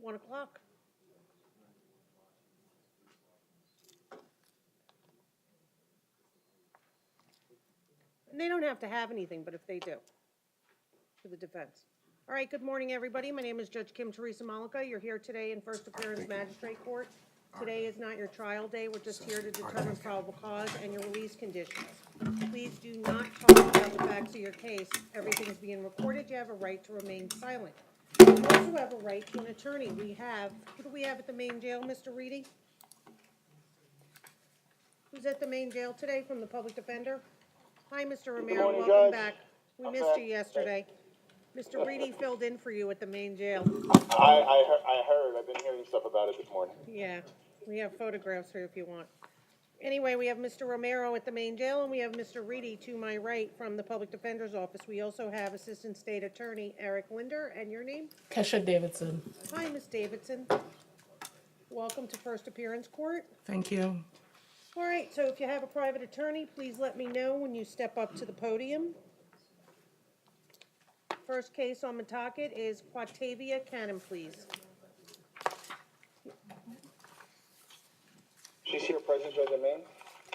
1 o'clock. And they don't have to have anything, but if they do, for the defense. All right, good morning, everybody. My name is Judge Kim Teresa Malika. You're here today in First Appearance Magistrate Court. Today is not your trial day. We're just here to determine probable cause and your release conditions. Please do not talk about the facts of your case. Everything is being recorded. You have a right to remain silent. You also have a right to an attorney. Who do we have at the main jail, Mr. Reedy? Who's at the main jail today from the public defender? Hi, Mr. Romero, morning, welcome Judge. back. We missed you yesterday. Mr. Reedy filled in for you at the main jail. I heard. I've been hearing stuff about it this morning. Yeah, we have photographs here if you want. Anyway, we have Mr. Romero at the main jail, and we have Mr. Reedy to my right from the Public Defender's Office. We also have Assistant State Attorney Eric Linder, and your name? Kesha Davidson. Hi, Ms. Davidson. Welcome to First Appearance Court. Thank you. All right, so if you have a private attorney, please let me know when you step up to the podium. First case on the docket is Quatavia Cannon, please. She's here present, Judge Maine.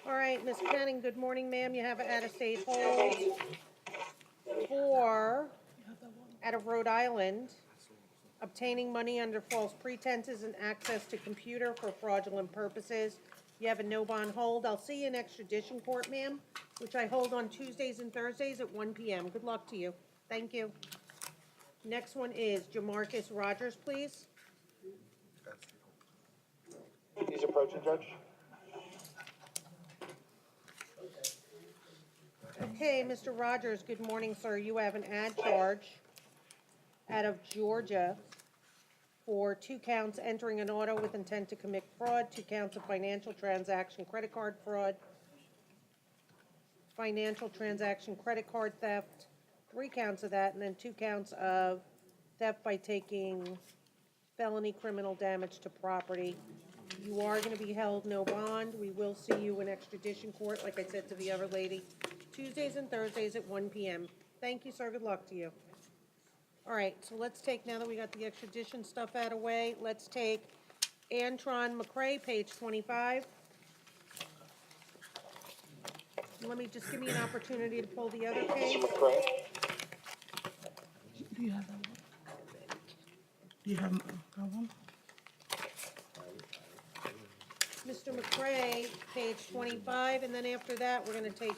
All right, Ms. Cannon, good morning, ma'am. You have an out-of-state hold for, out of Rhode Island, obtaining money under false pretenses and access to computer for fraudulent purposes. You have a no-bond hold. I'll see you in extradition court, ma'am, which I hold on Tuesdays and Thursdays at 1 p.m. Good luck to you. Thank you. Next one is Jamarcus Rogers, please. He's approaching, Judge. Okay, Mr. Rogers, good morning, sir. You have an ad charge out of Georgia for 2 counts entering an auto with intent to commit fraud, 2 counts of financial transaction credit card fraud, financial transaction credit card theft, 3 counts of that, and then 2 counts of theft by taking felony criminal damage to property. You are going to be held no bond. We will see you in extradition court, like I said to the other lady, Tuesdays and Thursdays at 1 p.m. Thank you, sir. Good luck to you. All right, so let's take, now that we got the extradition stuff out of the way, let's take Antron McCrae, page 25. Let me just give me an opportunity to pull the other case. Mr. McCray. Do you have that one? Do you have that one? Mr. McCrae, page 25, and then after that, we're going to take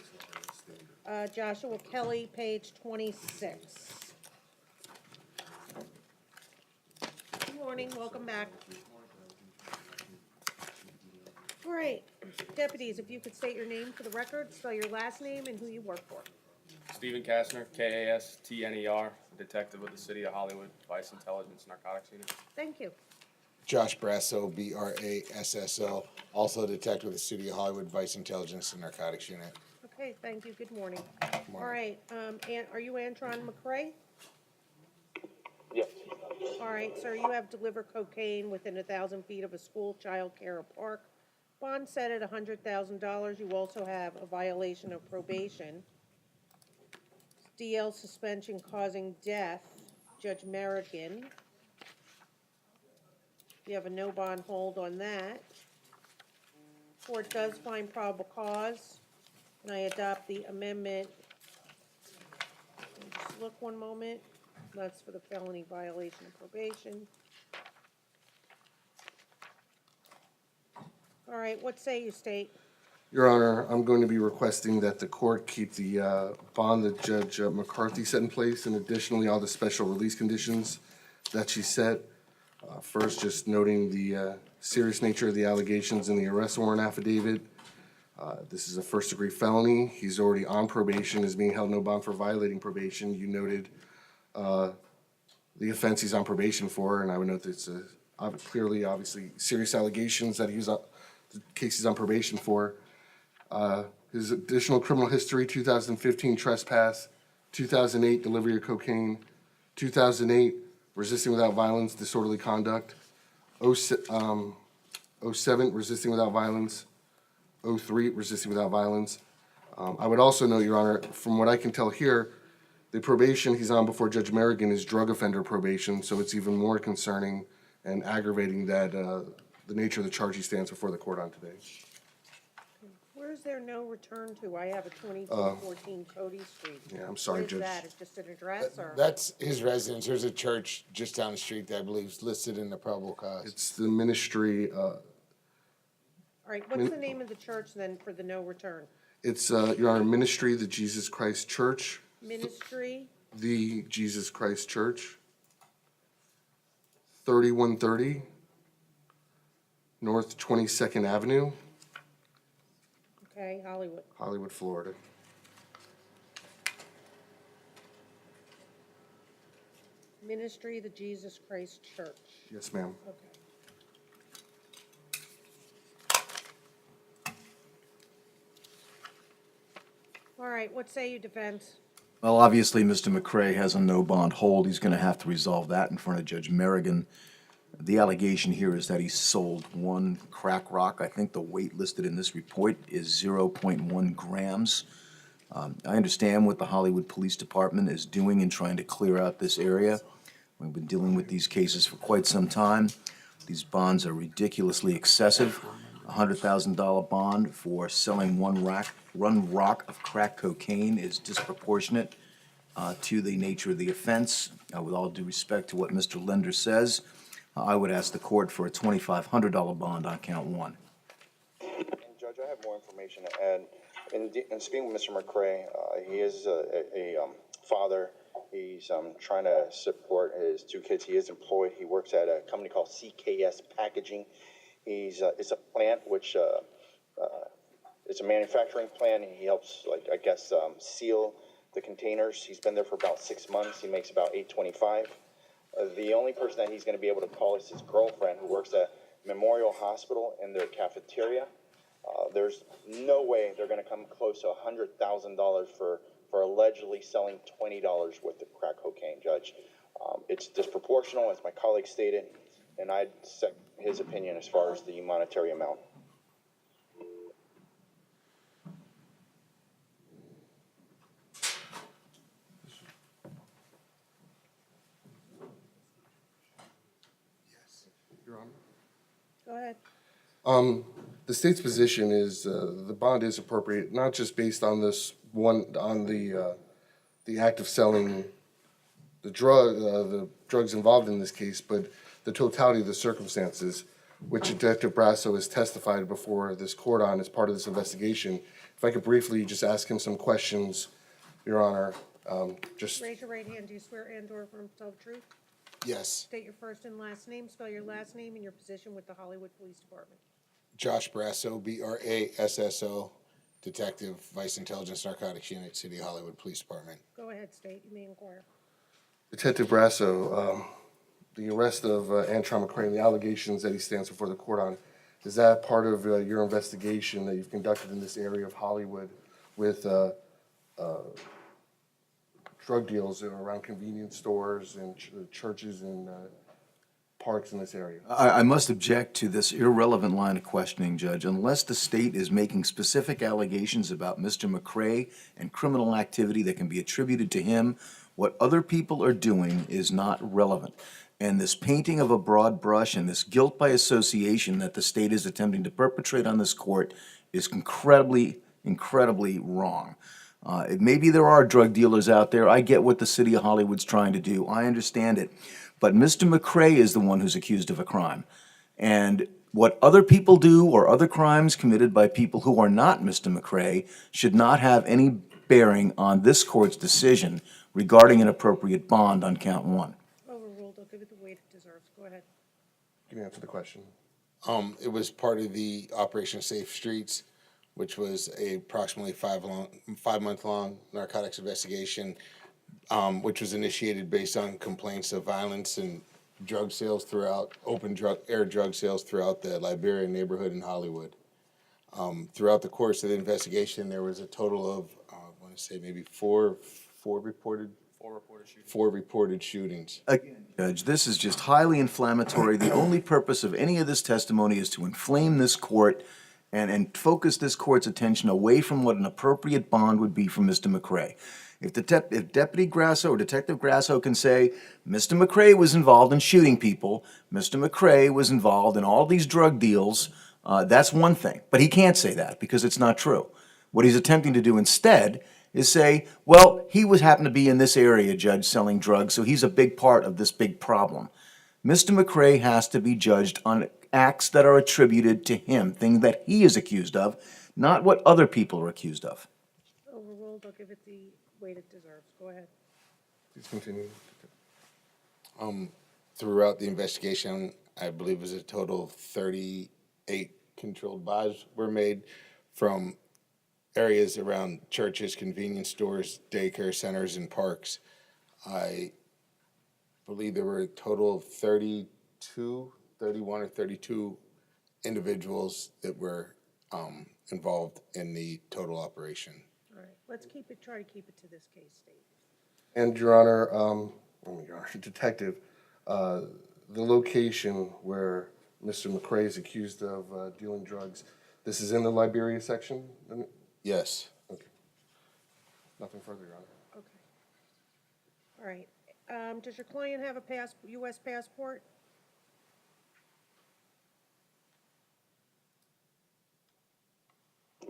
Joshua Kelly, page 26. Good morning, welcome back. All right, deputies, if you could state your name for the record, spell your last name and who you work for. Stephen Kastner, Kastner, detective with the City of Hollywood Vice Intelligence Narcotics Unit. Thank you. Josh Brasso, Brasso, also a detective with the City of Hollywood Vice Intelligence and Narcotics Unit. Okay, thank you, good morning. Good morning. All right, are you Antron McCrae? Yes. All right, sir, you have delivered cocaine within 1,000 feet of a school, child care, or park. Bond set at $100,000. You also have a violation of probation. DL suspension causing death, Judge Merrigan. You have a no bond hold on that. Court does find probable cause, and I adopt the amendment. Just look one moment. That's for the felony violation of probation. All right, what say you, State? Your Honor, I'm going to be requesting that the court keep the bond that Judge McCarthy set in place, and additionally all the special release conditions that she set. First, just noting the serious nature of the allegations in the arrest warrant affidavit. This is a first-degree felony. He's already on probation, is being held no bond for violating probation. You noted the offense he's on probation for, and I would note that it's clearly, obviously, serious allegations that he's the case he's on probation for. His additional criminal history: 2015 trespass, 2008 delivery of cocaine, 2008 resisting without violence, disorderly conduct, 07 resisting without violence, 03 resisting without violence. I would also note, Your Honor, from what I can tell here, the probation he's on before Judge Merrigan is drug offender probation, so it's even more concerning and aggravating that, the nature of the charge he stands before the court on today. Where is there no return to? I have a 2214 Cody Street. Yeah, I'm sorry, What is Judge. that? It's just an address or? That's his residence. There's a church just down the street that I believe is listed in the probable cause. It's the ministry, All right, what's the name of the church then for the no return? it's, Your Honor, Ministry, the Jesus Christ Church, Ministry, the Jesus Christ Church, 3130 North 22nd Avenue, okay, Hollywood. Hollywood, Florida. Ministry, the Jesus Christ Church. Yes, ma'am. Okay. All right, what say you, defense? Well, obviously, Mr. McCrae has a no bond hold. He's going to have to resolve that in front of Judge Merrigan. The allegation here is that he sold one crack rock. I think the weight listed in this report is 0.1 grams. I understand what the Hollywood Police Department is doing in trying to clear out this area. We've been dealing with these cases for quite some time. These bonds are ridiculously excessive. A $100,000 bond for selling one rock of crack cocaine is disproportionate to the nature of the offense. With all due respect to what Mr. Lender says, I would ask the court for a $2,500 bond on count one. And Judge, I have more information to add. In speaking with Mr. McCrae, he is a father. He's trying to support his two kids. He is employed. He works at a company called CKS Packaging. It's a plant which it's a manufacturing plant. He helps, seal the containers. He's been there for about 6 months. He makes about $8.25. The only person that he's going to be able to call is his girlfriend, who works at Memorial Hospital in their cafeteria. There's no way they're going to come close to $100,000 for allegedly selling $20 worth of crack cocaine, Judge. It's disproportional, as my colleague stated, and I'd second his opinion as far as the monetary amount. Your Honor. Go ahead. The state's position is the bond is appropriate, not just based on this one, on the act of selling the drugs involved in this case, but the totality of the circumstances, which Detective Brasso has testified before this court on as part of this investigation. If I could briefly just ask him some questions, Your Honor, just. Raise your right hand. Do you swear and/or affirm to tell the truth? Yes. State your first and last name, spell your last name and your position with the Hollywood Police Department. Josh Brasso, Brasso, Detective, Vice Intelligence Narcotics Unit, City of Hollywood Police Department. Go ahead, state. You may inquire. Detective Brasso, the arrest of Antron McCrae and the allegations that he stands before the court on, is that part of your investigation that you've conducted in this area of Hollywood with drug deals around convenience stores and churches and parks in this area? I must object to this irrelevant line of questioning, Judge. Unless the state is making specific allegations about Mr. McCrae and criminal activity that can be attributed to him, what other people are doing is not relevant. And this painting of a broad brush and this guilt by association that the state is attempting to perpetrate on this court is incredibly, incredibly wrong. Maybe there are drug dealers out there. I get what the city of Hollywood's trying to do. I understand it. But Mr. McCrae is the one who's accused of a crime. And what other people do or other crimes committed by people who are not Mr. McCrae should not have any bearing on this court's decision regarding an appropriate bond on count one. Overruled. I'll give it the weight it deserves. Go ahead. Can you answer the question? It was part of the Operation Safe Streets, which was a approximately 5-month-long narcotics investigation, which was initiated based on complaints of violence and drug sales throughout, air drug sales throughout the Liberia neighborhood in Hollywood. Throughout the course of the investigation, there was a total of, I want to say maybe four reported shootings. Again, Judge, this is just highly inflammatory. The only purpose of any of this testimony is to inflame this court and focus this court's attention away from what an appropriate bond would be for Mr. McCray. If Deputy Grasso or Detective Grasso can say, Mr. McCray was involved in shooting people, Mr. McCray was involved in all these drug deals, that's one thing. But he can't say that because it's not true. What he's attempting to do instead is say, well, he was happened to be in this area, Judge, selling drugs, so he's a big part of this big problem. Mr. McCray has to be judged on acts that are attributed to him, things that he is accused of, not what other people are accused of. Overruled, I'll give it the weight it deserves. Go ahead. Please continue. Throughout the investigation, I believe it was a total of 38 controlled buys were made from areas around churches, convenience stores, daycare centers, and parks. I believe there were a total of 31 or 32 individuals that were involved in the total operation. All right, let's try to keep it to this case, State. And Your Honor, Your Honor, Detective, the location where Mr. McCray is accused of dealing drugs, this is in the Liberia section? Yes. Okay. Nothing further, Your Honor. Okay. All right. Does your client have a U.S. passport?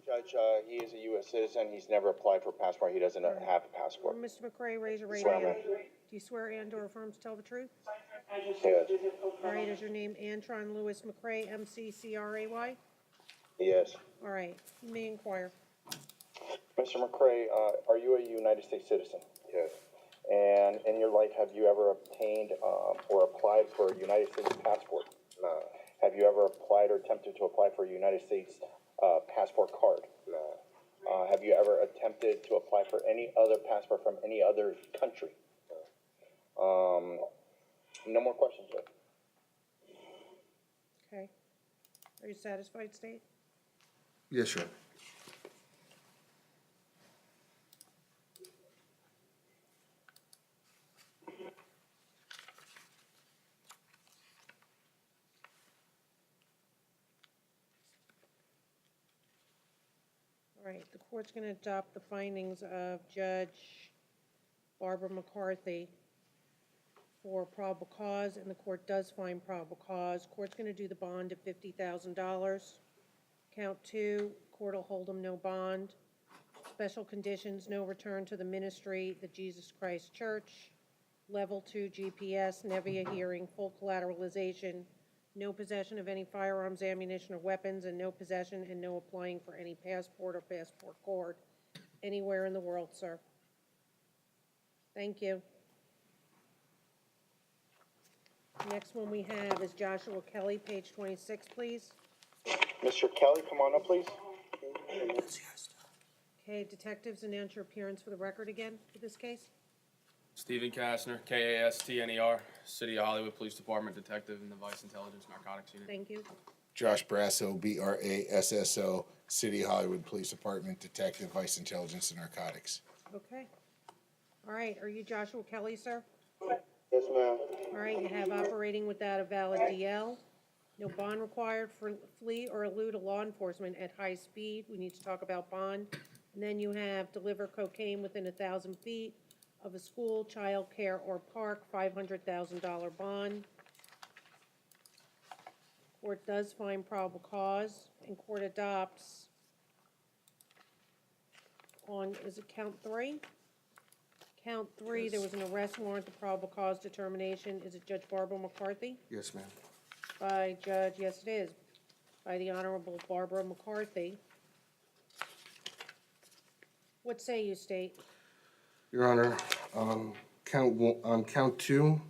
Judge, he is a U.S. citizen. He's never applied for a passport. He doesn't have a passport. Mr. McCray, raise your right Swear, hand. ma'am. Do you swear and/or affirm to tell the truth? Yes. All right, is your name Antron Lewis McCray, M-C-C-R-A-Y? Yes. All right, you may inquire. Mr. McCray, are you a United States citizen? Yes. And in your life, have you ever obtained or applied for a United States passport? No. Have you ever applied or attempted to apply for a United States passport card? No. Have you ever attempted to apply for any other passport from any other country? No. No more questions, Judge. Okay. Are you satisfied, State? Yes, Your Honor. All right, the court's going to adopt the findings of Judge Barbara McCarthy for probable cause, and the court does find probable cause. Court's going to do the bond at $50,000. Count 2, court will hold them no bond. Special conditions, no return to the ministry, the Jesus Christ Church. Level 2 GPS, Nevia hearing, full collateralization, no possession of any firearms, ammunition, or weapons, and no possession and no applying for any passport or passport card anywhere in the world, sir. Thank you. Next one we have is Joshua Kelly, page 26, please. Mr. Kelly, come on up, please. Okay, detectives, announce your appearance for the record again for this case. Stephen Kastner, Kastner, City of Hollywood Police Department Detective in the Vice Intelligence Narcotics Unit. Thank you. Josh Brasso, Brasso, City Hollywood Police Department Detective, Vice Intelligence and Narcotics. Okay. All right, are you Joshua Kelly, sir? Yes, ma'am. All right, you have operating without a valid DL. No bond required for flee or elude a law enforcement at high speed. We need to talk about bond. And then you have deliver cocaine within 1,000 feet of a school, child care, or park, $500,000 bond. Court does find probable cause, and court adopts on, is it count 3? Count 3, there was an arrest warrant, the probable cause determination. Is it Judge Barbara McCarthy? Yes, ma'am. By Judge, yes it is, by the Honorable Barbara McCarthy. What say you, State? Your Honor, on count 2,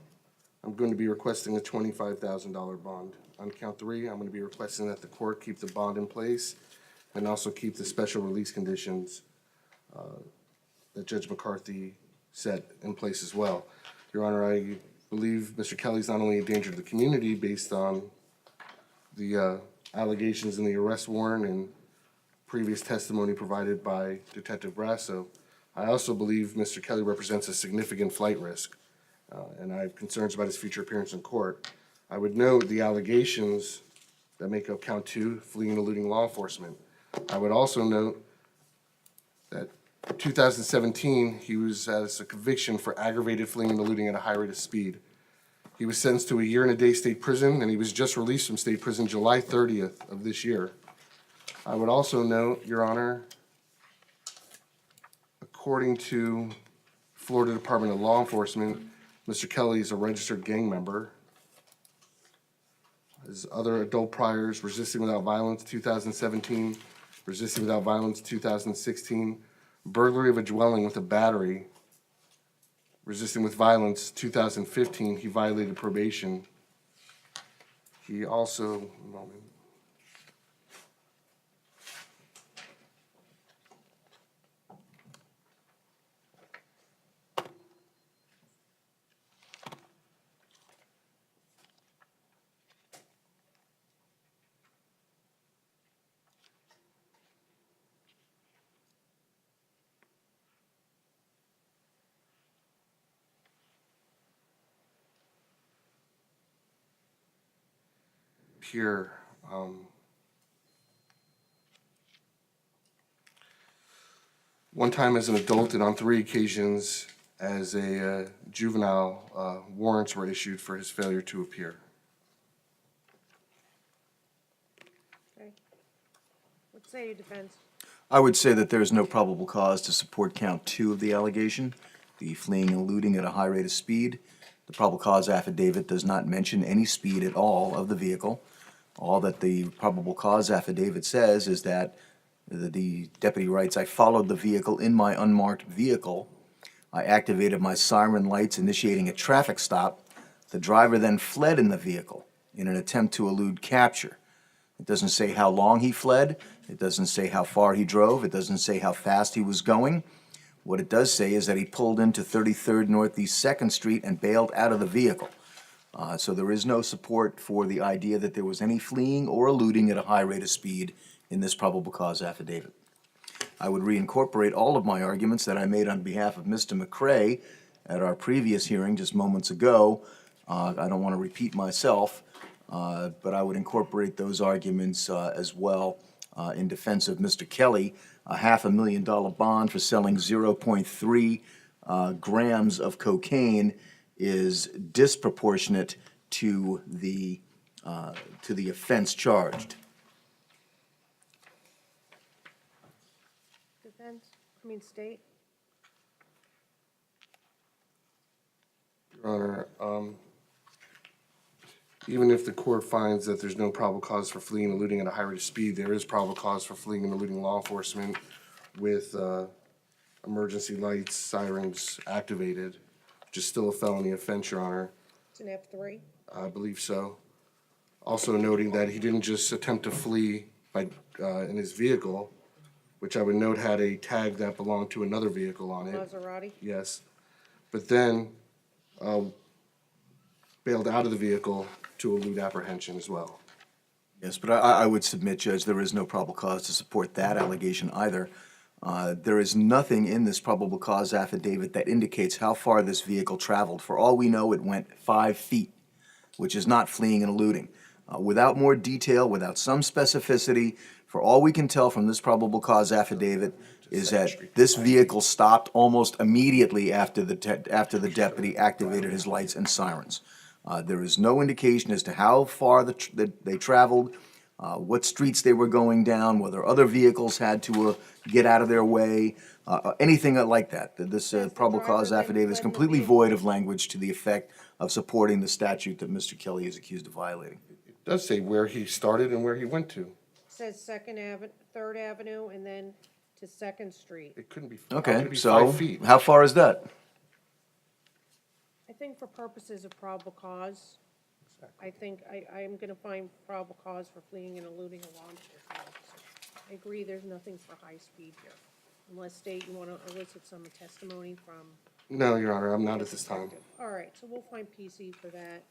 I'm going to be requesting a $25,000 bond. On count 3, I'm going to be requesting that the court keep the bond in place and also keep the special release conditions that Judge McCarthy set in place as well. Your Honor, I believe Mr. Kelly's not only a danger to the community based on the allegations in the arrest warrant and previous testimony provided by Detective Brasso, I also believe Mr. Kelly represents a significant flight risk, and I have concerns about his future appearance in court. I would note the allegations that make up count 2, fleeing and eluding law enforcement. I would also note that in 2017, he was as a conviction for aggravated fleeing and eluding at a high rate of speed. He was sentenced to a year and a day state prison, and he was just released from state prison July 30th of this year. I would also note, Your Honor, according to Florida Department of Law Enforcement, Mr. Kelly is a registered gang member. His other adult priors: resisting without violence, 2017, resisting without violence, 2016, burglary of a dwelling with a battery, resisting with violence, 2015, he violated probation. He also, a moment. Here, one time as an adult and on 3 occasions as a juvenile, warrants were issued for his failure to appear. Okay. What say you, defense? I would say that there is no probable cause to support count 2 of the allegation, the fleeing and eluding at a high rate of speed. The probable cause affidavit does not mention any speed at all of the vehicle. All that the probable cause affidavit says is that the deputy writes, "I followed the vehicle in my unmarked vehicle. I activated my siren lights, initiating a traffic stop. The driver then fled in the vehicle in an attempt to elude capture." It doesn't say how long he fled. It doesn't say how far he drove. It doesn't say how fast he was going. What it does say is that he pulled into 33rd Northeast 2nd Street and bailed out of the vehicle. So there is no support for the idea that there was any fleeing or eluding at a high rate of speed in this probable cause affidavit. I would reincorporate all of my arguments that I made on behalf of Mr. McCrae at our previous hearing just moments ago. I don't want to repeat myself, but I would incorporate those arguments as well in defense of Mr. Kelly. A $500,000 bond for selling 0.3 grams of cocaine is disproportionate to the offense charged. Defense, state? Your Honor, even if the court finds that there's no probable cause for fleeing and eluding at a high rate of speed, there is probable cause for fleeing and eluding law enforcement with emergency lights, sirens activated, which is still a felony offense, Your Honor. It's an F3. I believe so. Also noting that he didn't just attempt to flee in his vehicle, which I would note had a tag that belonged to another vehicle on it. Maserati. Yes. But then bailed out of the vehicle to elude apprehension as well. Yes, but I would submit, Judge, there is no probable cause to support that allegation either. There is nothing in this probable cause affidavit that indicates how far this vehicle traveled. For all we know, it went 5 feet, which is not fleeing and eluding. Without more detail, without some specificity, for all we can tell from this probable cause affidavit is that this vehicle stopped almost immediately after the deputy activated his lights and sirens. There is no indication as to how far they traveled, what streets they were going down, whether other vehicles had to get out of their way, anything like that. This probable cause affidavit is completely void of language to the effect of supporting the statute that Mr. Kelly is accused of violating. It does say where he started and where he went to. Says 3rd Avenue and then to 2nd Street. It couldn't be, how could Okay, it be so 5 feet? how far is that? I think for purposes of probable cause, I think I am gonna find probable cause for fleeing and eluding a law enforcement officer. I agree, there's nothing for high speed here. Unless state, you wanna elicit some testimony from. No, Your Honor, I'm not at this time. All right, so we'll find PC for that.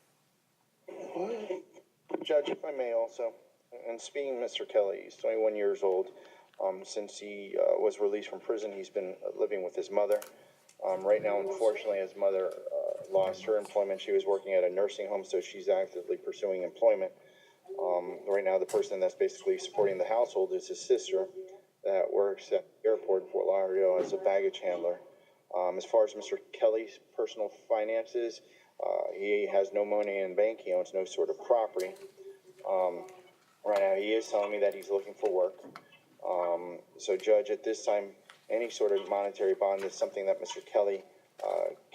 Judge, if I may also, and speaking of Mr. Kelly, he's 21 years old. Since he was released from prison, he's been living with his mother. Right now, unfortunately, his mother lost her employment. She was working at a nursing home, so she's actively pursuing employment. Right now, the person that's basically supporting the household is his sister that works at the airport in Fort Lauderdale as a baggage handler. As far as Mr. Kelly's personal finances, he has no money in the bank. He owns no sort of property. Right now, he is telling me that he's looking for work. So, Judge, at this time, any sort of monetary bond is something that Mr. Kelly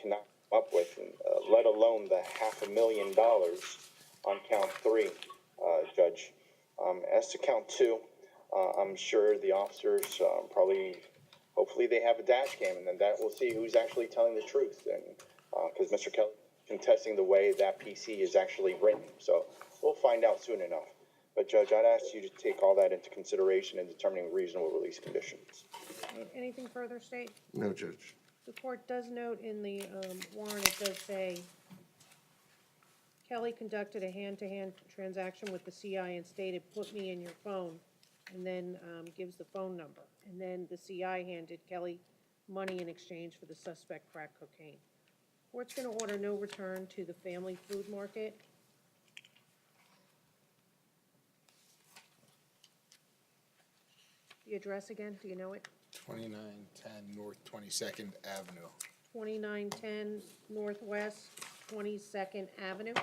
cannot come up with, let alone the $500,000 on count 3, Judge. As to count 2, I'm sure the officers hopefully they have a dash cam, and then that will see who's actually telling the truth. And because Mr. Kelly contesting the way that PC is actually written, so we'll find out soon enough. But Judge, I'd ask you to take all that into consideration in determining reasonable release conditions. Anything further, State? No, Judge. The court does note in the warrant, it does say, Kelly conducted a hand-to-hand transaction with the CI and stated, "Put me in your phone," and then gives the phone number. And then the CI handed Kelly money in exchange for the suspect crack cocaine. Court's going to order no return to the family food market. The address again, do you know it? 2910 North 22nd Avenue. 2910 Northwest 22nd Avenue.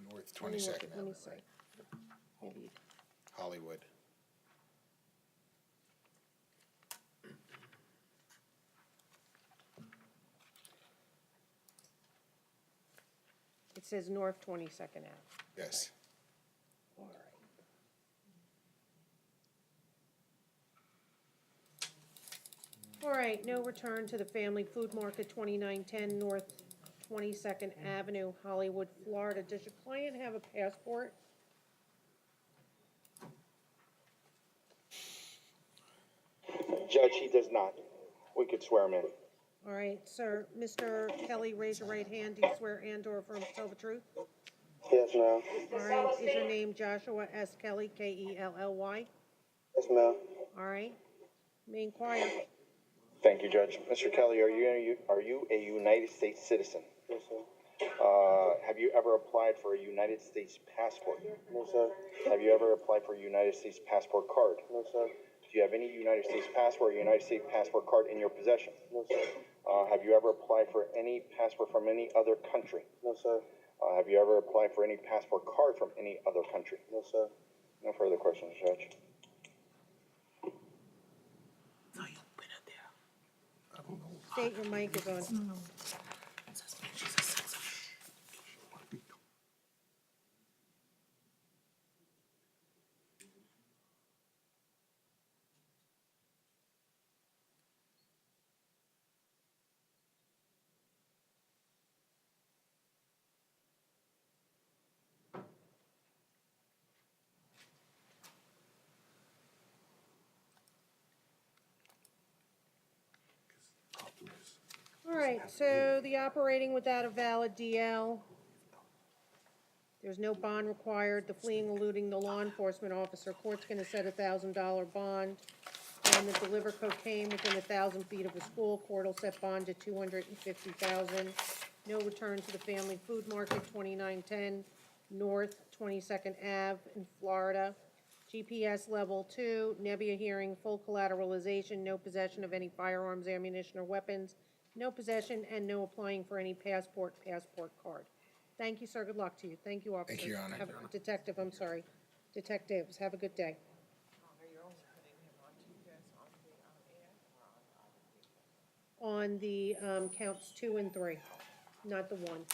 North 22nd Let me Avenue, see. right? Maybe. Hollywood. It says North 22nd Ave. Yes. All right. All right, no return to the family food market, 2910 North 22nd Avenue, Hollywood, Florida. Does your client have a passport? Judge, he does not. We could swear him in. All right, sir. Mr. Kelly, raise your right hand. Do you swear and/or affirm to tell the truth? Yes, ma'am. All right, is your name Joshua S. Kelly, Kelly? Yes, ma'am. All right. May inquire. Thank you, Judge. Mr. Kelly, are you a United States citizen? Yes, sir. Have you ever applied for a United States passport? No, sir. Have you ever applied for a United States passport card? No, sir. Do you have any United States passport or United States passport card in your possession? No, sir. Have you ever applied for any passport from any other country? No, sir. Have you ever applied for any passport card from any other country? No, sir. No further questions, Judge. State your mic is on. All right, so the operating without a valid DL. There's no bond required. The fleeing, eluding the law enforcement officer. Court's gonna set $1,000 bond. And the deliver cocaine within 1,000 feet of a school. Court will set bond to $250,000. No return to the family food market, 2910 North 22nd Ave in Florida. GPS level 2, Nebbia hearing, full collateralization, no possession of any firearms, ammunition, or weapons, no possession, and no applying for any passport card. Thank you, sir. Good luck to you. Thank you, officers. Your Honor. Detective, I'm sorry. Detectives, have a good day. On the counts 2 and 3, not the 1.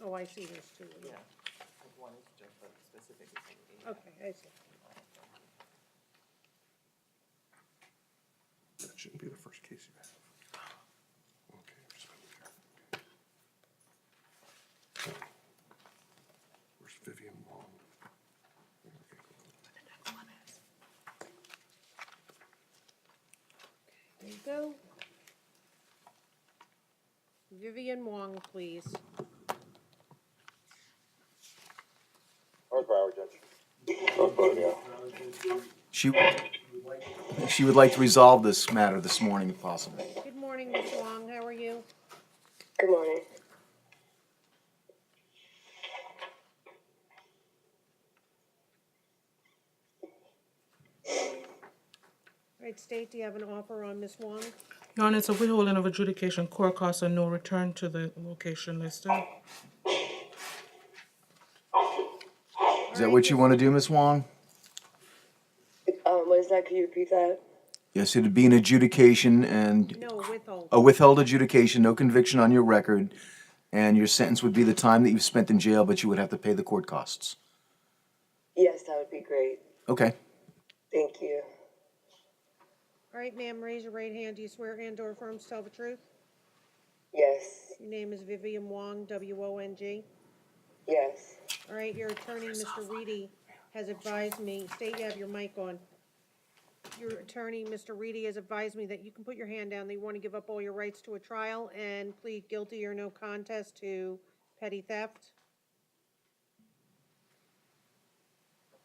Oh, I see, there's 2. Yeah. One is just a specific. Okay, I see. That shouldn't be the first case you have. Okay, just let me check. Where's Vivian Wong? There you go. Vivian Wong, please. North Broward, Judge. She would like to resolve this matter this morning if possible. Good morning, Ms. Wong, how are you? Good morning. All right, State, do you have an offer on Ms. Wong? Your Honor, it's a withholding of adjudication, court costs, and no return to the location listed. Is that what you want to do, Ms. Wong? What is that? Could you repeat that? Yes, it'd be an adjudication and No, withhold. a withheld adjudication, no conviction on your record, and your sentence would be the time that you've spent in jail, but you would have to pay the court costs. Yes, that would be great. Okay. Thank you. All right, ma'am, raise your right hand. Do you swear and/or affirm to tell the truth? Yes. Your name is Vivian Wong, W-O-N-G. Yes. All right, your attorney, Mr. Reedy, has advised me, State, you have your mic on. Your attorney, Mr. Reedy, has advised me that you can put your hand down, that you want to give up all your rights to a trial and plead guilty or no contest to petty theft.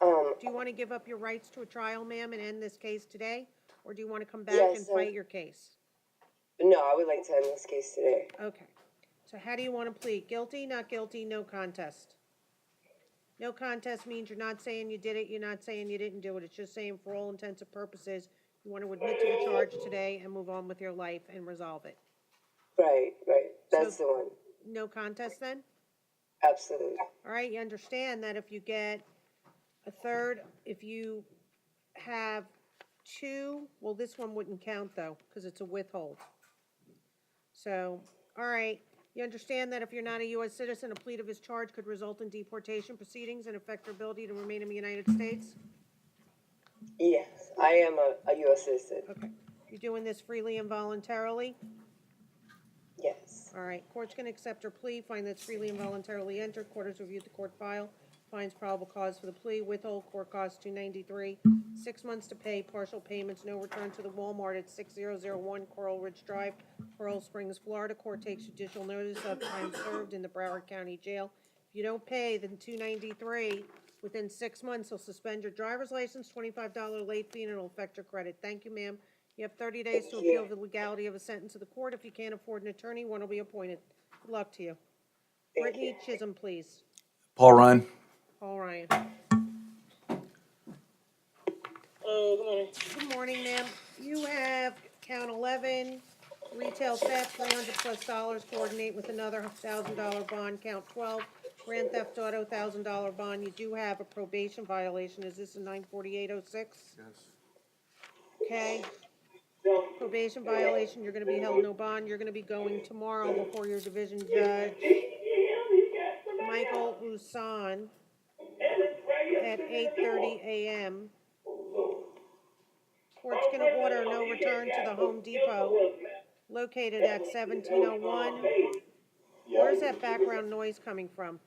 Do you want to give up your rights to a trial, ma'am, and end this case today? Or do you want to come back Yes, and sir. fight your case? No, I would like to end this case today. Okay. So how do you want to plead? Guilty, not guilty, no contest? No contest means you're not saying you did it, you're not saying you didn't do it. It's just saying for all intents and purposes, you want to admit to the charge today and move on with your life and resolve it. Right. That's the one. No contest then? Absolutely. All right, you understand that if you get a third, if you have two, well, this one wouldn't count though, because it's a withhold. So, all right, you understand that if you're not a U.S. citizen, a plea of his charge could result in deportation proceedings and affect your ability to remain in the United States? Yes, I am a U.S. citizen. Okay. You're doing this freely and voluntarily? Yes. All right, court's gonna accept your plea, find that's freely and voluntarily entered, court has reviewed the court file, finds probable cause for the plea, withhold, court costs $293, 6 months to pay, partial payments, no return to the Walmart at 6001 Coral Ridge Drive, Coral Springs, Florida. Court takes judicial notice of time served in the Broward County Jail. If you don't pay, then $293, within 6 months, they'll suspend your driver's license, $25 late fee, and it'll affect your credit. Thank you, ma'am. You have 30 days to appeal the legality of a sentence to the court. If you can't afford an attorney, one will be appointed. Good luck to you. Thank Brittany you. Chisholm, please. Paul Ryan? Paul Ryan. Good morning. Good morning, ma'am. You have count 11, retail theft, $300+ coordinate with another $1,000 bond. Count 12, grand theft auto, $1,000 bond. You do have a probation violation. Is this a 94806? Yes. Okay. Probation violation, you're gonna be held no bond. You're gonna be going tomorrow before your division judge, Michael Usan, at 8:30 a.m. Court's gonna order no return to the Home Depot located at 1701. Where's that background noise coming from?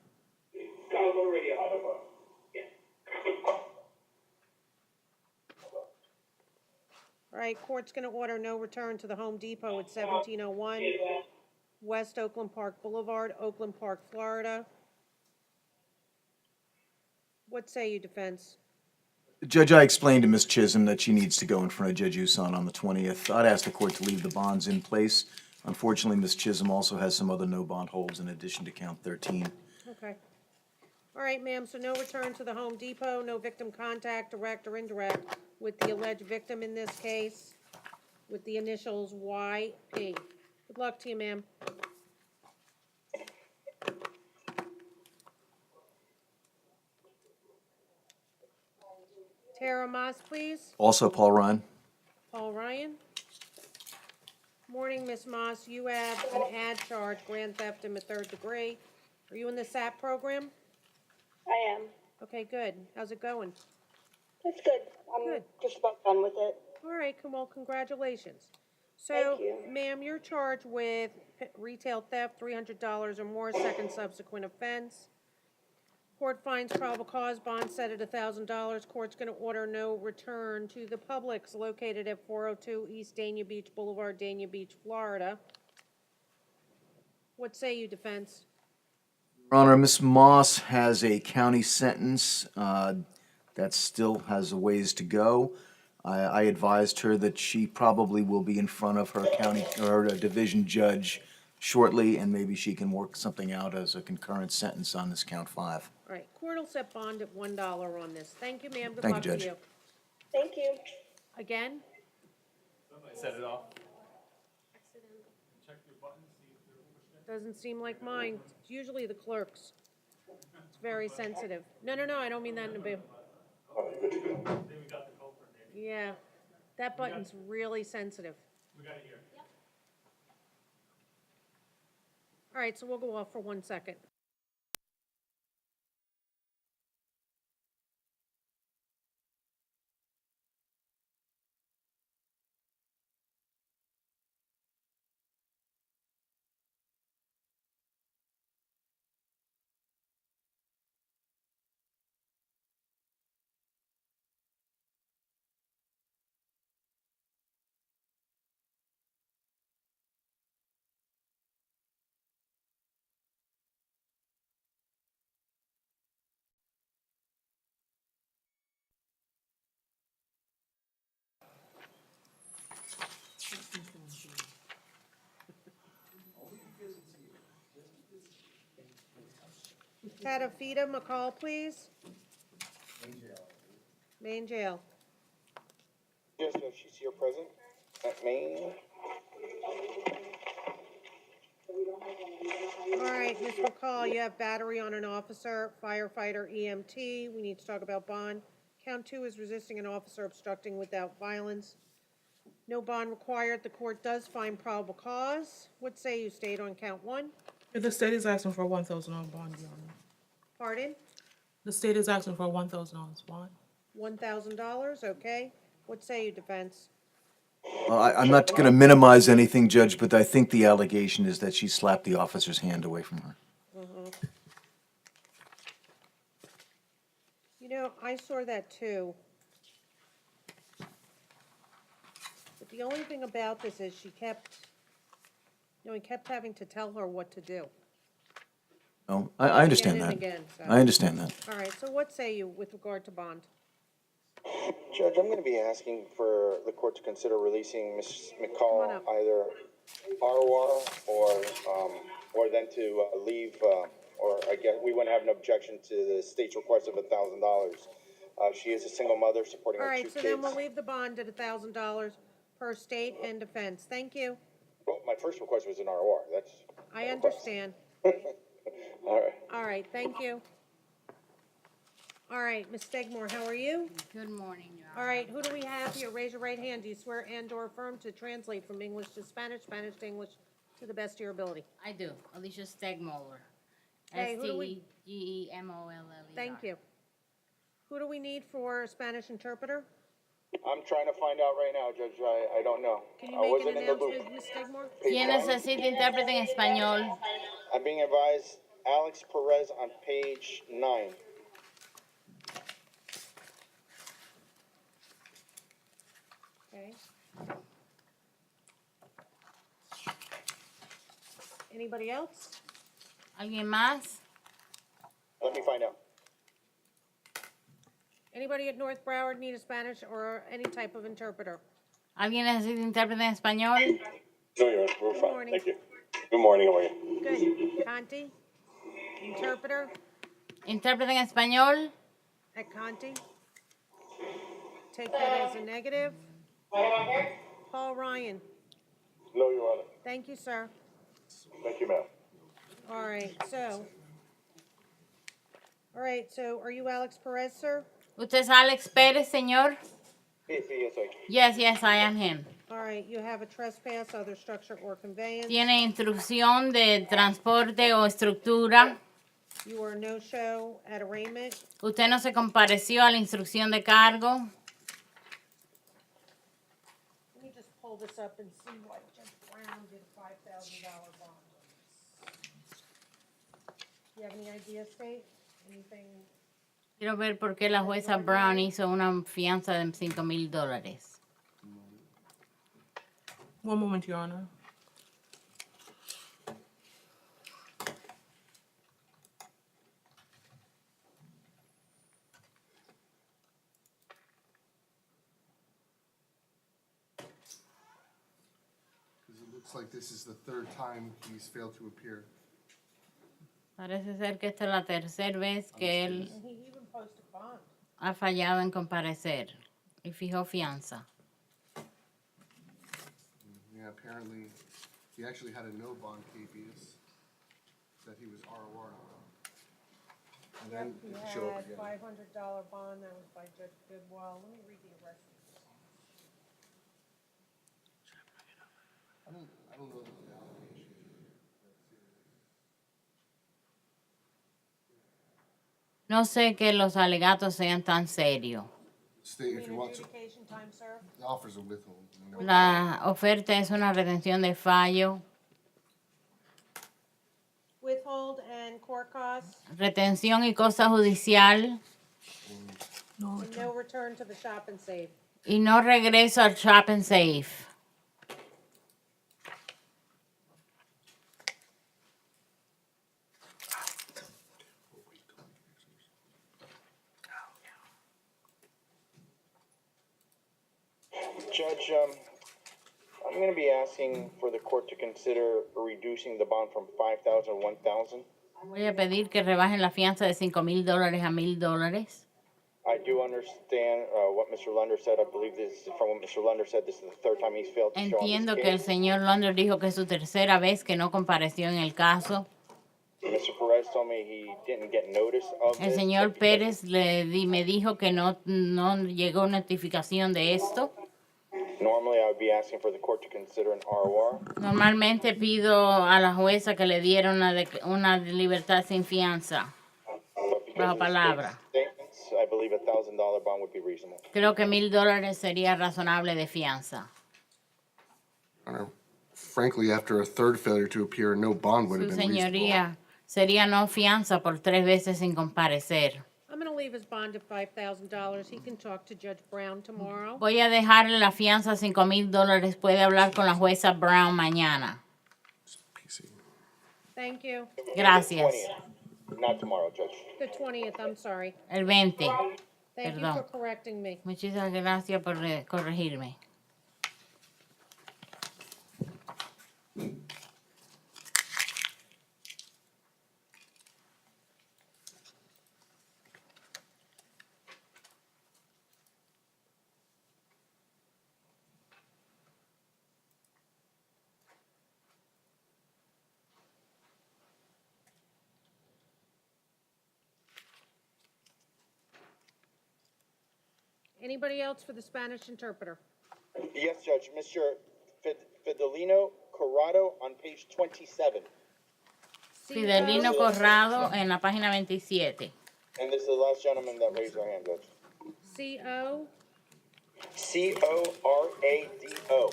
All right, court's gonna order no return to the Home Depot at 1701 West Oakland Park Boulevard, Oakland Park, Florida. What say you, defense? Judge, I explained to Ms. Chisholm that she needs to go in front of Judge Usan on the 20th. I'd ask the court to leave the bonds in place. Unfortunately, Ms. Chisholm also has some other no bond holds in addition to count 13. Okay. All right, ma'am, so no return to the Home Depot, no victim contact, direct or indirect, with the alleged victim in this case, with the initials YP. Good luck to you, ma'am. Tara Moss, please. Also, Paul Ryan? Paul Ryan. Morning, Miss Moss. You have an ad charge, grand theft in the 3rd degree. Are you in the SAP program? I am. Okay, good. How's it going? That's good. I'm Good. just about done with it. All right, well, congratulations. So, Thank you. ma'am, you're charged with retail theft, $300 or more, second subsequent offense. Court finds probable cause, bond set at $1,000. Court's gonna order no return to the Publix located at 402 East Dania Beach Boulevard, Dania Beach, Florida. What say you, defense? Your Honor, Ms. Moss has a county sentence that That still has a ways to go. I advised her that she probably will be in front of her county, or a division judge shortly, and maybe she can work something out as a concurrent sentence on this count 5. All right, court will set bond at $1 on this. Thank you, ma'am. Good Thank you, luck to Judge. you. Thank you. Again? Set it off. Doesn't seem like mine. It's usually the clerk's. It's very sensitive. No, I don't mean that in a big. Yeah, that button's really sensitive. We got it here. All right, so we'll go off for 1 second. Tadafita McCall, please. Main jail. Yes, Judge, she's here present at Maine. All right, Ms. McCall, you have battery on an officer, firefighter, EMT. We need to talk about bond. Count 2 is resisting an officer obstructing without violence. No bond required. The court does find probable cause. What say you, state, on count 1? The state is asking for $1,000 bond, Your Honor. Pardon? The state is asking for $1,000 bond. $1,000, okay. What say you, defense? I'm not going to minimize anything, Judge, but I think the allegation is that she slapped the officer's hand away from her. You know, I saw that too. But the only thing about this is he kept having to tell her what to do. Oh, I understand Again that. and again, so. I understand that. All right, so what say you with regard to bond? Judge, I'm gonna be asking for the court to consider releasing Ms. Come on McCall up. either ROR or then to leave, or I guess we wouldn't have an objection to the state's request of $1,000. She is a single mother supporting All her 2 right, kids. so then we'll leave the bond at $1,000 per state and defense. Thank you. Well, my first request was an ROR, that's. I my request. understand. All right. All right, thank you. All right, Ms. Stegmore, how are you? Good morning, Your All right, who do we have here? Raise your right hand. Do you swear and/or affirm to translate from English to Spanish, Spanish to English, to the best of your ability? I do. Alicia Stegmoller. Okay, who do we- Stegmoller. Thank you. Who do we need for a Spanish interpreter? I'm trying to find out right now, Judge, I don't know. Can you I make wasn't an in the loop. announcement, Ms. Stegmore? ¿Quién necesita intérprete en español? I'm being advised Alex Perez on page 9. Okay. Anybody else? ¿Alguien más? Let me find out. Anybody at North Broward need a Spanish or any type of interpreter? ¿Alguien necesita intérprete en español? No, you're, we're Good fine. morning. Thank you. Good morning, how are you? Good. Conti? Interpreter ¿Intérprete en español? at Conti? Take that as a negative. Paul Ryan, No, Your Honor. thank you, sir. Thank you, ma'am. All right, so are you Alex Perez, sir? ¿Usted es Alex Pérez, señor? Sí, sí, soy. Yes, I am him. All right, you have a trespass, other structure or conveyance. ¿Tiene instrucción de transporte o estructura? You are no-show at arraignment. ¿Usted no se compareció a la instrucción de cargo? Let me just pull this up and see why Judge Brown did a $5,000 bond. Do you have any idea, State? Anything? Quiero ver por qué la jueza Brown hizo una fianza de $5,000. One moment, Your Honor. Looks like this is the third time he's failed to appear. Parece ser que esta es la tercera vez que él And he even posted bond. ha fallado en comparecer y fijó fianza. Yeah, apparently, he actually had a no bond capias that he was ROR on. And then He it didn't show up had again. $500 bond, that was by Judge Goodwill. Let me read the arrest. I don't know the allegation. No sé que los alegatos sean tan serios. State, if you want to, Adjudication time served. the offers a withhold. You know. La oferta es una retención de fallo, Withhold and court costs, retención y cosa judicial and no return to the shop and save. y no regreso al shop and safe. Judge, I'm going to be asking for the court to consider reducing the bond from 5,000 to 1,000. Voy a pedir que rebajen la fianza de $5,000 a $1,000. I do understand what Mr. Lunder said. I believe this is from what Mr. Lunder said. This is the third time he's failed to show on Entiendo this que el case. señor Londres dijo que es su tercera vez que no compareció en el caso. Mr. Perez told me he didn't get notice of El this. señor Pérez me dijo que no llegó notificación de esto. Normally, I would be asking for the court to consider an ROR. Normalmente pido a la jueza que le diera una libertad sin fianza. But because Bajo of the palabra. state's statements, I believe a $1,000 bond would be reasonable. Creo que $1,000 sería razonable de fianza. Frankly, after a third failure to appear, no bond would Su have been reasonable. señoría, sería no fianza por 3 veces sin comparecer. I'm gonna leave his bond at $5,000. He can talk to Judge Brown tomorrow. Voy a dejarle la fianza $5,000. Puede hablar con la jueza Brown mañana. PC. Thank you. Gracias. 20th, not tomorrow, Judge. The 20th, I'm sorry. El 20. Thank you Perdón. for correcting me. Muchísimas gracias por corregirme. Anybody else for the Spanish interpreter? Yes, Judge. Mr. Fidelino Corrado on page 27. Fidelino Corrado en la página 27. And this is the last gentleman that raised their hand, Judge. C-O, Corrado.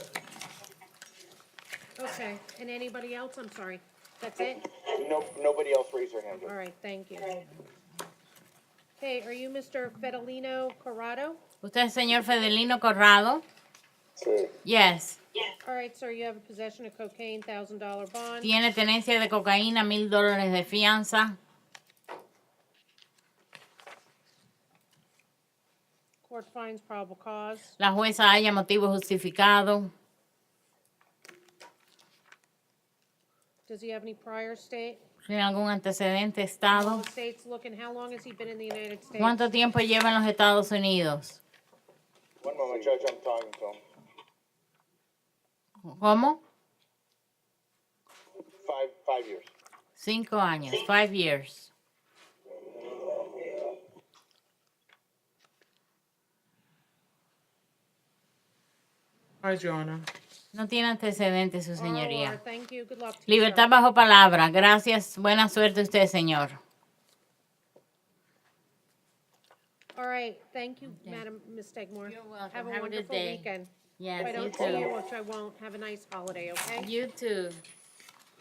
okay. And anybody else? I'm sorry. That's it? No, nobody else raised their hand, Judge. All right, thank you. Okay, are you Mr. Fidelino Corrado? ¿Usted es el señor Fidelino Corrado? Sí. Yes. All right, sir, you have a possession of cocaine, $1,000 bond. Tiene tenencia de cocaína, $1,000 de fianza. Court finds probable cause. La jueza halla motivo justificado. Does he have any prior state? ¿Tiene algún antecedente estado? The state's looking, how long has he been in the United States? ¿Cuánto tiempo lleva en los Estados Unidos? One moment, Judge. I'm talking to him. ¿Cómo? 5 years. 5 años. 5 years. All right, Your Honor. No tiene antecedentes, su ROR, señoría. thank you. Good luck to you, Libertad sir. bajo palabra. Gracias. Buena suerte usted, señor. All right, thank you, Madam Ms. Stegmore. You're welcome. Have a Have a good wonderful day. weekend. Yes, If I you don't see you, too. which I won't, have a nice holiday, okay? You too.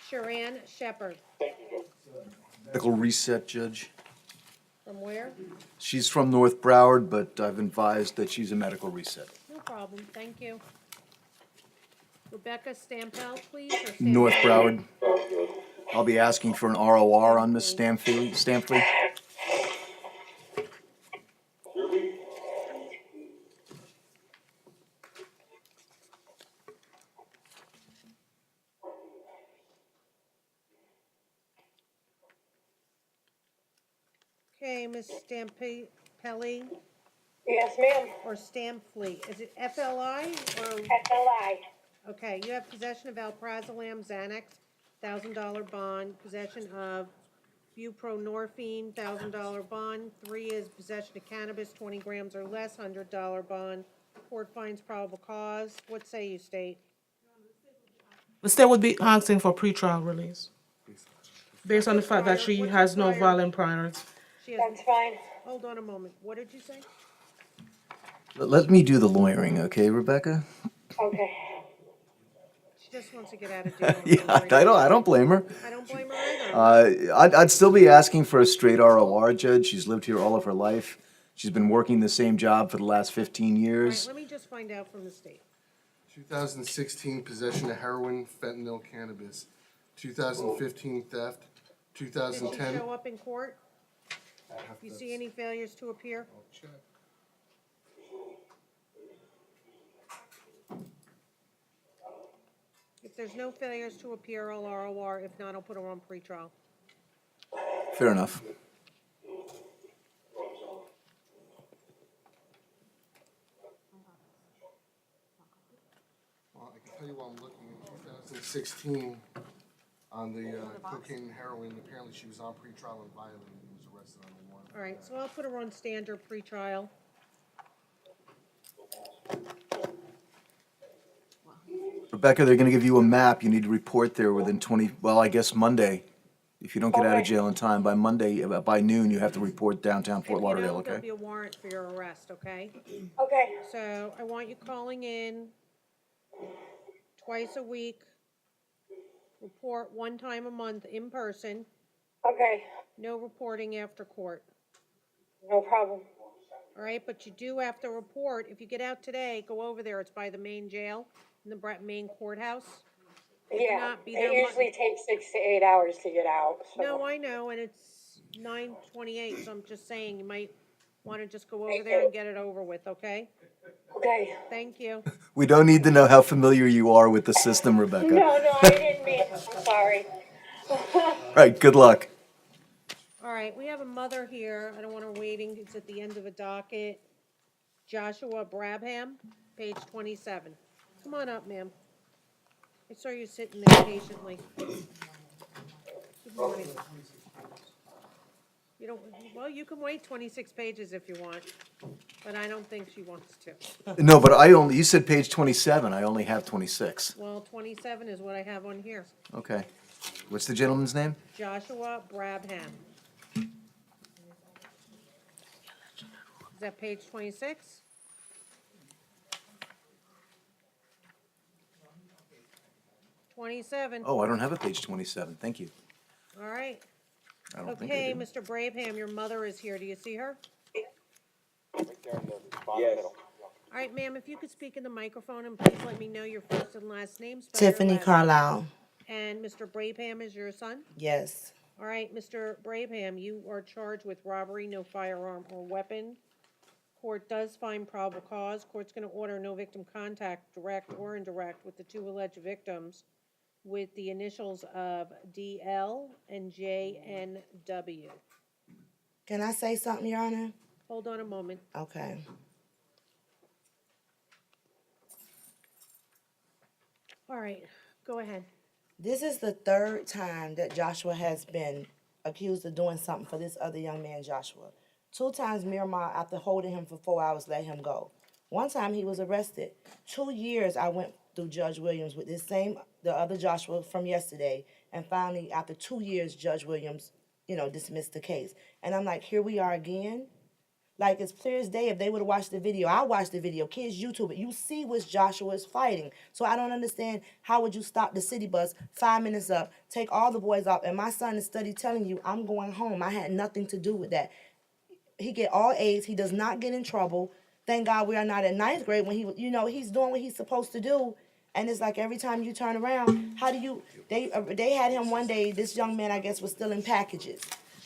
Sharon Shepherd, Thank you, Judge. Medical reset, Judge. from where? She's from North Broward, but I've advised that she's a medical reset. No problem, thank you. Rebecca Stampel, please, or North Stampel? Broward. I'll be asking for an ROR on Miss Stampley. Okay, Ms. Stampelli, Yes, ma'am. or Stamfleet, is it FLI or? FLI. Okay, you have possession of alprazolam Xanax, $1,000 bond, possession of buprenorphine, $1,000 bond. 3 is possession of cannabis, 20 grams or less, $100 bond. Court finds probable cause. What say you, state? The state would be asking for pretrial release, based on the fact that Prior- she what's has her no prior- violent priors. She has, That's fine. hold on a moment. What did you say? Let me do the lawyering, okay, Rebecca? Okay. She just wants to get out of jail. Yeah, I don't blame her. I don't blame her either. I'd still be asking for a straight ROR, Judge. She's lived here all of her life. She's been working the same job for the last 15 All right, years. let me just find out from the state. 2016 possession of heroin, fentanyl, cannabis. 2015 theft. Did she 2010. show up in court? You see any failures to appear? Check. If there's no failures to appear, I'll ROR. If not, I'll put her on pretrial. Fair enough. Well, I can tell you while I'm looking in 2016 on the cocaine and heroin. Apparently, she was on pretrial and violated and was arrested on the warrant. All right, so I'll put her on standard pretrial. Rebecca, they're gonna give you a map. You need to report there within 20, well, I guess Monday. If you don't get out of Okay. jail in time, by Monday, by noon, you have to report downtown Fort If you Lauderdale, don't, there'll okay? be a warrant for your arrest, okay? Okay. So I want you calling in twice a week. Report 1 time a month in person. Okay. No reporting after court. No problem. All right, but you do have to report. If you get out today, go over there. It's by the main jail in the main courthouse. Yeah. not, be It there usually takes 6 to 8 hours to get out. So. No, I know, and it's 9:28, so I'm just saying you might want to just go over Thank there you. and get it over with, okay? Okay. Thank you. We don't need to know how familiar you are with the system, Rebecca. No, I didn't mean. I'm sorry. All right, good luck. All right, we have a mother here. I don't want her waiting. It's at the end of a docket. Joshua Brabham, page 27. Come on up, ma'am. I saw you sitting there patiently. Good morning. You don't, well, you can wait 26 pages if you want, but I don't think she wants to. No, but you said page 27. I only have 26. Well, 27 is what I have on here. Okay. What's the gentleman's name? Joshua Brabham. Is that page 26? '27. Oh, I don't have a page 27. Thank you. All right. I don't think I Okay, do. Mr. Brabham, your mother is here. Do you see her? Yes. All right, ma'am, if you could speak in the microphone and please let me know your first and last name. spell your Tiffany last- Carlisle. And Mr. Brabham is your son? Yes. All right, Mr. Brabham, you are charged with robbery, no firearm or weapon. Court does find probable cause. Court's gonna order no victim contact, direct or indirect, with the 2 alleged victims with the initials of DL and JNW. Can I say something, Your Honor? Hold on a moment. Okay. All right, go ahead. This is the 3rd time that Joshua has been accused of doing something for this other young man, Joshua. 2 times Miramar, after holding him for 4 hours, let him go. 1 time he was arrested. 2 years I went through Judge Williams with the other Joshua from yesterday, and finally, after 2 years, Judge Williams, dismissed the case. And I'm like, here we are again. Like, it's clear as day. If they would have watched the video, I watched the video. Kids, YouTube it. You see what Joshua is fighting. So I don't understand, how would you stop the city bus 5 minutes up, take all the boys off, and my son is study telling you, I'm going home. I had nothing to do with that. He get all A's. He does not get in trouble. Thank God we are not in 9th grade when he's doing what he's supposed to do. And it's like every time you turn around, they had him one day, this young man, I guess, was stealing packages.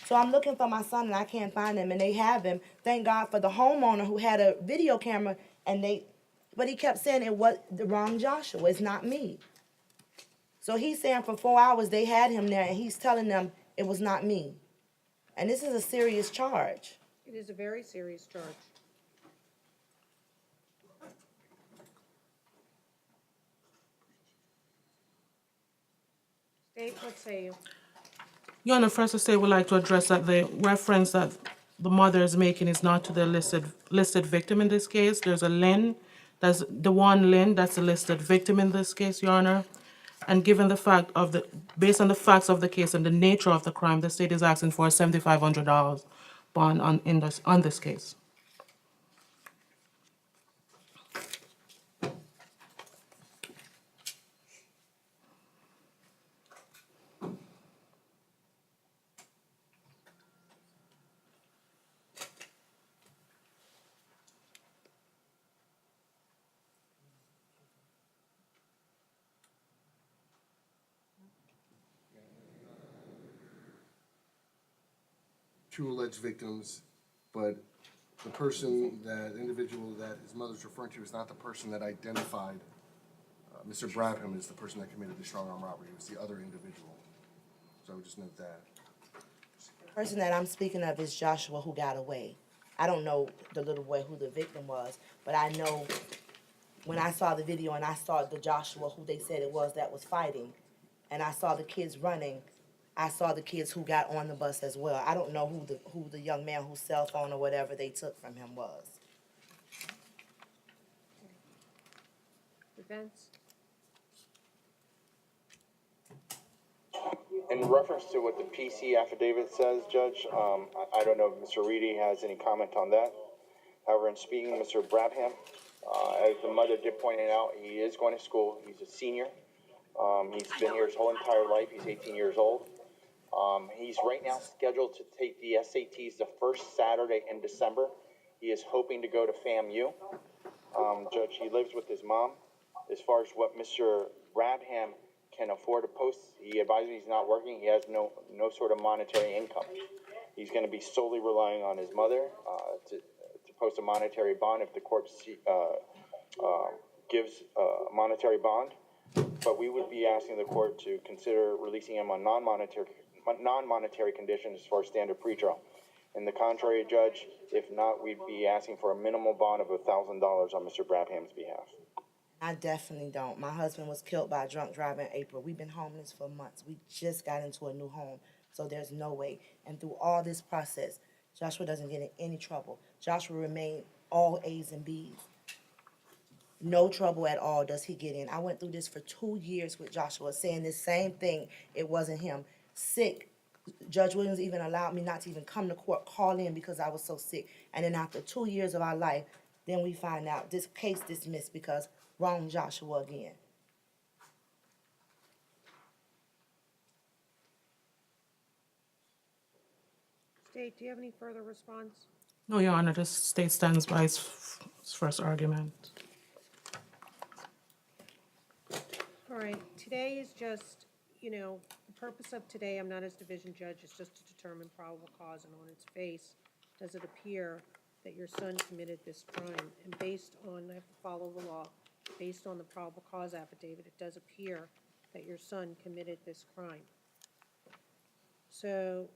So I'm looking for my son and I can't find him, and they have him. Thank God for the homeowner who had a video camera, but he kept saying it was the wrong Joshua. It's not me. So he's saying for 4 hours they had him there, and he's telling them it was not me. And this is a serious charge. It is a very serious charge. State, what say you? Your Honor, first the state would like to address that the reference that the mother is making is not to the listed victim in this case. There's a Lynn, that's the one Lynn, that's the listed victim in this case, Your Honor. And given the fact of based on the facts of the case and the nature of the crime, the state is asking for a $7,500 bond on this case. Two alleged victims, but the person, that individual that his mother's referring to is not the person that identified Mr. Brabham as the person that committed the strong arm robbery. It was the other individual. So I would just note that. The person that I'm speaking of is Joshua, who got away. I don't know the little boy who the victim was, but I know when I saw the video and I saw the Joshua who they said it was that was fighting, and I saw the kids running, I saw the kids who got on the bus as well. I don't know who the young man whose cell phone or whatever they took from him was. Defense? In reference to what the PC affidavit says, Judge, I don't know if Mr. Reedy has any comment on that. However, in speaking to Mr. Brabham, as the mother did point it out, he is going to school. He's a senior. He's been here his whole entire life. He's 18 years old. He's right now scheduled to take the SATs the first Saturday in December. He is hoping to go to FAMU. Judge, he lives with his mom. As far as what Mr. Brabham can afford to post, he advises he's not working. He has no sort of monetary income. He's going to be solely relying on his mother to post a monetary bond if the court gives a monetary bond. But we would be asking the court to consider releasing him on non-monetary conditions for standard pretrial. In the contrary, Judge, if not, we'd be asking for a minimal bond of $1,000 on Mr. Brabham's behalf. I definitely don't. My husband was killed by a drunk driver in April. We've been homeless for months. We just got into a new home, so there's no way. And through all this process, Joshua doesn't get in any trouble. Joshua remained all A's and B's. No trouble at all does he get in. I went through this for 2 years with Joshua, saying the same thing. It wasn't him. Sick. Judge Williams even allowed me not to even come to court, call in because I was so sick. And then after 2 years of our life, then we find out this case dismissed because wrong Joshua again. State, do you have any further response? No, Your Honor, the state stands by its first argument. All right, today is just, the purpose of today, I'm not as division judge, is just to determine probable cause, and on its face, does it appear that your son committed this crime? And based on, I have to follow the law, based on the probable cause affidavit, it does appear that your son committed this crime. So,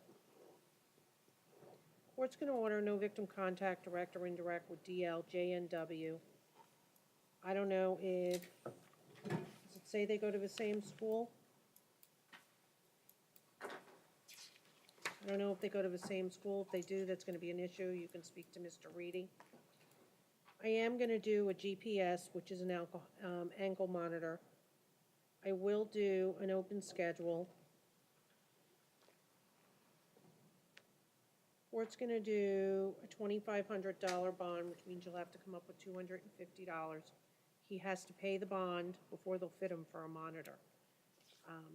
court's gonna order no victim contact, direct or indirect, with DL, JNW. I don't know if, does it say they go to the same school? I don't know if they go to the same school. If they do, that's gonna be an issue. You can speak to Mr. Reedy. I am gonna do a GPS, which is an ankle monitor. I will do an open schedule. Court's gonna do a $2,500 bond, which means you'll have to come up with $250. He has to pay the bond before they'll fit him for a monitor.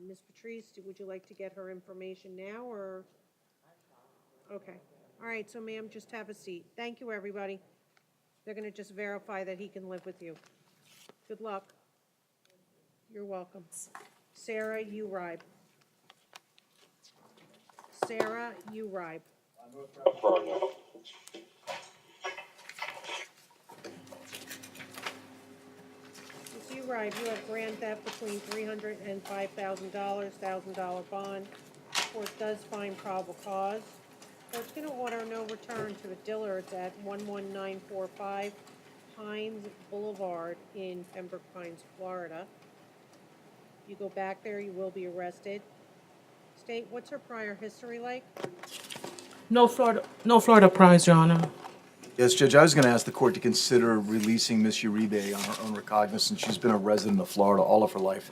Ms. Patrice, would you like to get her information now, or? Okay, all right, so ma'am, just have a seat. Thank you, everybody. They're gonna just verify that he can live with you. Good luck. You're welcome. Sarah Uribe. Sarah Uribe. Ms. Uribe, you have grand theft between $300 and $5,000, $1,000 bond. Court does find probable cause. Court's gonna order no return to the Dillards at 11945 Pines Boulevard in Pembroke Pines, Florida. You go back there, you will be arrested. State, what's her prior history like? No Florida prize, Your Honor. Yes, Judge, I was going to ask the court to consider releasing Ms. Uribe on her own recognizance. She's been a resident of Florida all of her life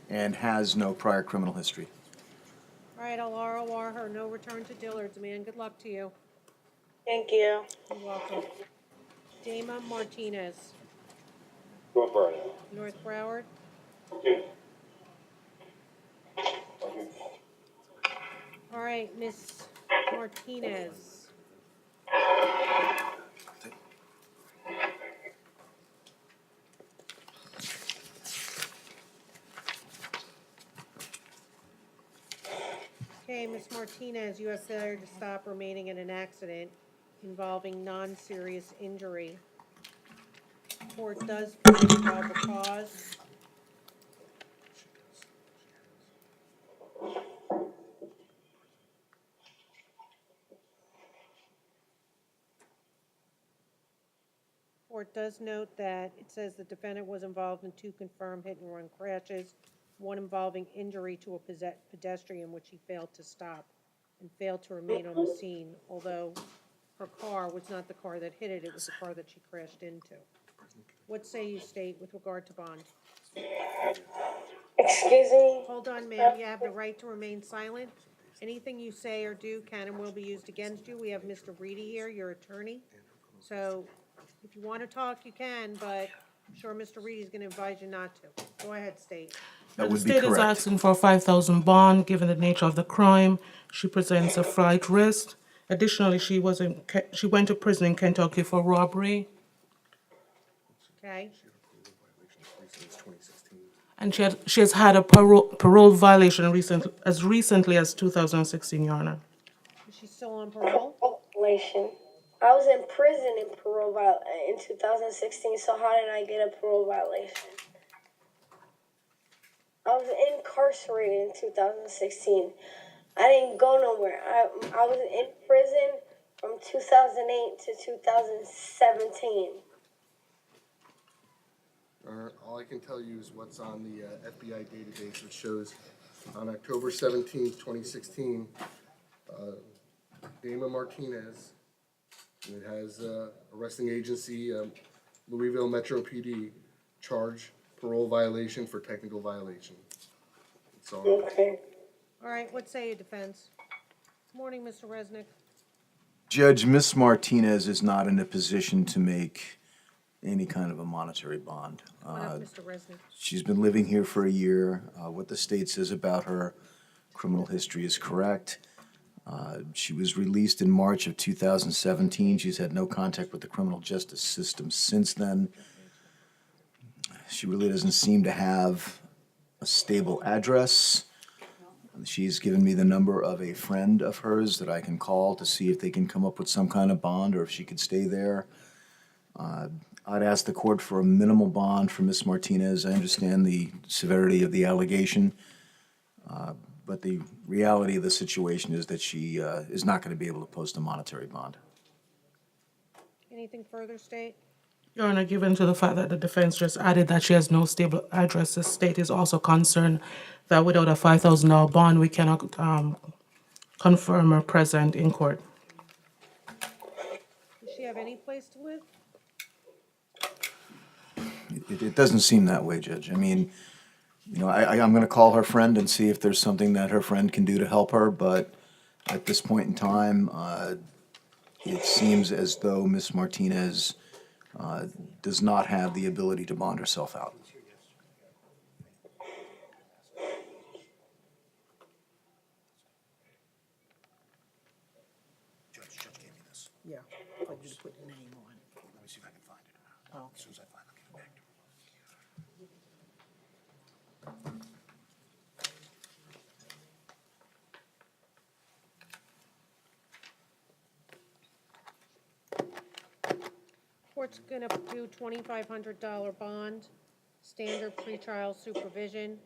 and has no prior criminal history. All right, I'll ROR her, no return to Dillard's, man. Good luck to you. Thank you. You're welcome. Dama Martinez, North Broward. North Broward. All right, Miss Martinez. Okay, Miss Martinez, you have failure to stop remaining in an accident involving non-serious injury. Court does find probable cause. Court does note that it says the defendant was involved in 2 confirmed hit-and-run crashes, one involving injury to a pedestrian, which he failed to stop and failed to remain on the scene, although her car was not the car that hit it, it was the car that she crashed into. What say you, State, with regard to bond? Excuse me? Hold on, ma'am, you have the right to remain silent. Anything you say or do can and will be used against you. We have Mr. Reedy here, your attorney. So if you want to talk, you can, but I'm sure Mr. Reedy is going to advise you not to. Go ahead, State. That The would be state is correct. asking for a $5,000 bond, given the nature of the crime. She presents a flight risk. Additionally, she went to prison in Kentucky for robbery, Okay? and she has had a parole violation as recently as 2016, Your Honor. Is she still on parole? Violation. I was in prison in 2016, so how did I get a parole violation? I was incarcerated in 2016. I didn't go nowhere. I was in prison from 2008 to 2017. All I can tell you is what's on the FBI database, which shows on October 17th, 2016, Dama Martinez, and it has arresting agency, Louisville Metro PD, charge parole violation for technical violation. That's all. Okay. All right, what say you, defense? Good morning, Mr. Resnick. Judge, Ms. Martinez is not in a position to make any kind of a monetary bond. Come on up, Mr. Resnick. She's been living here for a year. What the state says about her criminal history is correct. She was released in March of 2017. She's had no contact with the criminal justice system since then. She really doesn't seem to have a stable address. She's given me the number of a friend of hers that I can call to see if they can come up with some kind of bond or if she could stay there. I'd ask the court for a minimal bond for Ms. Martinez. I understand the severity of the allegation, but the reality of the situation is that she is not going to be able to post a monetary bond. Anything further, State? Your Honor, given to the fact that the defense just added that she has no stable address, the state is also concerned that without a $5,000 bond, we cannot confirm her present in court. Does she have any place to live? It doesn't seem that way, Judge. I mean, you know, I'm going to call her friend and see if there's something that her friend can do to help her, but at this point in time, it seems as though Ms. Martinez does not have the ability to bond herself out. Judge gave me this. Yeah, but you put the name on it. Let me see if I can find it. Oh. As soon as I find it, I'll give it back to her. Court's gonna do $2,500 bond, standard pretrial supervision.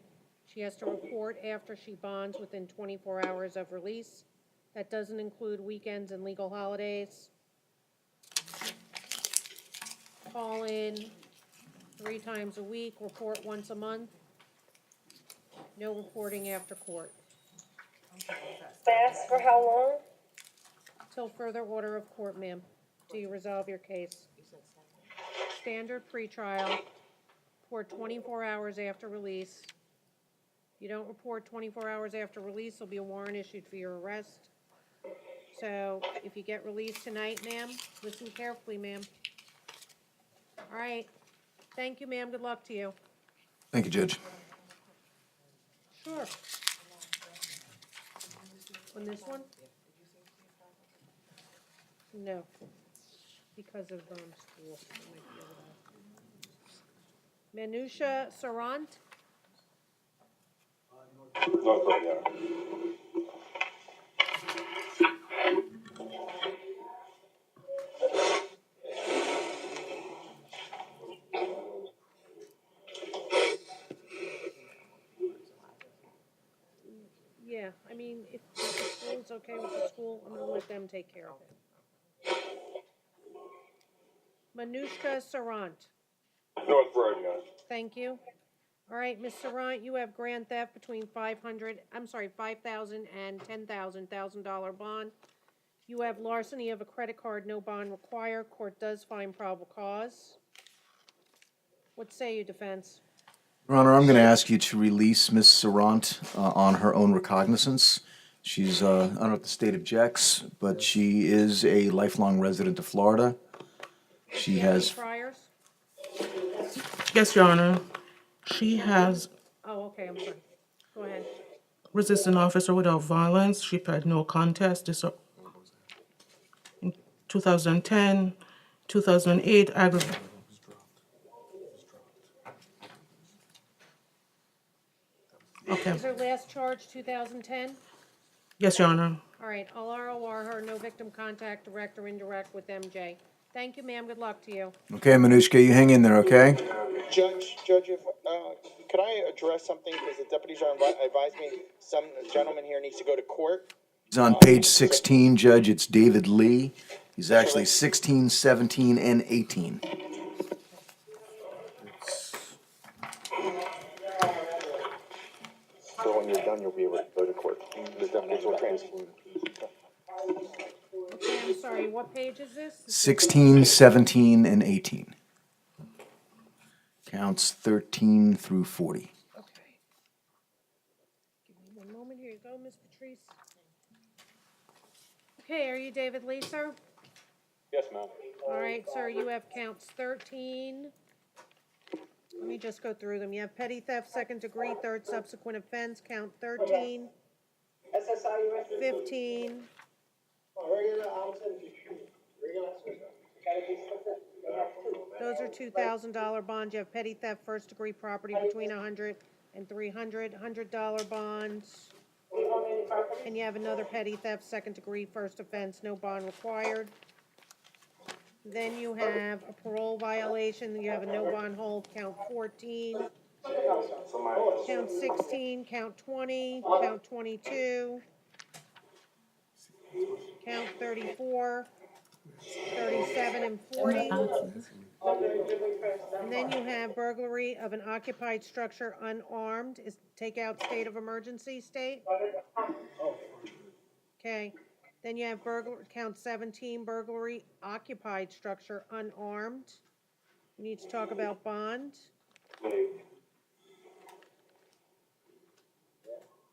She has to report after she bonds within 24 hours of release. That doesn't include weekends and legal holidays. Call in 3 times a week, report once a month. No reporting after court. Fast for how long? Till further order of court, ma'am. Do you resolve your case? Standard pretrial, report 24 hours after release. If you don't report 24 hours after release, there'll be a warrant issued for your arrest. So if you get released tonight, ma'am, listen carefully, ma'am. All right. Thank you, ma'am. Good luck to you. Thank you, Judge. Sure. On this one? No, because of school. Manusha Sarant? North Road, yeah. Yeah, I mean, if the school's okay with the school, I'm gonna let them take care of it. Manushka Sarant, North Road, yeah. thank you. All right, Ms. Sarant, you have grand theft between $5,000 and $10,000 bond. You have larceny of a credit card, no bond required. Court does find probable cause. What say you, defense? Your Honor, I'm going to ask you to release Ms. Sarant on her own recognizance. She's, I don't know if the state objects, but she is a lifelong resident of Florida. She has, Priors? Yes, Your Honor. She has Oh, okay, I'm sorry. Go ahead. resisting officer without violence. She pled no contest. In 2010, 2008, aggravated. Okay. Is her last charge 2010? Yes, Your Honor. All right, I'll ROR her, no victim contact, direct or indirect with MJ. Thank you, ma'am, good luck to you. okay, Manushka, you hang in there, okay? Judge, if, could I address something, because the deputies are advising me, some gentleman here needs to go to court. He's on page 16, Judge. It's David Lee. He's actually 16, 17, and 18. So when you're done, you'll be able to go to court. The deputies will transport. Okay, I'm sorry, what page is this? 16, 17, and 18. Counts 13 through 40. Okay. Give me one moment, here you go, Ms. Patrice. Okay, are you David Lee, sir? Yes, ma'am. All right, sir, you have counts 13. Let me just go through them. You have petty theft, second degree, third subsequent offense, count 13, 15. Those are $2,000 bonds. You have petty theft, first degree property between $100 and $300, $100 bonds. And you have another petty theft, second degree, first offense, no bond required. Then you have a parole violation, you have a no bond hold, count 14. Count 16, count 20, count 22. Count 34, 37, and 40. And then you have burglary of an occupied structure unarmed. Is take out state of emergency state? Okay. Then you have count 17, burglary, occupied structure unarmed. We need to talk about bond.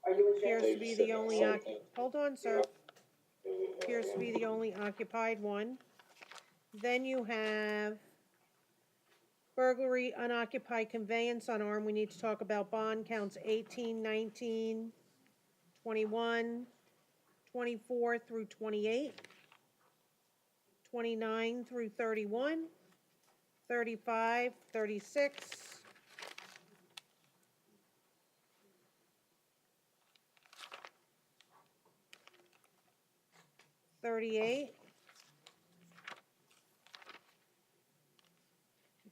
Appears to be the only, hold on, sir. Appears to be the only occupied one. Then you have burglary, unoccupied conveyance unarmed. We need to talk about bond counts 18, 19, 21, 24 through 28, 29 through 31, 35, 36, 38.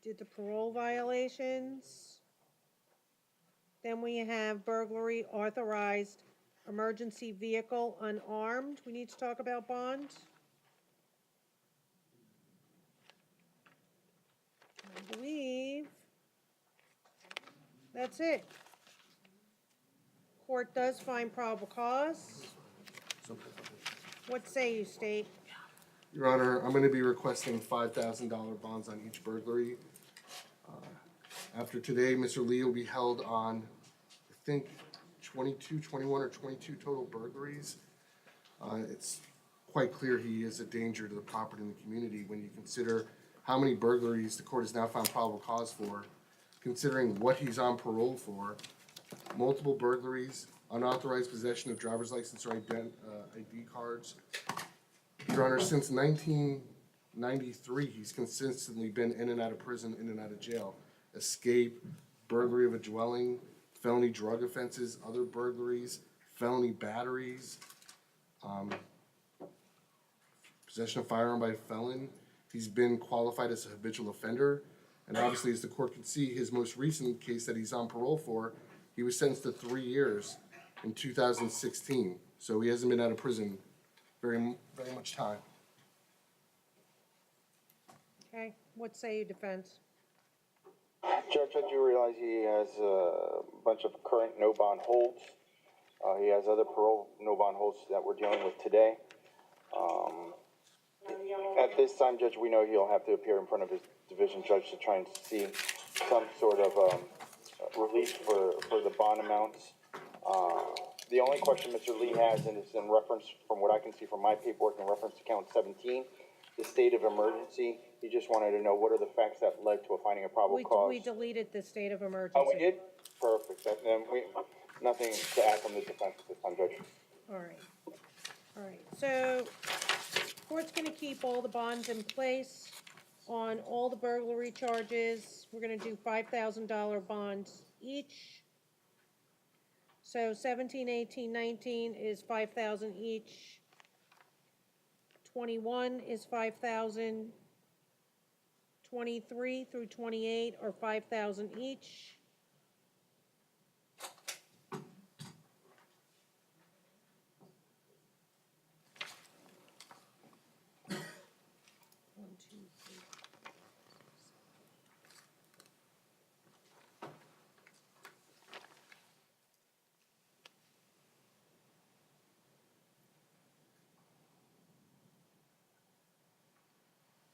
Did the parole violations. Then we have burglary authorized emergency vehicle unarmed. We need to talk about bond. I believe that's it. Court does find probable cause. What say you, State? Your Honor, I'm gonna be requesting $5,000 bonds on each burglary. After today, Mr. Lee will be held on, I think, 21 or 22 total burglaries. It's quite clear he is a danger to the property and the community when you consider how many burglaries the court has now found probable cause for, considering what he's on parole for, multiple burglaries, unauthorized possession of driver's license or ID cards. Your Honor, since 1993, he's consistently been in and out of prison, in and out of jail. Escape, burglary of a dwelling, felony drug offenses, other burglaries, felony batteries, possession of firearm by a felon. He's been qualified as a habitual offender. And obviously, as the court can see, his most recent case that he's on parole for, he was sentenced to 3 years in 2016. So he hasn't been out of prison very much time. Okay, what say you, defense? Judge, I do realize he has a bunch of current no bond holds. He has other parole no bond holds that we're dealing with today. At this time, Judge, we know he'll have to appear in front of his division judge to try and see some sort of relief for the bond amounts. The only question Mr. Lee has, and it's in reference, from what I can see from my paperwork, in reference to count 17, the state of emergency. He just wanted to know what are the facts that led to a finding of probable cause. We deleted the state of emergency. Oh, we did? Perfect. Then nothing to add from the defense at this time, Judge. All right, so court's gonna keep all the bonds in place on all the burglary charges. We're gonna do $5,000 bonds each. So 17, 18, 19 is 5,000 each. 21 is 5,000. 23 through 28 are 5,000 each. One, two, three.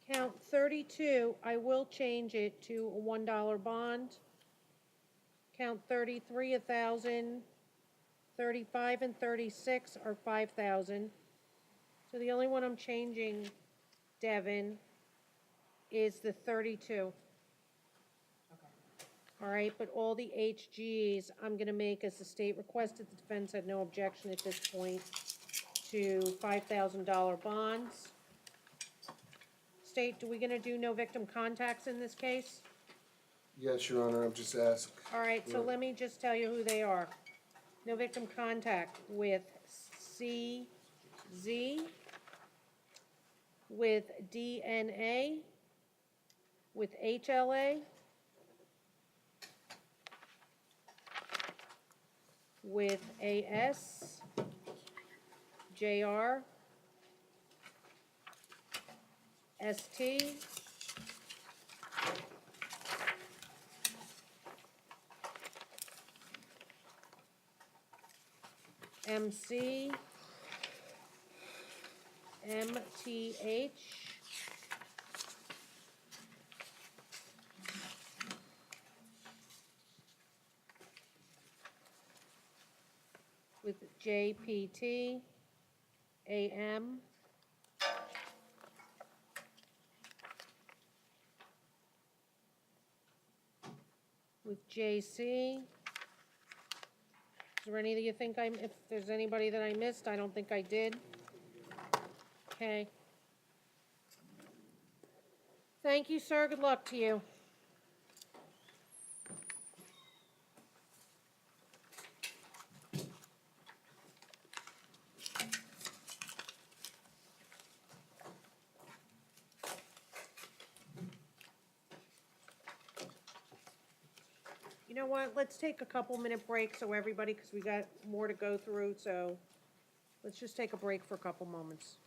Count 32, I will change it to a $1 bond. Count 33, 1,000. 35 and 36 are 5,000. So the only one I'm changing, Devin, is the 32. All right, but all the HGs, I'm gonna make as the state requested. The defense had no objection at this point to $5,000 bonds. State, do we gonna do no victim contacts in this case? Yes, Your Honor, I've just asked. All right, so let me just tell you who they are. No victim contact with CZ, with DNA, with HLA, with AS, JR, ST, MC, MTH, with JPT, AM, with JC. Is there any that you think if there's anybody that I missed? I don't think I did. Okay. Thank you, sir. Good luck to you. know what, let's take a couple-minute break so everybody, because we got more to go through, so let's just take a break for a couple moments.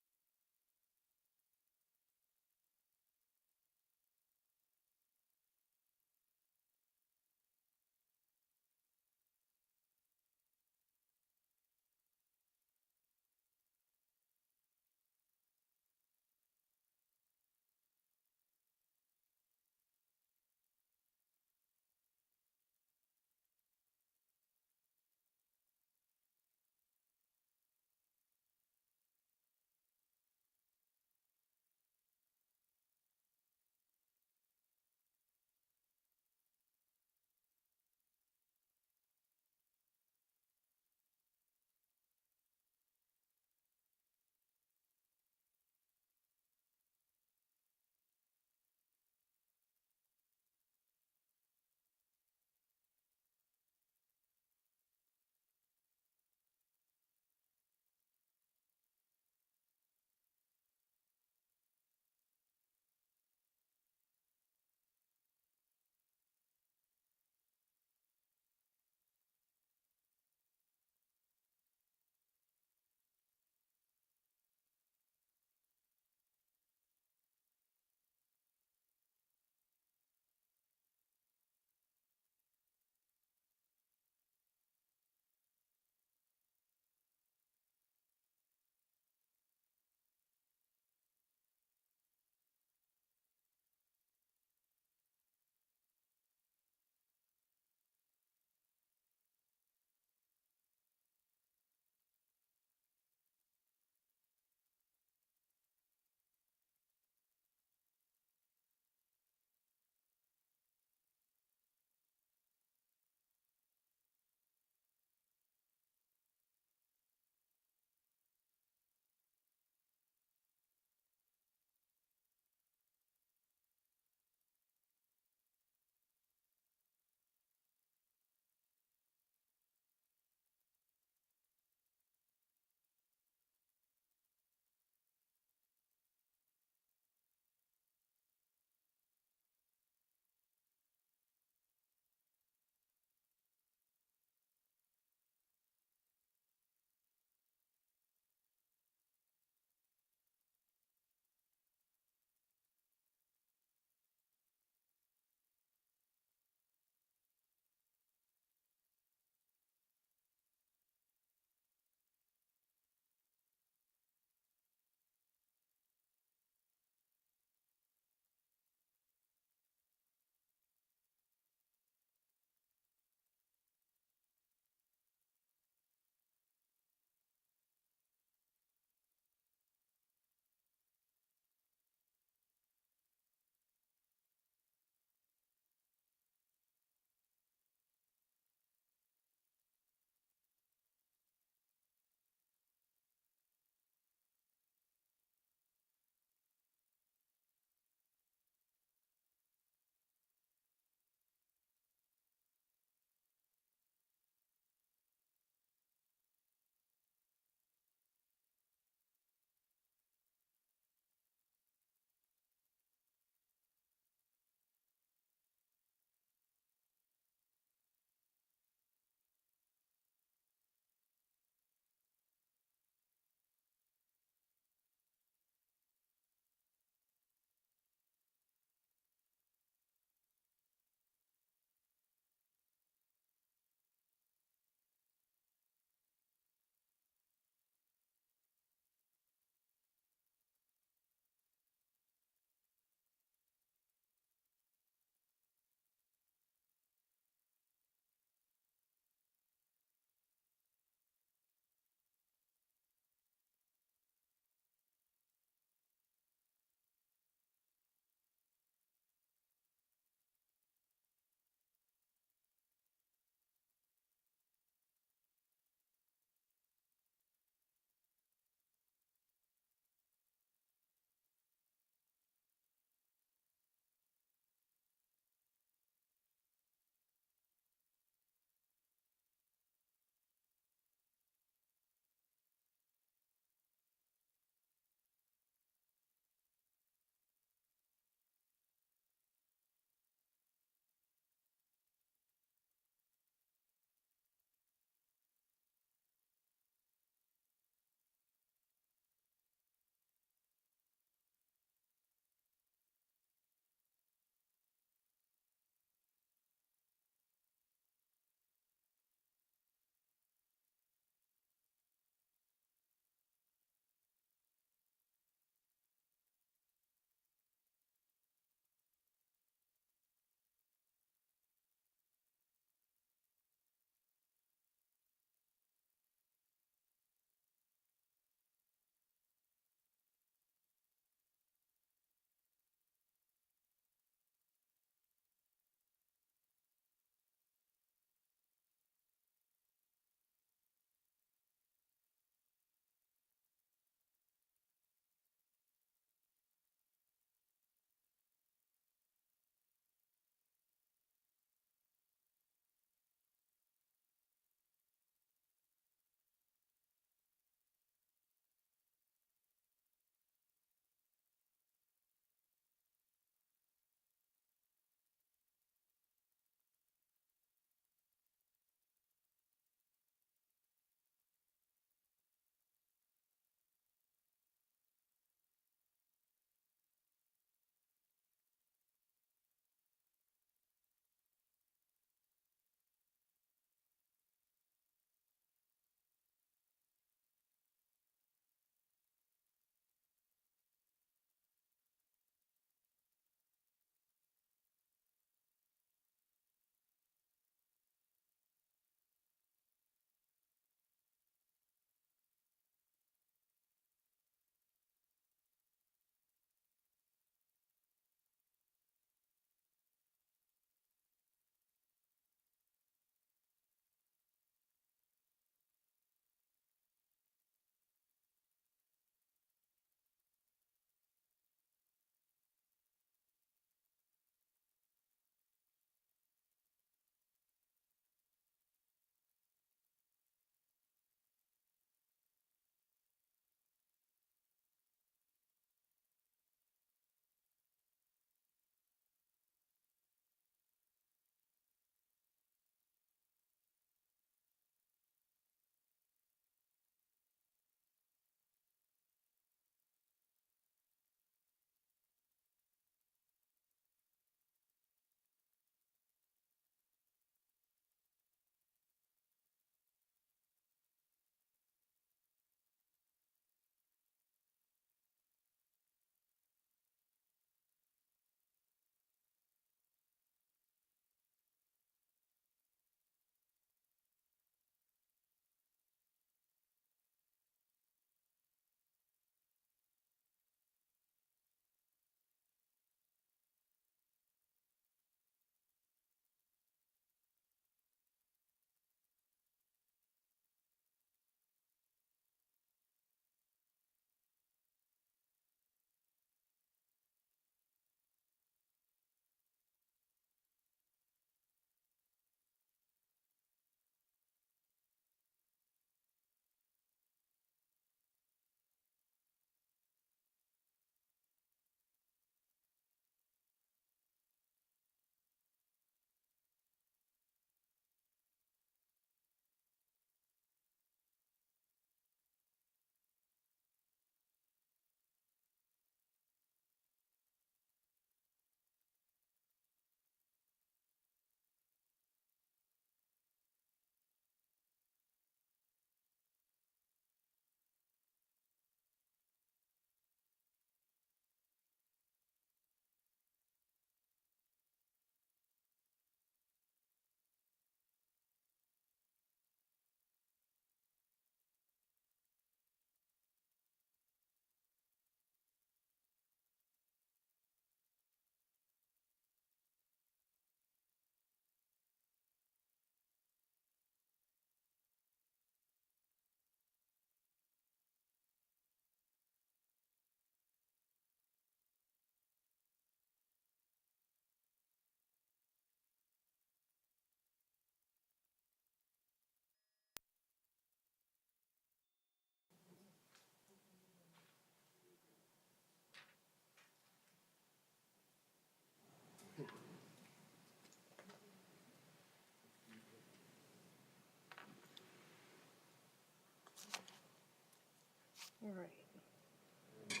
All right.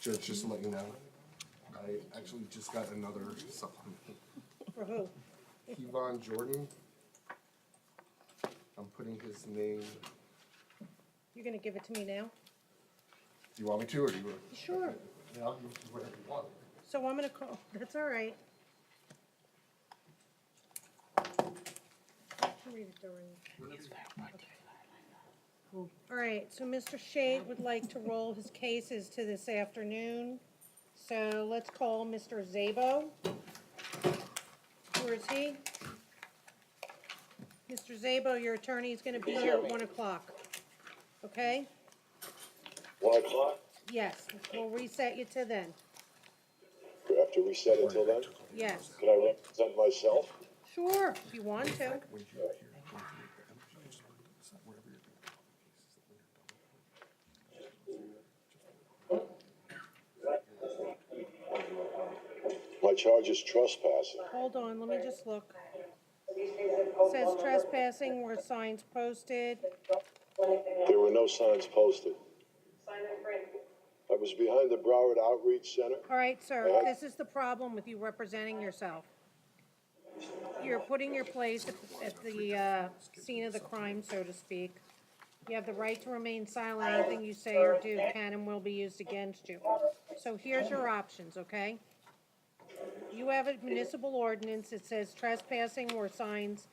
Judge, just to let you know, I actually just got another supplement. For who? Kevon Jordan. I'm putting his name. You're gonna give it to me now? Do you want me to, or do you want? Sure. Yeah, I'll give you whatever you want. So I'm gonna call, that's all right. Read it during. All right, so Mr. Shade would like to roll his cases to this afternoon. So let's call Mr. Zabo. Where is he? Mr. Zabo, your attorney is gonna be here at 1 o'clock. Okay? 1 o'clock? Yes, we'll reset you to then. We have to reset until then? Yes, Can I represent myself? sure, if you want to. My charge is trespassing. Hold on, let me just look. Says trespassing where signs posted. There were no signs posted. I was behind the Broward Outreach Center. All right, sir, this is the problem with you representing yourself. You're putting your place at the scene of the crime, so to speak. You have the right to remain silent. Anything you say or do can and will be used against you. So here's your options, okay? You have a municipal ordinance that says trespassing or signs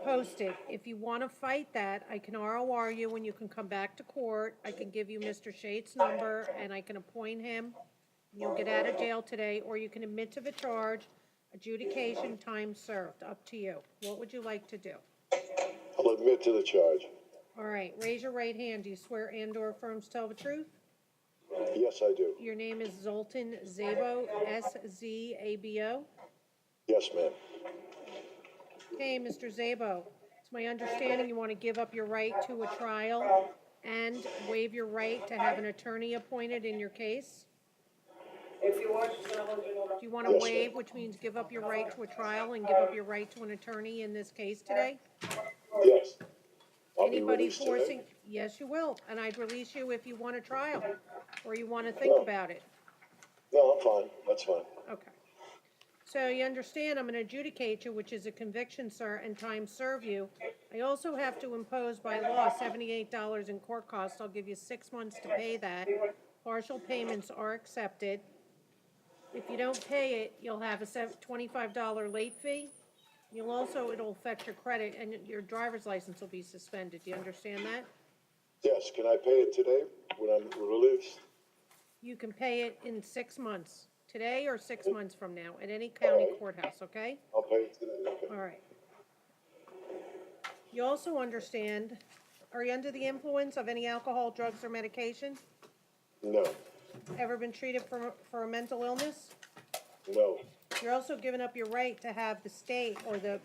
posted. If you want to fight that, I can ROR you and you can come back to court. I can give you Mr. Shate's number and I can appoint him. You'll get out of jail today, or you can admit to the charge, adjudication, time served, up to you. What would you like to do? I'll admit to the charge. All right, raise your right hand. Do you swear and/or affirm to tell the truth? Yes, I do. Your name is Zoltan Zabo, S-Z-A-B-O? Yes, ma'am. Okay, Mr. Zabo, it's my understanding you want to give up your right to a trial and waive your right to have an attorney appointed in your case? Do you want to Yes, waive, ma'am. which means give up your right to a trial and give up your right to an attorney in this case today? Yes. I'll be Anybody released forcing, today. yes, you will, and I'd release you if you want a trial, or you want to think about it. No, I'm fine. That's fine. Okay. So you understand, I'm gonna adjudicate you, which is a conviction, sir, and time serve you. I also have to impose by law $78 in court costs. I'll give you 6 months to pay that. Partial payments are accepted. If you don't pay it, you'll have a $25 late fee. You'll also, it'll affect your credit, and your driver's license will be suspended. Do you understand that? Yes, can I pay it today when I'm released? You can pay it in 6 months, today or 6 months from now, at any county courthouse, okay? I'll pay it today, okay. All right. You also understand, are you under the influence of any alcohol, drugs, or medication? No, Ever been treated for a mental illness? no, You're also giving up your right to have the state or the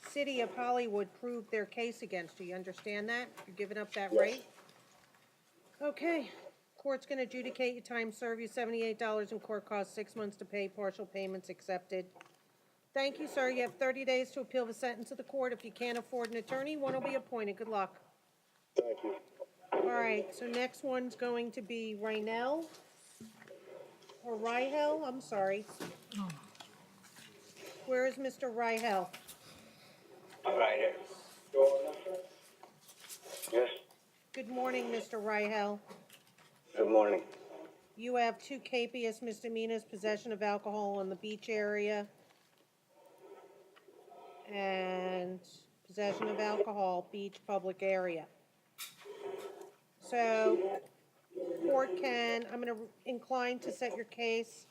city of Hollywood prove their case against you. You understand that? You're giving up that Yes. right? Okay. Court's gonna adjudicate your time, serve you $78 in court costs, 6 months to pay, partial payments accepted. Thank you, sir. You have 30 days to appeal the sentence of the court. If you can't afford an attorney, one will be appointed. Good luck. thank you. All right, so next one's going to be Rhinell, or Rihel, I'm sorry. Where is Mr. Rihel? I'm right here. Yes, Good morning, Mr. Rihel. good morning. You have 2 capious misdemeanors, possession of alcohol in the beach area, and possession of alcohol, beach, public area. So, court can, I'm gonna incline to set your case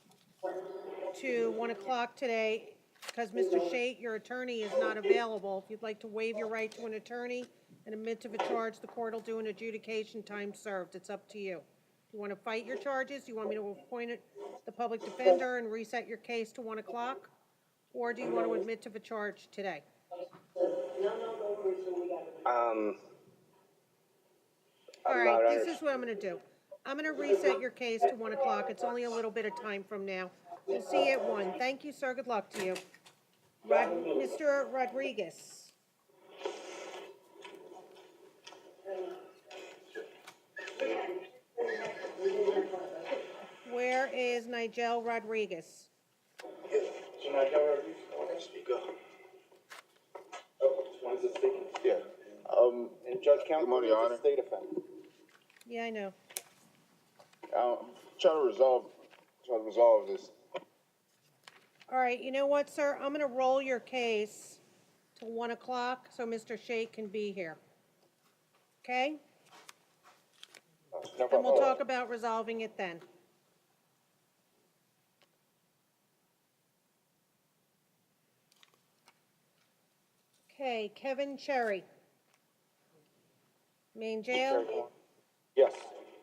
to 1 o'clock today, because Mr. Shate, your attorney, is not available. If you'd like to waive your right to an attorney and admit to the charge, the court will do an adjudication, time served. It's up to you. You want to fight your charges? You want me to appoint the public defender and reset your case to 1 o'clock? Or do you want to admit to the charge today? All right, this is what I'm gonna do. I'm gonna reset your case to 1 o'clock. It's only a little bit of time from now. We'll see you at 1. Thank you, sir. Good luck to you. Mr. Rodriguez. where is Nigel Rodriguez? Yeah. And Judge Count, Good morning, Your it's Honor. a state offense. Yeah, I know. Trying to resolve this. All right, you know what, sir? I'm gonna roll your case till 1 o'clock so Mr. Shake can be here. Okay? No And problem. we'll talk about resolving it then. Okay, Kevin Cherry. Main jail. Yes.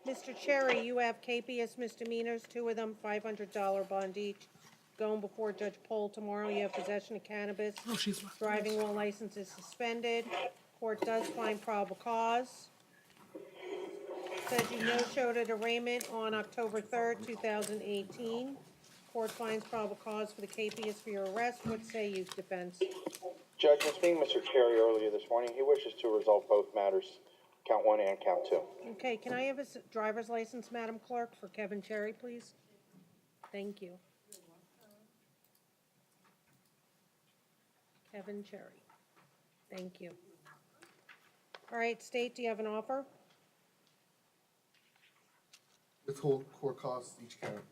Mr. Cherry, you have KPS misdemeanors, 2 of them, $500 bond each. Going before Judge Poll tomorrow. You have possession of cannabis. Oh, she's. Driving while license is suspended. Court does find probable cause. Says you no-showed at arraignment on October 3rd, 2018. Court finds probable cause for the KPS for your arrest. What say you, defense? Judge, in speaking with Mr. Cherry earlier this morning, he wishes to resolve both matters, count 1 and count 2. Okay, can I have his driver's license, Madam Clerk, for Kevin Cherry, please? Thank you. Kevin Cherry. Thank you. All right, State, do you have an offer? Withhold court costs each count.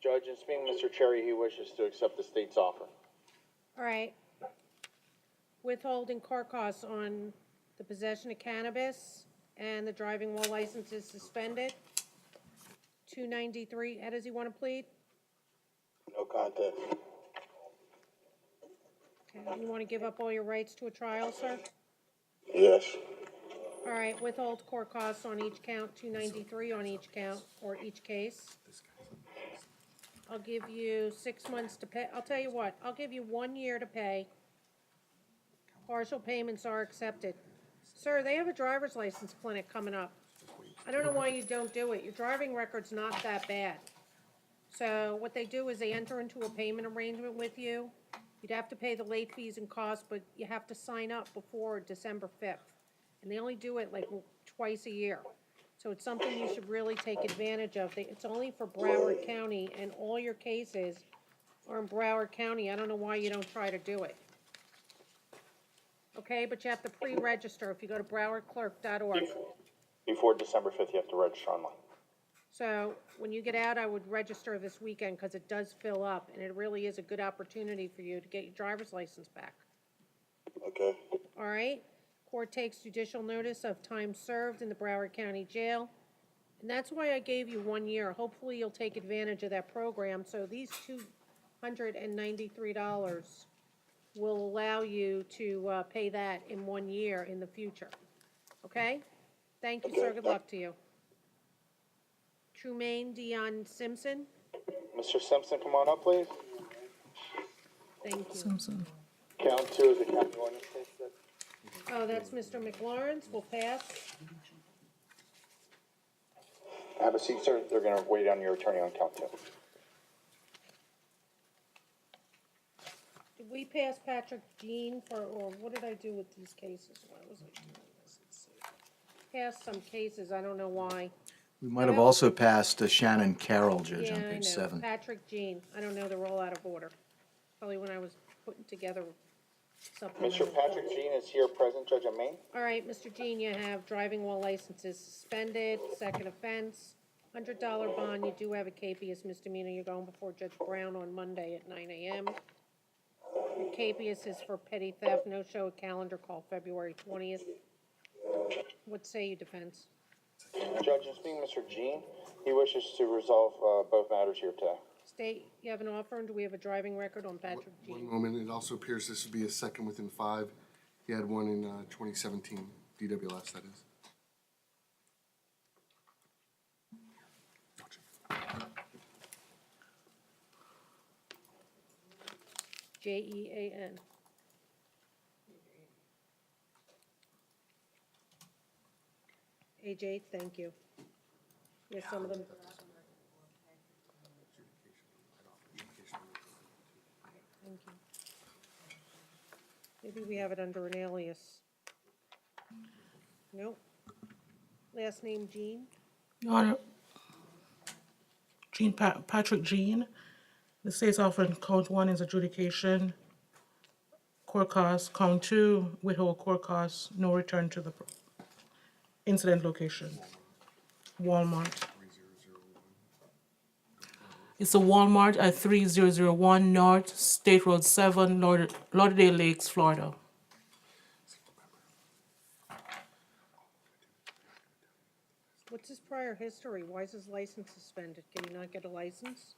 Judge, in speaking with Mr. Cherry, he wishes to accept the state's offer. All right. Withholding court costs on the possession of cannabis and the driving while license is suspended. 293, how does he want to plead? No contest. Okay, you want to give up all your rights to a trial, sir? Yes. All right, withhold court costs on each count, 293 on each count, or each case. I'll give you 6 months to pay. I'll tell you what, I'll give you 1 year to pay. Partial payments are accepted. Sir, they have a driver's license clinic coming up. I don't know why you don't do it. Your driving record's not that bad. So what they do is they enter into a payment arrangement with you. You'd have to pay the late fees and costs, but you have to sign up before December 5th. And they only do it like twice a year. So it's something you should really take advantage of. It's only for Broward County, and all your cases are in Broward County. I don't know why you don't try to do it. Okay, but you have to pre-register if you go to browardclerk.org. Before December 5th, you have to register online. So when you get out, I would register this weekend because it does fill up, and it really is a good opportunity for you to get your driver's license back. Okay. All right? Court takes judicial notice of time served in the Broward County Jail. And that's why I gave you 1 year. Hopefully you'll take advantage of that program. So these $293 will allow you to pay that in 1 year in the future. Okay? Thank you, sir. Good luck to you. Trumaine Dion Simpson. Mr. Simpson, come on up, please. Thank you. Simpson. Count 2 is the county ordinance case. Oh, that's Mr. McLaurin's. We'll pass. Have a seat, sir. They're gonna wait on your attorney on count 2. Did we pass Patrick Jean for, or what did I do with these cases? Why was I doing this? Let's see. Passed some cases, I don't know why. We might have also passed Shannon Carroll, Judge, Yeah, on I page know. 7. Patrick Jean, I don't know, they're all out of order. Probably when I was putting together supplemental. Mr. Patrick Jean is here present, Judge at Maine. All right, Mr. Jean, you have driving while licenses suspended, second offense, $100 bond. You do have a KPS misdemeanor. You're going before Judge Brown on Monday at 9 a.m. Your KPS is for petty theft, no show calendar call February 20th. What say you, defense? Judge, in speaking Mr. Jean, he wishes to resolve both matters here today. State, you have an offer, and do we have a driving record on Patrick One Jean? moment, it also appears this would be a second within 5. He had one in 2017, DWS, that is. Jean. Age 8, thank you. Yes, some of them. Thank you. Maybe we have it under an alias. Nope. Last name Jean? Your Honor, Patrick Jean. The state's offering count 1 is adjudication, court costs, count 2, withhold court costs, no return to the incident location. Walmart. It's a Walmart at 3001 North State Road 7, Lauderdale Lakes, Florida. What's his prior history? Why is his license suspended? Can he not get a license?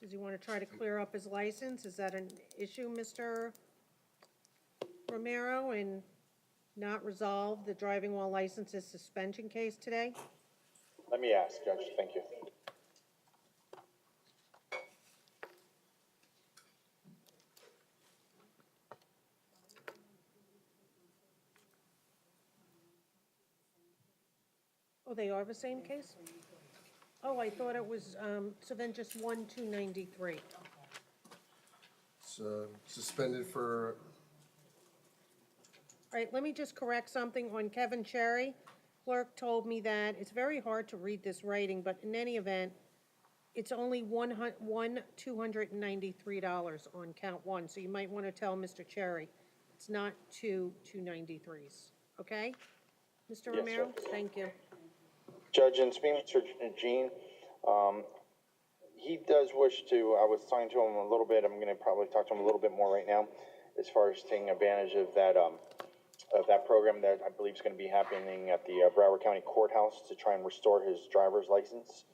Does he want to try to clear up his license? Is that an issue, Mr. Romero, and not resolve the driving while licenses suspension case today? Let me ask, Judge, thank you. Oh, they are the same case? Oh, I thought it was, so then just 1-293. It's suspended for, All right, let me just correct something on Kevin Cherry. Clerk told me that it's very hard to read this writing, but in any event, it's only $293 on count 1, so you might want to tell Mr. Cherry, it's not 293s, okay? Mr. Yes, Romero, sir. thank you. Judge, and speaking to Gene, he does wish to, I was talking to him a little bit, I'm gonna probably talk to him a little bit more right now, as far as taking advantage of that program that I believe is gonna be happening at the Broward County Courthouse to try and restore his driver's license.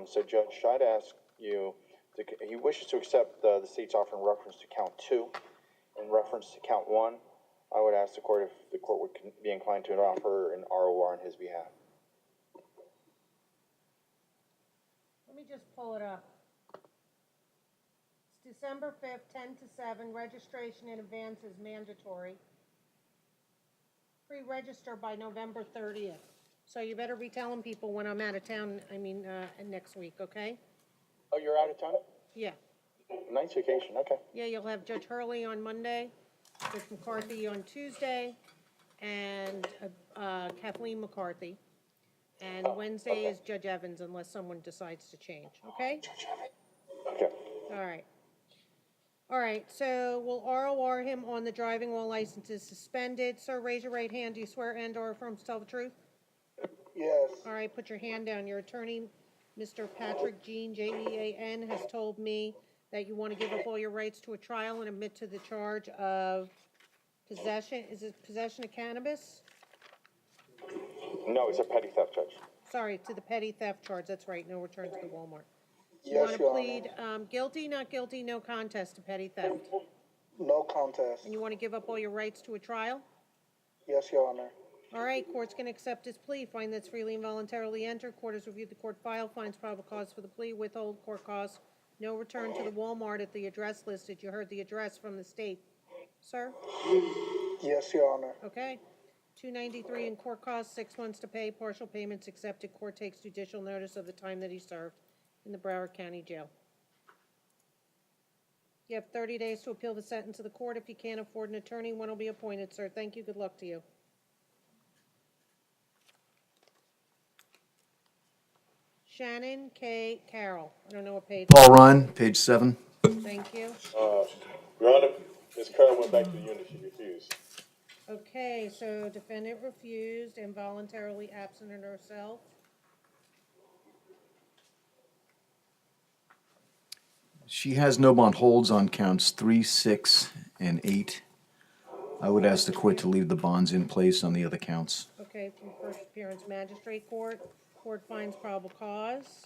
So Judge, I'd ask you, he wishes to accept the state's offer in reference to count 2. In reference to count 1, I would ask the court if the court would be inclined to offer an ROR on his behalf. Let me just pull it up. It's December 5th, 10 to 7, registration in advance is mandatory. Pre-register by November 30th. So you better be telling people when I'm out of town, next week, okay? Oh, you're out of town? Yeah. Nice vacation, okay. Yeah, you'll have Judge Hurley on Monday, Judge McCarthy on Tuesday, and Kathleen McCarthy. And Wednesday is Judge Evans unless someone decides to change, okay? Okay. All right. All right, so we'll ROR him on the driving while license is suspended. Sir, raise your right hand. Do you swear and/or affirm to tell the truth? Yes. All right, put your hand down. Your attorney, Mr. Patrick Jean, Jean, has told me that you want to give up all your rights to a trial and admit to the charge of possession. Is it possession of cannabis? No, it's a petty theft, Judge. Sorry, to the petty theft charge. That's right, no return to the Walmart. You Yes, want to Your plead guilty, not guilty, no contest to petty theft? Honor. No contest. And you want to give up all your rights to a trial? Yes, Your Honor. All right, court's going to accept his plea, find that's freely and voluntarily entered. Court has reviewed the court file, finds probable cause for the plea, withhold court costs, no return to the Walmart at the address listed. You heard the address from the state. Sir? Yes, Your Honor. Okay. 293 in court costs, 6 months to pay, partial payments accepted. Court takes judicial notice of the time that he served in the Broward County Jail. You have 30 days to appeal the sentence of the court. If you can't afford an attorney, one will be appointed, sir. Thank you. Good luck to you. Shannon K. Carroll. I don't know what page. Paul Ryan, page 7. Thank you. Your Honor, Ms. Curran went back to the unit. She refused. Okay, so defendant refused and voluntarily absented herself. She has no bond holds on counts 3, 6, and 8. I would ask the court to leave the bonds in place on the other counts. Okay, from first appearance magistrate court. Court finds probable cause.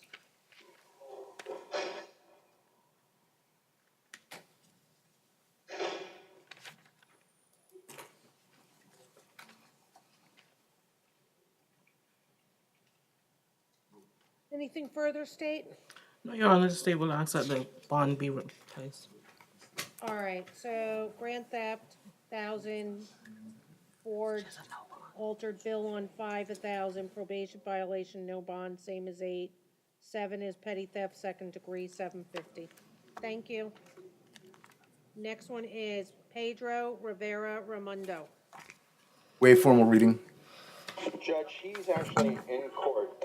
Anything further, state? No, Your Honor, the state will ask that the bond be replaced. All right, so grand theft, 1,000, Ford, altered bill on 5, 1,000, probation violation, no bond, same as 8. 7 is petty theft, second degree, 750. Thank you. Next one is Pedro Rivera Ramundo. Waive formal reading. Judge, he's actually in court.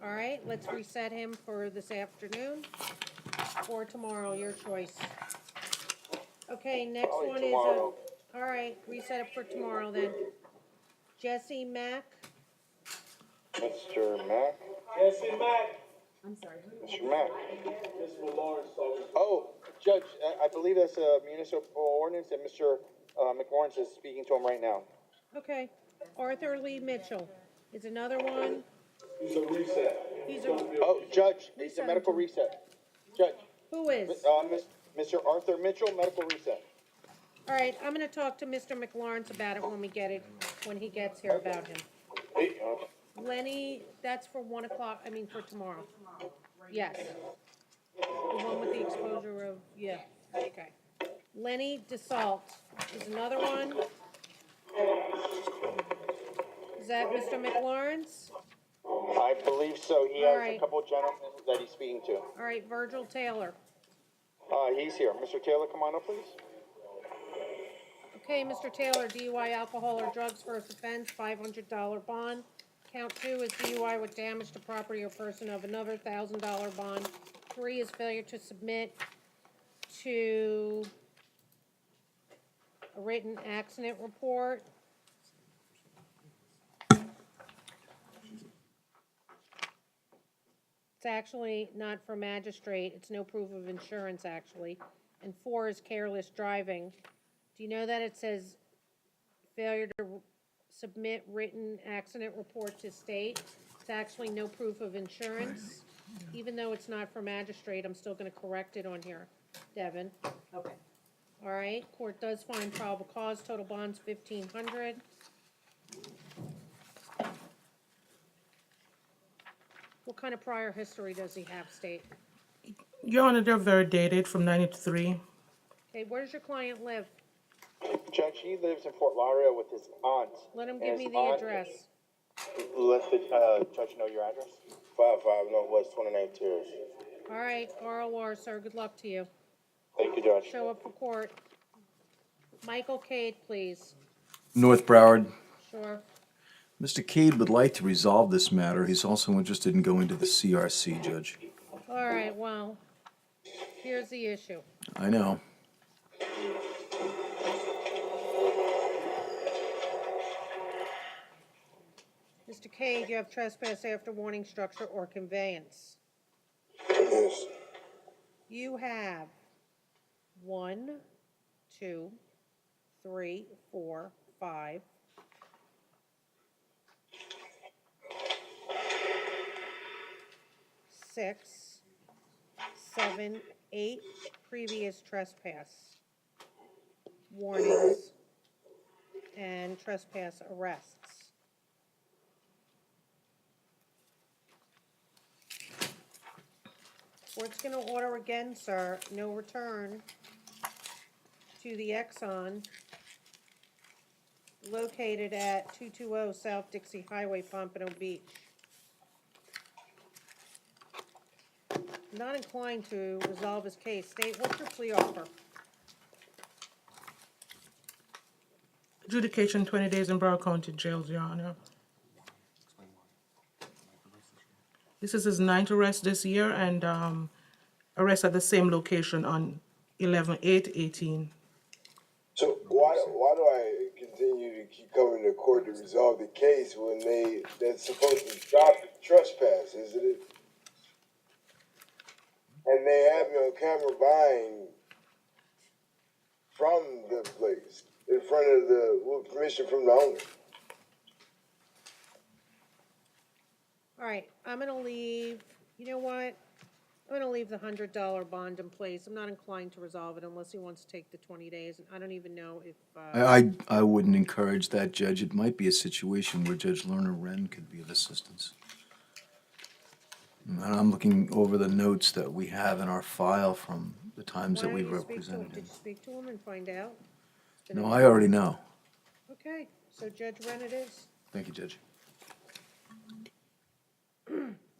All right, let's reset him for this afternoon or tomorrow, your choice. Okay, next Probably one tomorrow. is, all right, reset it for tomorrow then. Jesse Mack, Mr. Mack? Jesse Mack. Mr. Mack? Oh, Judge, I believe that's a municipal ordinance, and Mr. McLaurin is speaking to him right now. okay. Arthur Lee Mitchell is another one. He's a reset. He's a, Oh, Judge, it's a Reset medical him. reset. Judge, who is? Mr. Arthur Mitchell, medical reset. All right, I'm gonna talk to Mr. McLaurin about it when we get it, when he gets here about him. Lenny, that's for 1 o'clock, I mean for tomorrow. Yes. The one with the exposure of, yeah, okay. Lenny DeSalt is another one. Is that Mr. McLaurin's? I believe so. He All has right. a couple gentlemen that he's speaking to. All right, Virgil Taylor. He's here. Mr. Taylor, come on up, please. Okay, Mr. Taylor, DUI, alcohol or drugs, first offense, $500 bond. Count 2 is DUI with damage to property or person of another, $1,000 bond. 3 is failure to submit to a written accident report. It's actually not for magistrate, it's no proof of insurance, actually. And 4 is careless driving. Do you know that it says failure to submit written accident report to state? It's actually no proof of insurance. Even though it's not for magistrate, I'm still gonna correct it on here, Devin. Okay. All right, court does find probable cause, total bonds 1,500. What kind of prior history does he have, state? Your Honor, they're very dated from 93. Okay, where does your client live? Judge, he lives in Fort Lauderdale with his aunt. Let him And give his me the aunt- address. Let the judge know your address. 55 Northwest 29 Terrace. All right, ROR, sir, good luck to you. Thank you, Judge. Show up for court. Michael Cade, please. North Broward. Sure. Mr. Cade would like to resolve this matter. He's also interested in going to the CRC, Judge. All right, well, here's the issue. I know. Mr. Cade, you have trespass after warning, structure, or conveyance. Yes. You have 1, 2, 3, 4, 5. 6, 7, 8 previous trespass warnings and trespass arrests. Court's gonna order again, sir, no return to the Exxon located at 220 South Dixie Highway, Pompano Beach. Not inclined to resolve his case. State, what's your plea offer? Adjudication 20 days in Broward County jails, Your Honor. This is his 9th arrest this year and arrest at the same location on 11/8/18. So why do I continue to keep coming to court to resolve the case when that's supposed to stop trespass, isn't it? And they have me on camera buying from the place in front of with permission from the owner. All right, I'm gonna leave, you know what? I'm gonna leave the $100 bond in place. I'm not inclined to resolve it unless he wants to take the 20 days. I don't even know if, I wouldn't encourage that, Judge. It might be a situation where Judge Lerner Wren could be of assistance. And I'm looking over the notes that we have in our file from the times that Why we've don't you speak to him? represented Did him. you speak to him and find out? It's been No, an I hour. already know. Okay, so Judge Wren it is. Thank you, Judge.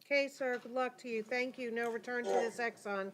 Okay, sir, good luck to you. Thank you. No return to this Exxon.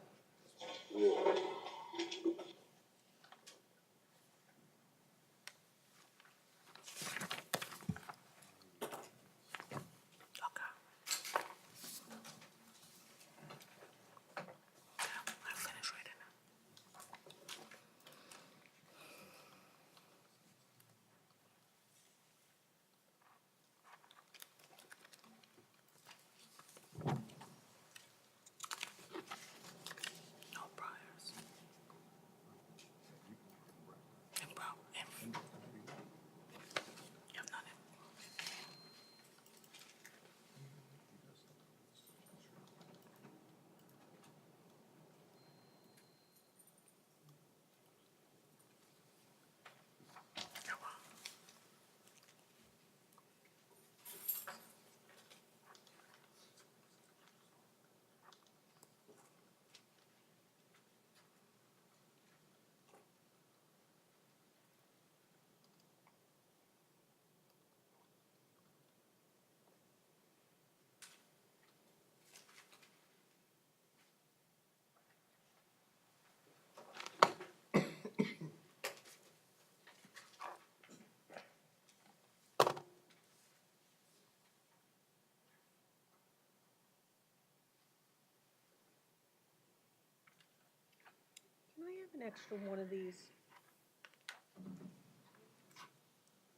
Can I have an extra one of these?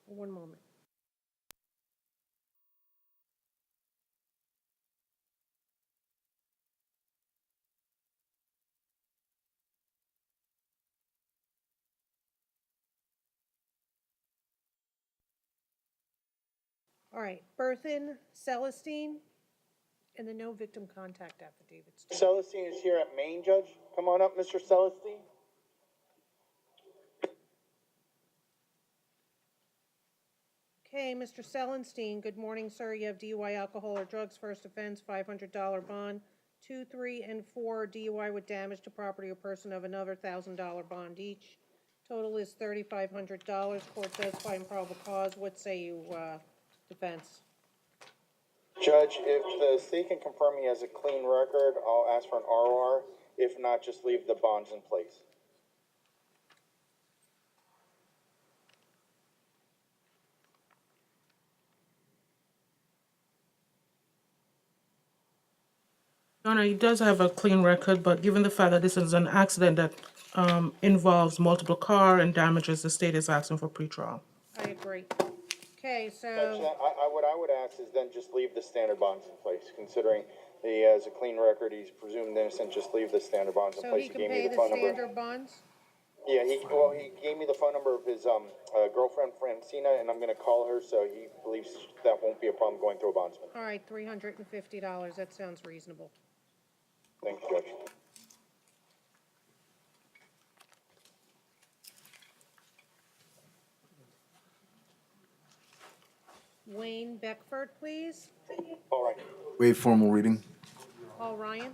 One moment. All right, Berthan, Celestine, and the no victim contact affidavits. Celestine is here at Maine, Judge. Come on up, Mr. Celestine. Okay, Mr. Selenstein, good morning, sir. You have DUI, alcohol, or drugs, first offense, $500 bond. 2, 3, and 4 DUI with damage to property or person of another $1,000 bond each. Total is $3,500. Court does find probable cause. What say you, defense? Judge, if the state can confirm he has a clean record, I'll ask for an ROR. If not, just leave the bonds in place. Your Honor, he does have a clean record, but given the fact that this is an accident that involves multiple car and damages, the state is asking for pretrial. I agree. Okay, Judge, so, what I would ask is then just leave the standard bonds in place, considering he has a clean record, he's presumed innocent, just leave the standard bonds in so place. he can gave me pay the phone number. standard bonds? Yeah, he gave me the phone number of his girlfriend Francina, and I'm gonna call her, so he believes that won't be a problem going through a bondsman. All right, $350. That sounds reasonable. Thank you, Judge. Wayne Beckford, please. All right. Waive formal reading. Paul Ryan?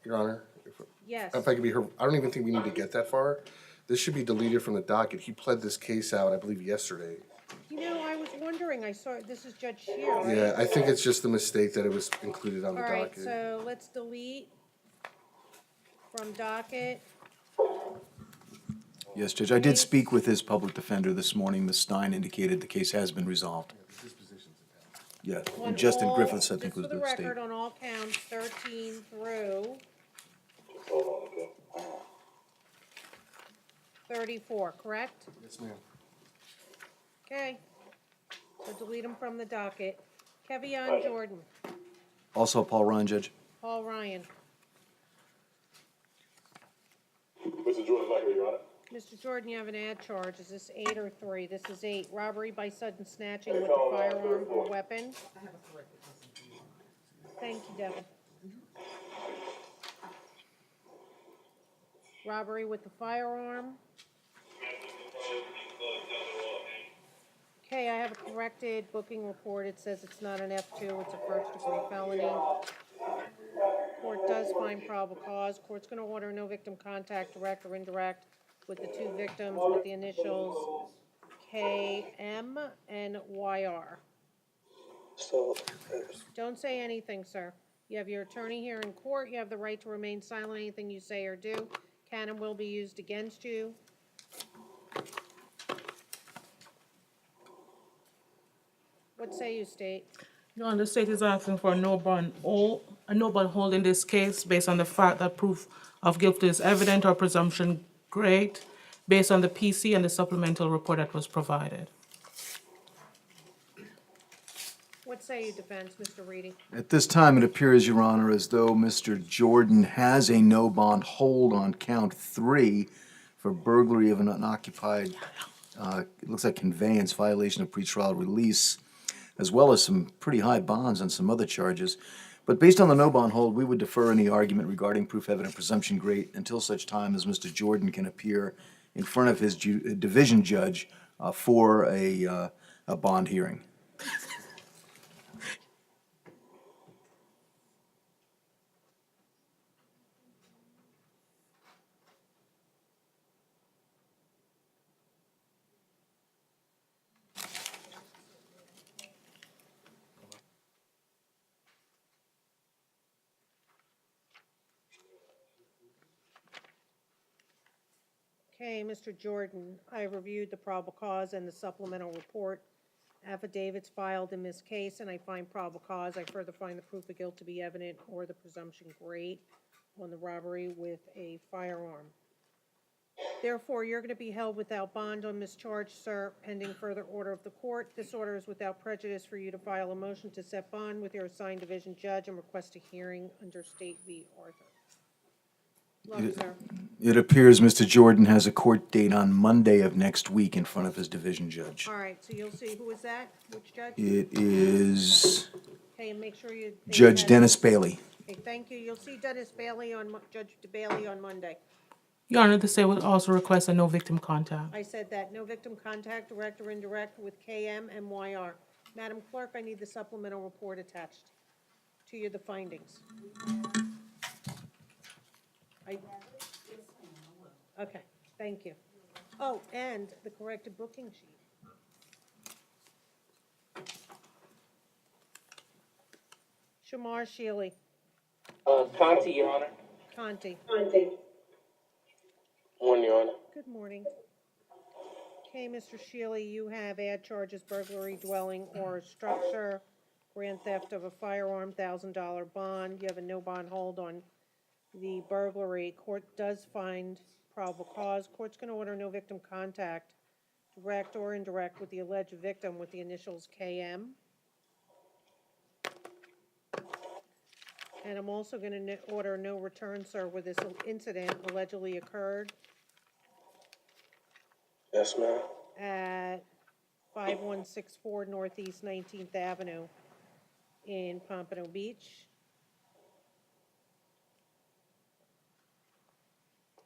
Your Honor, Yes. if I could be heard, I don't even think we need to get that far. This should be deleted from the docket. He pled this case out, I believe, yesterday. You know, I was wondering, I saw, this is Judge Shear, right? Yeah, I think it's just a mistake that it was included on the All right, docket. so let's delete from docket. Yes, Judge. I did speak with his public defender this morning. Ms. Stein indicated the case has been resolved. Yeah, On and Justin all- Griffiths, I think, just was for the the state. record, on all counts, 13 through Hold on, okay. 34, correct? Yes, ma'am. Okay. So delete them from the docket. Kevion Jordan, Also, Paul Ryan, Judge. Paul Ryan. Mr. Jordan, not here, Your Honor. Mr. Jordan, you have an ad charge. Is this 8 or 3? This is 8. Robbery by sudden snatching with a firearm or weapon. Thank you, Devin. Robbery with the firearm. Okay, I have a corrected booking report. It says it's not an F2, it's a first-degree felony. Court does find probable cause. Court's gonna order no victim contact, direct or indirect, with the two victims with the initials KM and YR. So, Don't say anything, sir. You have your attorney here in court. You have the right to remain silent. Anything you say or do can and will be used against you. What say you, State? Your Honor, the state is asking for a no bond hold in this case based on the fact that proof of guilt is evident or presumption great based on the PC and the supplemental report that was provided. What say you, defense, Mr. Reedy? At this time, it appears, Your Honor, as though Mr. Jordan has a no bond hold on count 3 for burglary of an unoccupied, it looks like conveyance, violation of pretrial release, as well as some pretty high bonds on some other charges. But based on the no bond hold, we would defer any argument regarding proof evident presumption great until such time as Mr. Jordan can appear in front of his division judge for a bond hearing. Okay, Mr. Jordan, I reviewed the probable cause and the supplemental report affidavits filed in this case, and I find probable cause. I further find the proof of guilt to be evident or the presumption great on the robbery with a firearm. Therefore, you're going to be held without bond on this charge, sir, pending further order of the court. This order is without prejudice for you to file a motion to set bond with your assigned division judge and request a hearing under State v. Arthur. Love, sir. It appears Mr. Jordan has a court date on Monday of next week in front of his division judge. All right, so you'll see, who is that? Which judge? It is Okay, and make sure you. Judge Dennis Bailey. Okay, thank you. You'll see Dennis Bailey on, Judge Bailey on Monday. Your Honor, the state would also request a no victim contact. I said that, no victim contact, direct or indirect, with KM and YR. Madam Clerk, I need the supplemental report attached to you, the findings. Okay, thank you. Oh, and the corrected booking sheet. Shamar Shealy, Conti, Your Honor. Conti. Morning, Your Honor. Good morning. Okay, Mr. Shealy, you have add charges, burglary, dwelling, or structure, grand theft of a firearm, $1,000 bond. You have a no bond hold on the burglary. Court does find probable cause. Court's going to order no victim contact, direct or indirect, with the alleged victim with the initials KM. And I'm also going to order no return, sir, where this incident allegedly occurred Yes, ma'am. at 5164 Northeast 19th Avenue in Pompano Beach.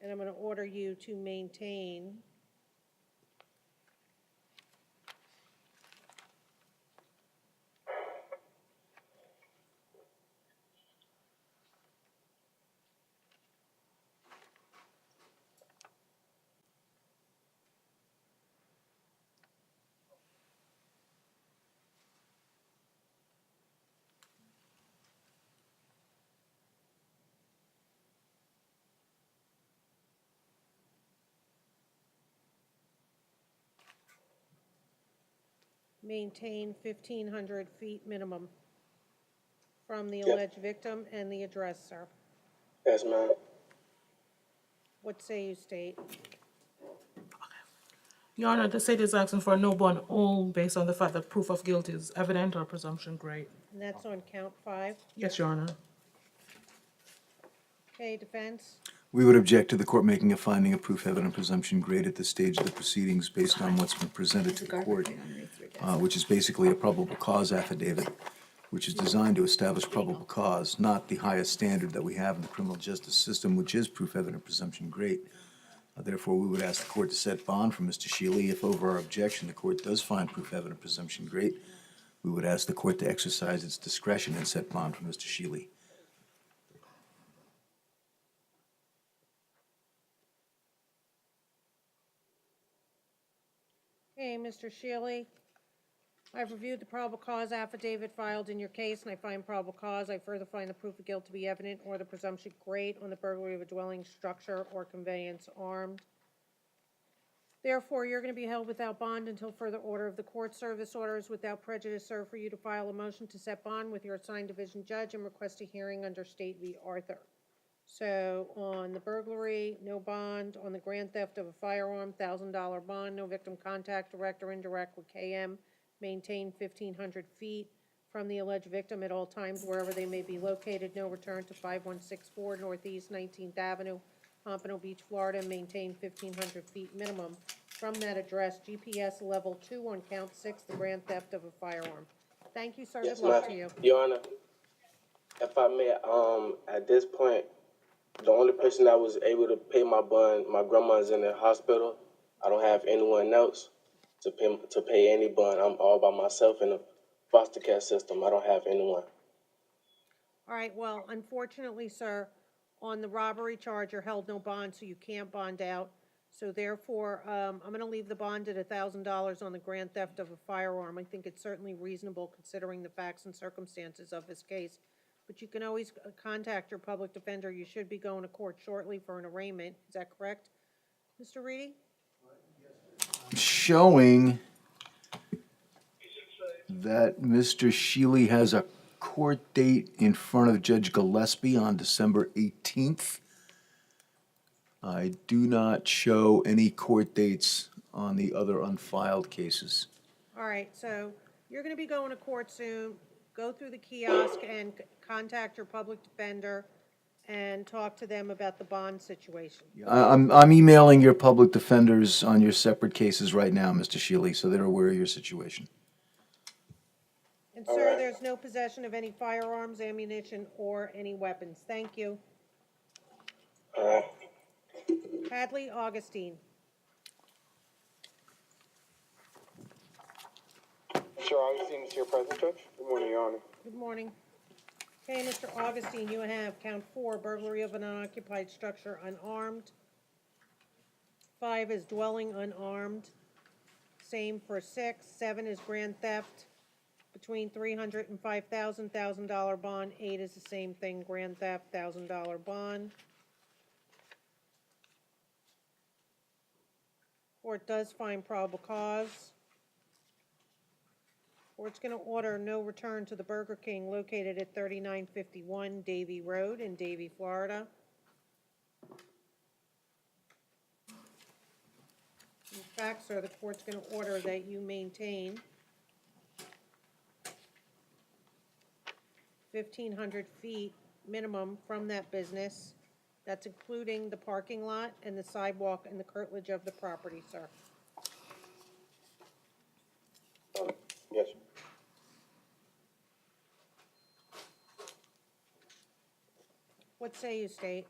And I'm going to order you to maintain maintain 1,500 feet minimum from the alleged victim and the address, sir. Yes, ma'am. What say you, State? Your Honor, the state is asking for a no bond hold based on the fact that proof of guilt is evident or presumption great. And that's on count 5. Yes, Your Honor. Okay, defense? We would object to the court making a finding of proof evident presumption great at this stage of the proceedings based on what's been presented to the court, which is basically a probable cause affidavit, which is designed to establish probable cause, not the highest standard that we have in the criminal justice system, which is proof evident presumption great. Therefore, we would ask the court to set bond for Mr. Shealy. If over our objection, the court does find proof evident presumption great, we would ask the court to exercise its discretion and set bond for Mr. Shealy. Okay, Mr. Shealy, I've reviewed the probable cause affidavit filed in your case, and I find probable cause. I further find the proof of guilt to be evident or the presumption great on the burglary of a dwelling, structure, or conveyance armed. Therefore, you're going to be held without bond until further order of the court. Service orders without prejudice serve for you to file a motion to set bond with your assigned division judge and request a hearing under State v. Arthur. So on the burglary, no bond. On the grand theft of a firearm, $1,000 bond. No victim contact, direct or indirect, with KM. Maintain 1,500 feet from the alleged victim at all times wherever they may be located. No return to 5164 Northeast 19th Avenue, Pompano Beach, Florida. Maintain 1,500 feet minimum from that address. GPS level 2 on count 6, the grand theft of a firearm. Thank you, sir. Yes, Good luck ma'am. to you. Your Honor, if I may, at this point, the only person that was able to pay my bond, my grandma's in the hospital. I don't have anyone else to pay any bond. I'm all by myself in the foster care system. I don't have anyone. All right, well, unfortunately, sir, on the robbery charge, you're held no bond, so you can't bond out. So therefore, I'm gonna leave the bond at $1,000 on the grand theft of a firearm. I think it's certainly reasonable considering the facts and circumstances of this case. But you can always contact your public defender. You should be going to court shortly for an arraignment. Is that correct? Mr. Reedy? Showing that Mr. Shealy has a court date in front of Judge Gillespie on December 18th. I do not show any court dates on the other unfiled cases. All right, so you're gonna be going to court soon. Go through the kiosk and contact your public defender and talk to them about the bond situation. I'm emailing your public defenders on your separate cases right now, Mr. Shealy, so they're aware of your situation. And sir, there's no possession of any firearms, ammunition, or any weapons. Thank you. All right. Hadley Augustine. Mr. Augustine is here present, Judge. Good morning, Your Honor. Good morning. Okay, Mr. Augustine, you have count 4, burglary of an unoccupied structure unarmed. 5 is dwelling unarmed. Same for 6. 7 is grand theft. Between $300 and $5,000, $1,000 bond. 8 is the same thing, grand theft, $1,000 bond. Court does find probable cause. Court's going to order no return to the Burger King located at 3951 Davie Road in Davie, Florida. In fact, sir, the court's going to order that you maintain 1,500 feet minimum from that business. That's including the parking lot and the sidewalk and the curtilage of the property, sir. Yes. What say you, State?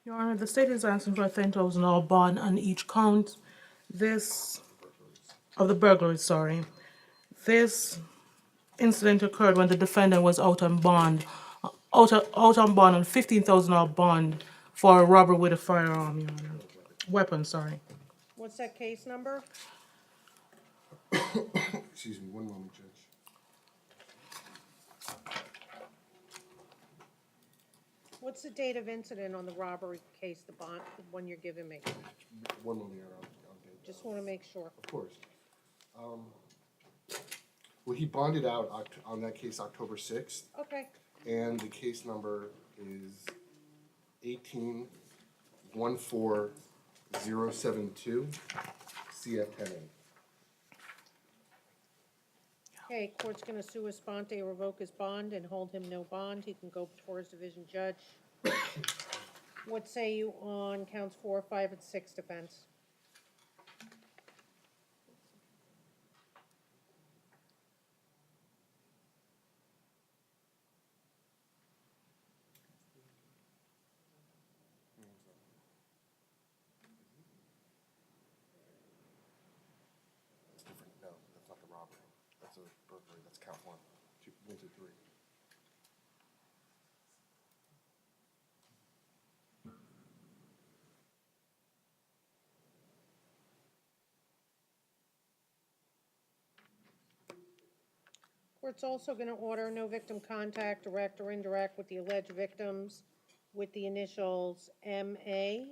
Your Honor, the state is asking for a $10,000 bond on each count. This, of the burglary, sorry. This incident occurred when the defendant was out on bond on $15,000 bond for a robbery with a firearm, Your Honor. Weapon, sorry. What's that case number? Excuse me, one moment, Judge. What's the date of incident on the robbery case, the bond, the one you're giving me? One moment, Your Honor. I'll get Just want to make sure. Of course. Well, he bonded out on that case October 6th, Okay, and the case number is 1814072 CF10A. okay, court's going to sua sponte revoke his bond and hold him no bond. He can go before his division judge. What say you on counts 4, 5, and 6 defense? That's different. No, that's not the robbery. That's a burglary. That's count 1, 2, 1, 2, 3. Court's also going to order no victim contact, direct or indirect, with the alleged victims with the initials MA.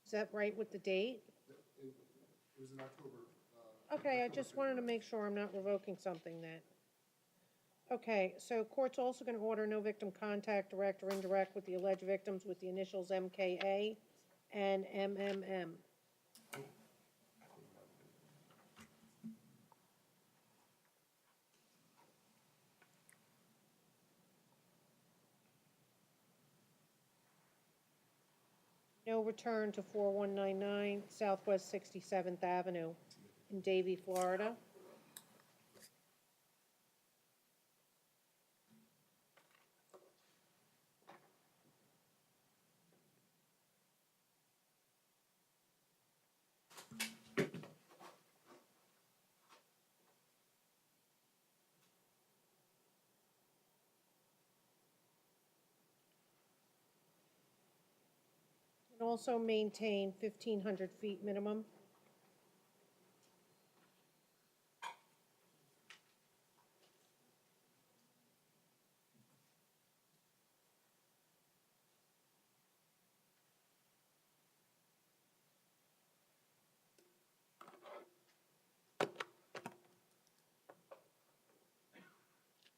Is that right with the date? It was in October. Okay, I just wanted to make sure I'm not revoking something that. Okay, so court's also going to order no victim contact, direct or indirect, with the alleged victims with the initials MKA and MMM. No return to 4199 Southwest 67th Avenue in Davie, Florida. And also maintain 1,500 feet minimum.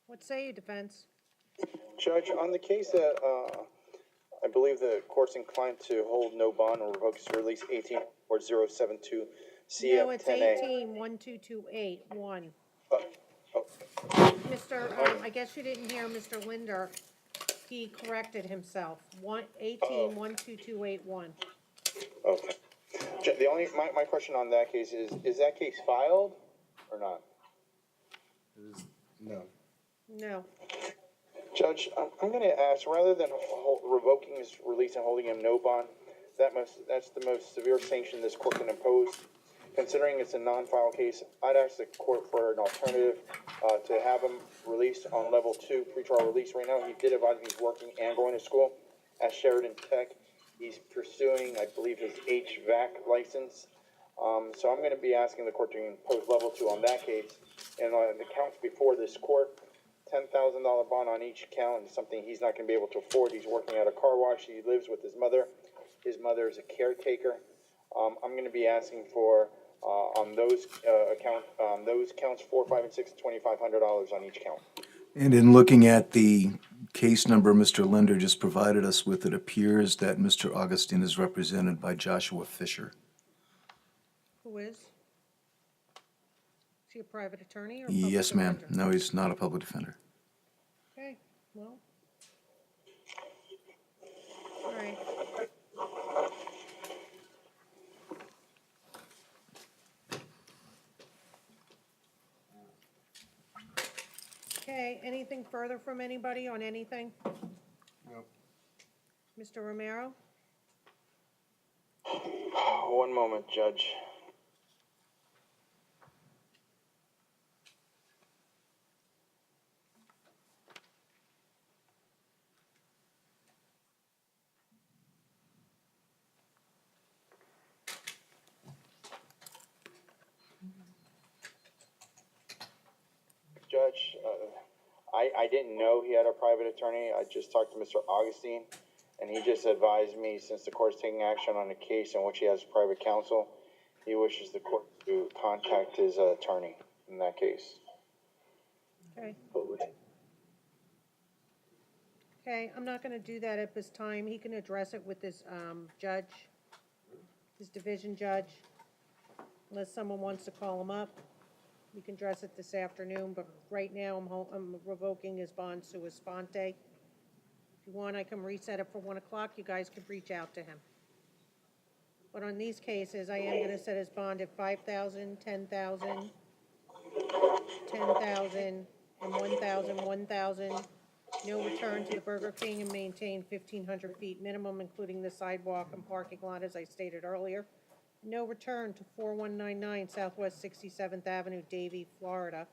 What say you, defense? Judge, on the case that, I believe the court's inclined to hold no bond or revoke his release 184072 No, it's CF10A. 18-12281. Oh, Mr., I guess you didn't hear Mr. Linder. He corrected himself. 18-12281. okay. The only, my question on that case is that case filed or not? It is, no. No. Judge, I'm going to ask, rather than revoking his release and holding him no bond, that's the most severe sanction this court can impose. Considering it's a non-file case, I'd ask the court for an alternative to have him released on level 2 pretrial release. Right now, he did advise me he's working and going to school at Sheridan Tech. He's pursuing, I believe, his HVAC license. So I'm going to be asking the court to impose level 2 on that case. And on the counts before this court, $10,000 bond on each count is something he's not going to be able to afford. He's working at a car wash. He lives with his mother. His mother is a caretaker. I'm going to be asking for on those counts 4, 5, and 6, $2,500 on each count. And in looking at the case number Mr. Linder just provided us with, it appears that Mr. Augustine is represented by Joshua Fisher. Who is? Is he a private attorney or a Yes, ma'am. defender? No, he's not a public defender. Okay, well. All right. Okay, anything further from anybody on anything? No. Mr. Romero? One moment, Judge. Judge, I didn't know he had a private attorney. I just talked to Mr. Augustine, and he just advised me, since the court's taking action on a case in which he has private counsel, he wishes the court to contact his attorney in that case. Okay. Okay, I'm not gonna do that at this time. He can address it with his, judge, his division judge, unless someone wants to call him up. We can address it this afternoon, but right now I'm revoking his bond sua sponte. If you want, I can reset it for 1 o'clock. You guys could reach out to him. But on these cases, I am gonna set his bond at 5,000, 10,000, 10,000, and 1,000, 1,000. No return to the Burger King and maintain 1,500 feet minimum, including the sidewalk and parking lot, as I stated earlier. No return to 4199 Southwest 67th Avenue, Davie, Florida.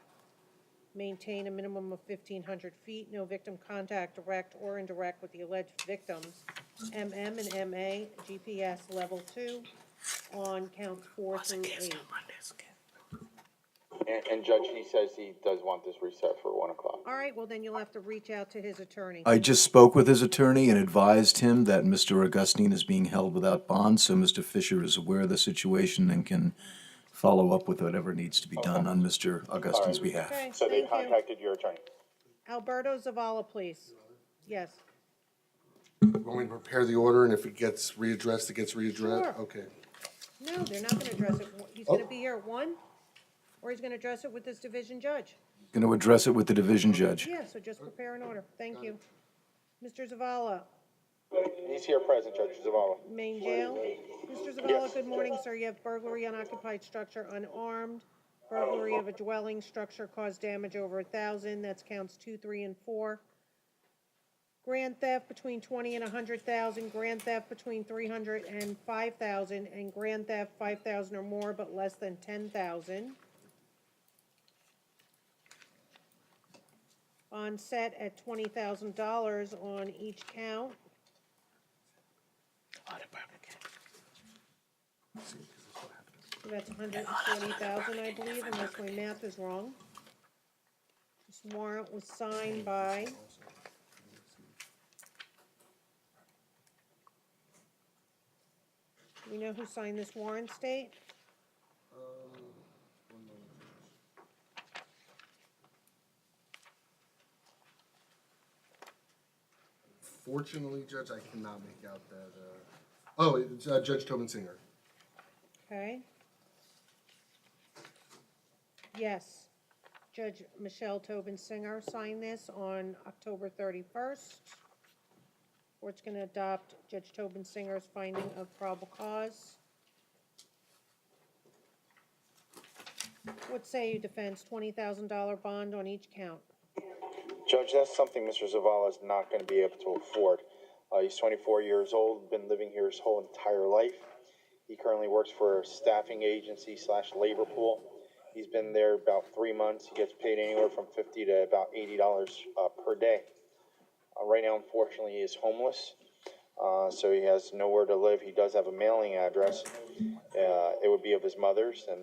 maintain a minimum of 1,500 feet, no victim contact, direct or indirect, with the alleged victims, MM and MA, GPS level 2, on counts 4 through 8. And Judge, he says he does want this reset for 1 o'clock. All right, well, then you'll have to reach out to his attorney. I just spoke with his attorney and advised him that Mr. Augustine is being held without bond, so Mr. Fisher is aware of the situation and can follow up with whatever needs to be done on Mr. Augustine's behalf. Okay, So they thank you. contacted your attorney? Alberto Zavala, please. Yes. Want me to prepare the order, and if it gets readdressed, it gets readdressed? Sure. Okay. No, they're not gonna address it. He's gonna be here at 1, or he's gonna address it with this division judge. Going to address it with the division judge. Yeah, so just prepare an order. Thank you. Mr. Zavala, He's here present, Judge Zavala. main jail. Mr. Zavala, good morning, sir. You have burglary, unoccupied structure, unarmed. Burglary of a dwelling structure caused damage over 1,000. That's counts 2, 3, and 4. Grand theft between 20 and 100,000. Grand theft between 300 and 5,000, and grand theft 5,000 or more, but less than 10,000. Bond set at $20,000 on each count. So that's 140,000, I believe, unless my math is wrong. This warrant was signed by do we know who signed this warrant, State? Fortunately, Judge, I cannot make out that, oh, it's Judge Tobin Singer. Okay. Yes. Judge Michelle Tobin Singer signed this on October 31st. Court's going to adopt Judge Tobin Singer's finding of probable cause. What say you, defense? $20,000 bond on each count. Judge, that's something Mr. Zavala is not going to be able to afford. He's 24 years old, been living here his whole entire life. He currently works for a staffing agency / labor pool. He's been there about 3 months. He gets paid anywhere from $50 to about $80 per day. Right now, unfortunately, he is homeless, so he has nowhere to live. He does have a mailing address. It would be of his mother's, and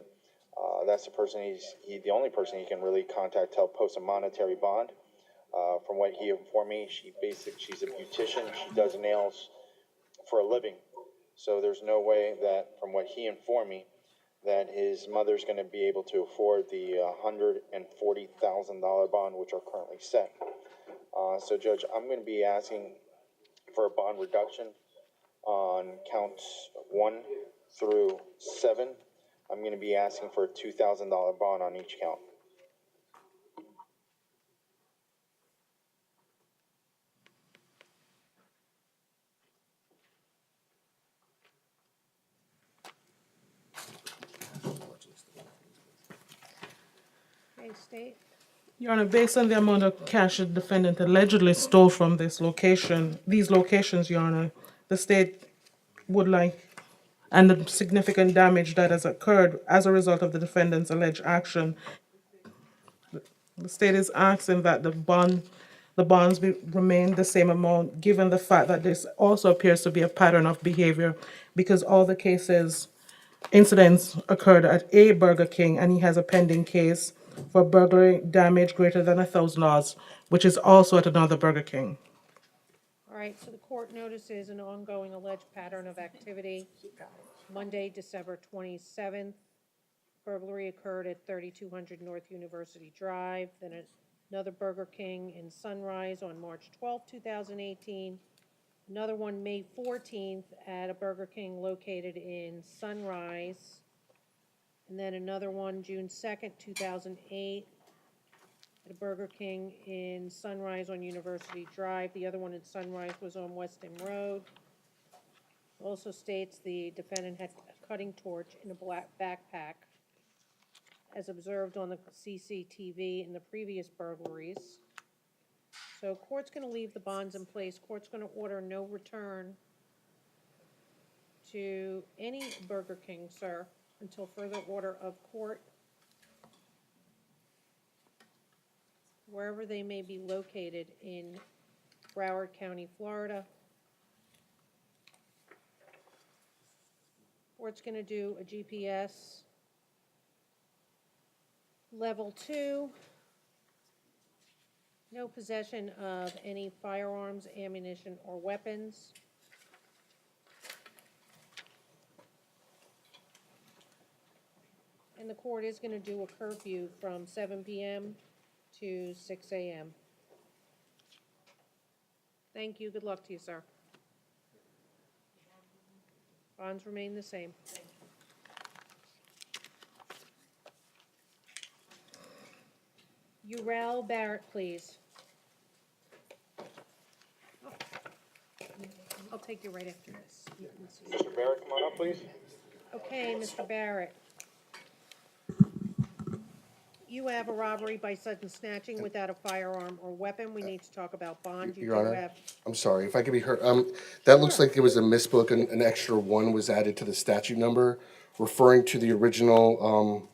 that's the person he's the only person he can really contact to help post a monetary bond. From what he informed me, she's a beautician. She does nails for a living. So there's no way that, from what he informed me, that his mother's going to be able to afford the $140,000 bond, which are currently set. So, Judge, I'm going to be asking for a bond reduction on counts 1 through 7. I'm going to be asking for a $2,000 bond on each count. Okay, State. Your Honor, based on the amount of cash the defendant allegedly stole from these locations, Your Honor, the state would like, and the significant damage that has occurred as a result of the defendant's alleged action, the state is asking that the bonds remain the same amount, given the fact that this also appears to be a pattern of behavior, because all the incidents occurred at a Burger King, and he has a pending case for burglary damage greater than $1,000, which is also at another Burger King. All right, so the court notices an ongoing alleged pattern of activity. Monday, December 27th, burglary occurred at 3200 North University Drive. Then another Burger King in Sunrise on March 12th, 2018. Another one May 14th at a Burger King located in Sunrise. And then another one June 2nd, 2008 at a Burger King in Sunrise on University Drive. The other one in Sunrise was on Weston Road. Also states the defendant had a cutting torch in a black backpack, as observed on the CCTV in the previous burglaries. So court's going to leave the bonds in place. Court's going to order no return to any Burger King, sir, until further order of court. wherever they may be located in Broward County, Florida. Or it's going to do a GPS level 2. No possession of any firearms, ammunition, or weapons. And the court is going to do a curfew from 7 p.m. to 6 a.m. Thank you. Good luck to you, sir. Bonds remain the same. Urel Barrett, please. I'll take you right after this. You can see. Mr. Barrett, come on up, please. Okay, Mr. Barrett. You have a robbery by sudden snatching without a firearm or weapon. We need to talk about bond. You Your do Honor, have, I'm sorry, if I could be heard, that looks like it was a misspoke, an extra 1 was added to the statute number, referring to the original,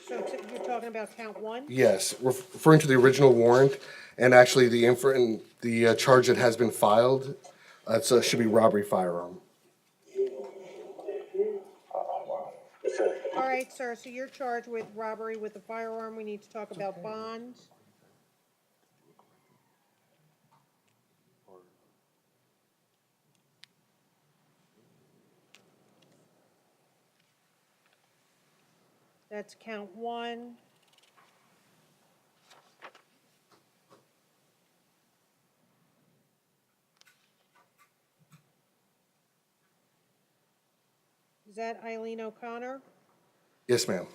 you're talking about count 1? yes, referring to the original warrant, and actually the charge that has been filed, it should be robbery firearm. All right, sir, so you're charged with robbery with a firearm. We need to talk about bond. That's count 1. Is that Eileen O'Connor? Yes, ma'am.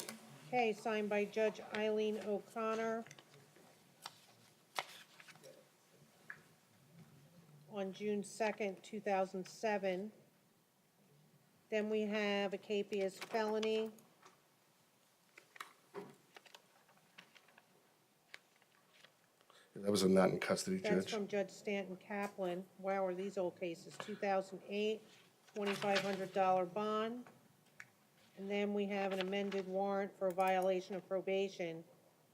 Okay, signed by Judge Eileen O'Connor on June 2nd, 2007. Then we have a capious felony. That was a not in custody, That's Judge. from Judge Stanton Kaplan. Wow, are these old cases? 2008, $2,500 bond. And then we have an amended warrant for a violation of probation,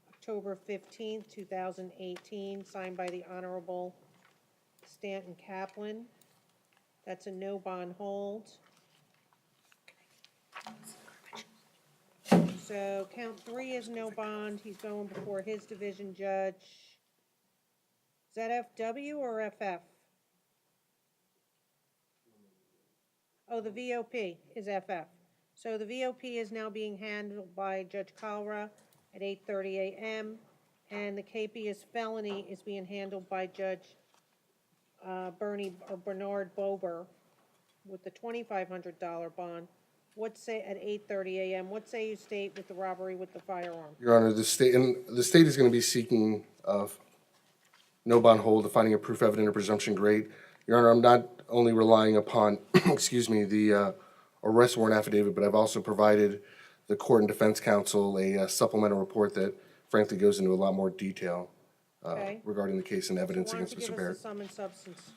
October 15th, 2018, signed by the Honorable Stanton Kaplan. That's a no bond hold. So count 3 is no bond. He's going before his division judge. Is that FW or FF? Oh, the VOP is FF. So the VOP is now being handled by Judge Kalra at 8:30 a.m. And the capious felony is being handled by Judge Bernard Bober with the $2,500 bond. What say at 8:30 a.m.? What say you state with the robbery with the firearm? Your Honor, the state is going to be seeking no bond hold, the finding of proof evident or presumption great. Your Honor, I'm not only relying upon, excuse me, the arrest warrant affidavit, but I've also provided the court and defense counsel a supplemental report that frankly goes into a lot more detail Okay. regarding the case and evidence Why don't against you Mr. give us Barrett. the sum and substance?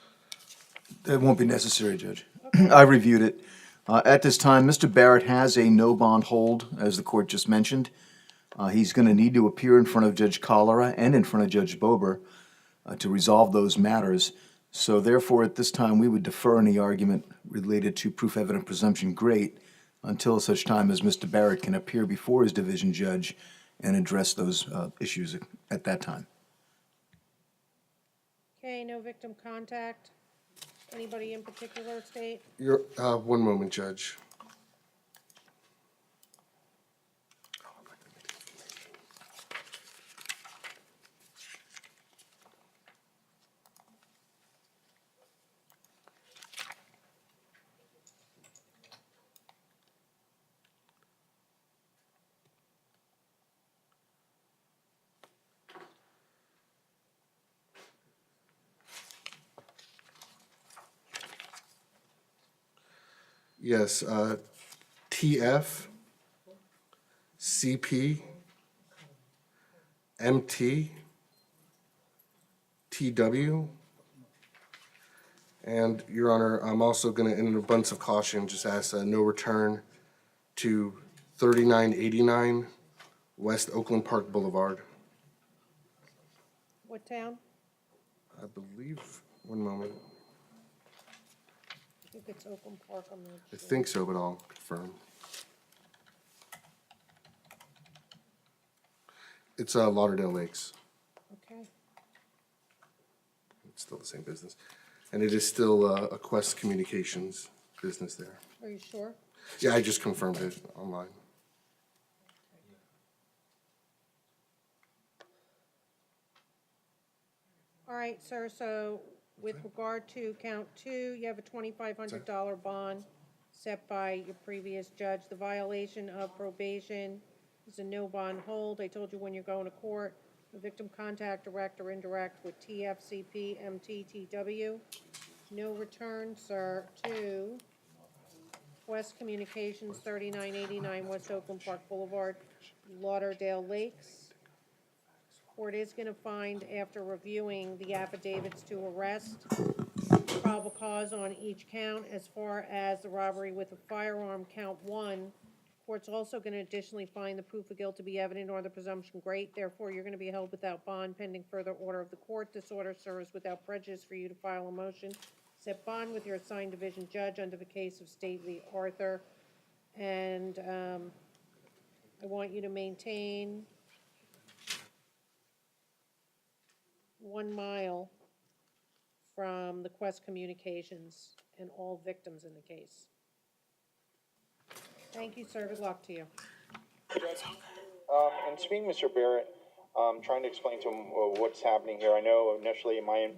That won't be necessary, Judge. I reviewed it. At this time, Mr. Barrett has a no bond hold, as the court just mentioned. He's going to need to appear in front of Judge Cholera and in front of Judge Bober to resolve those matters. So therefore, at this time, we would defer any argument related to proof evident presumption great until such time as Mr. Barrett can appear before his division judge and address those issues at that time. Okay, no victim contact. Anybody in particular state? One moment, Judge. Yes, TF, CP, MT, TW, and Your Honor, I'm also going to, in an abundance of caution, just ask no return to 3989 West Oakland Park Boulevard. What town? I believe, one moment, I think it's Oakland Park, I'm not I sure. think so, but I'll confirm. It's Lauderdale Lakes. Okay. It's still the same business. And it is still a Quest Communications business there. Are you sure? Yeah, I just confirmed it online. All right, sir, so with regard to count two, you have a $2,500 bond set by your previous judge. The violation of probation is a no bond hold. I told you when you're going to court, the victim contact direct or indirect with TFCP MTTW. No return, sir, to West Communications, 3989 West Oakland Park Boulevard, Lauderdale Lakes. Court is going to find, after reviewing the affidavits to arrest, probable cause on each count. As far as the robbery with a firearm, count one, court's also going to additionally find the proof of guilt to be evident or the presumption great. Therefore, you're going to be held without bond pending further order of the court. This order serves without prejudice for you to file a motion. Set bond with your assigned division judge under the case of State v. Arthur. And I want you to maintain 1 mile from the Quest Communications and all victims in the case. Thank you, sir. Good luck to you. And speaking with Mr. Barrett, trying to explain to him what's happening here. I know initially my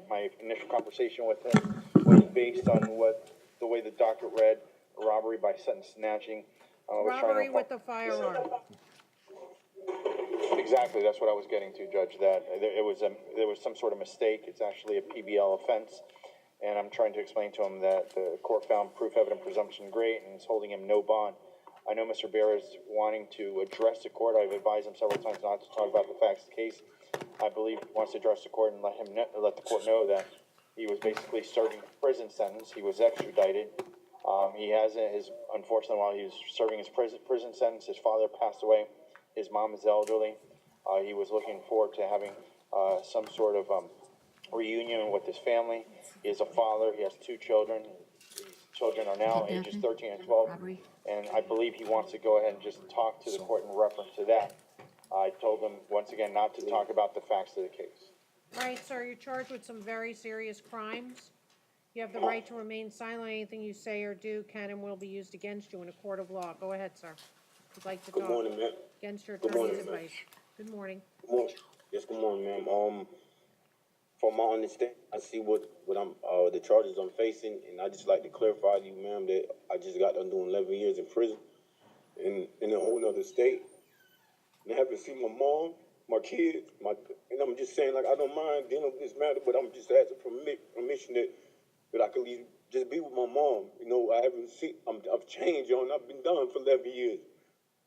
initial conversation with him was based on the way the docket read, robbery by sentence snatching. Robbery with a firearm. Exactly, that's what I was getting to, Judge, that there was some sort of mistake. It's actually a PBL offense. And I'm trying to explain to him that the court found proof evident presumption great and is holding him no bond. I know Mr. Barrett is wanting to address the court. I've advised him several times not to talk about the facts of the case. I believe he wants to address the court and let the court know that he was basically serving a prison sentence. He was extradited. He hasn't, unfortunately, while he was serving his prison sentence, his father passed away. His mom is elderly. He was looking forward to having some sort of reunion with his family. He is a father. He has 2 children. These children are now ages 13 and 12. And I believe he wants to go ahead and just talk to the court in reference to that. I told him, once again, not to talk about the facts of the case. All right, sir, you're charged with some very serious crimes. You have the right to remain silent. Anything you say or do can and will be used against you in a court of law. Go ahead, sir. If you'd like to talk. Good morning, ma'am. Against your Good attorney's morning, ma'am. advice. Good morning. Good morning. Yes, good morning, ma'am. From my understanding, I see what I'm the charges I'm facing, and I just like to clarify to you, ma'am, that I just got done doing 11 years in prison in a whole other state, and I haven't seen my mom, my kids, and I'm just saying, like, I don't mind dealing with this matter, but I'm just asking permission that I can just be with my mom. You know, I haven't seen. I've changed, and I've been done for 11 years.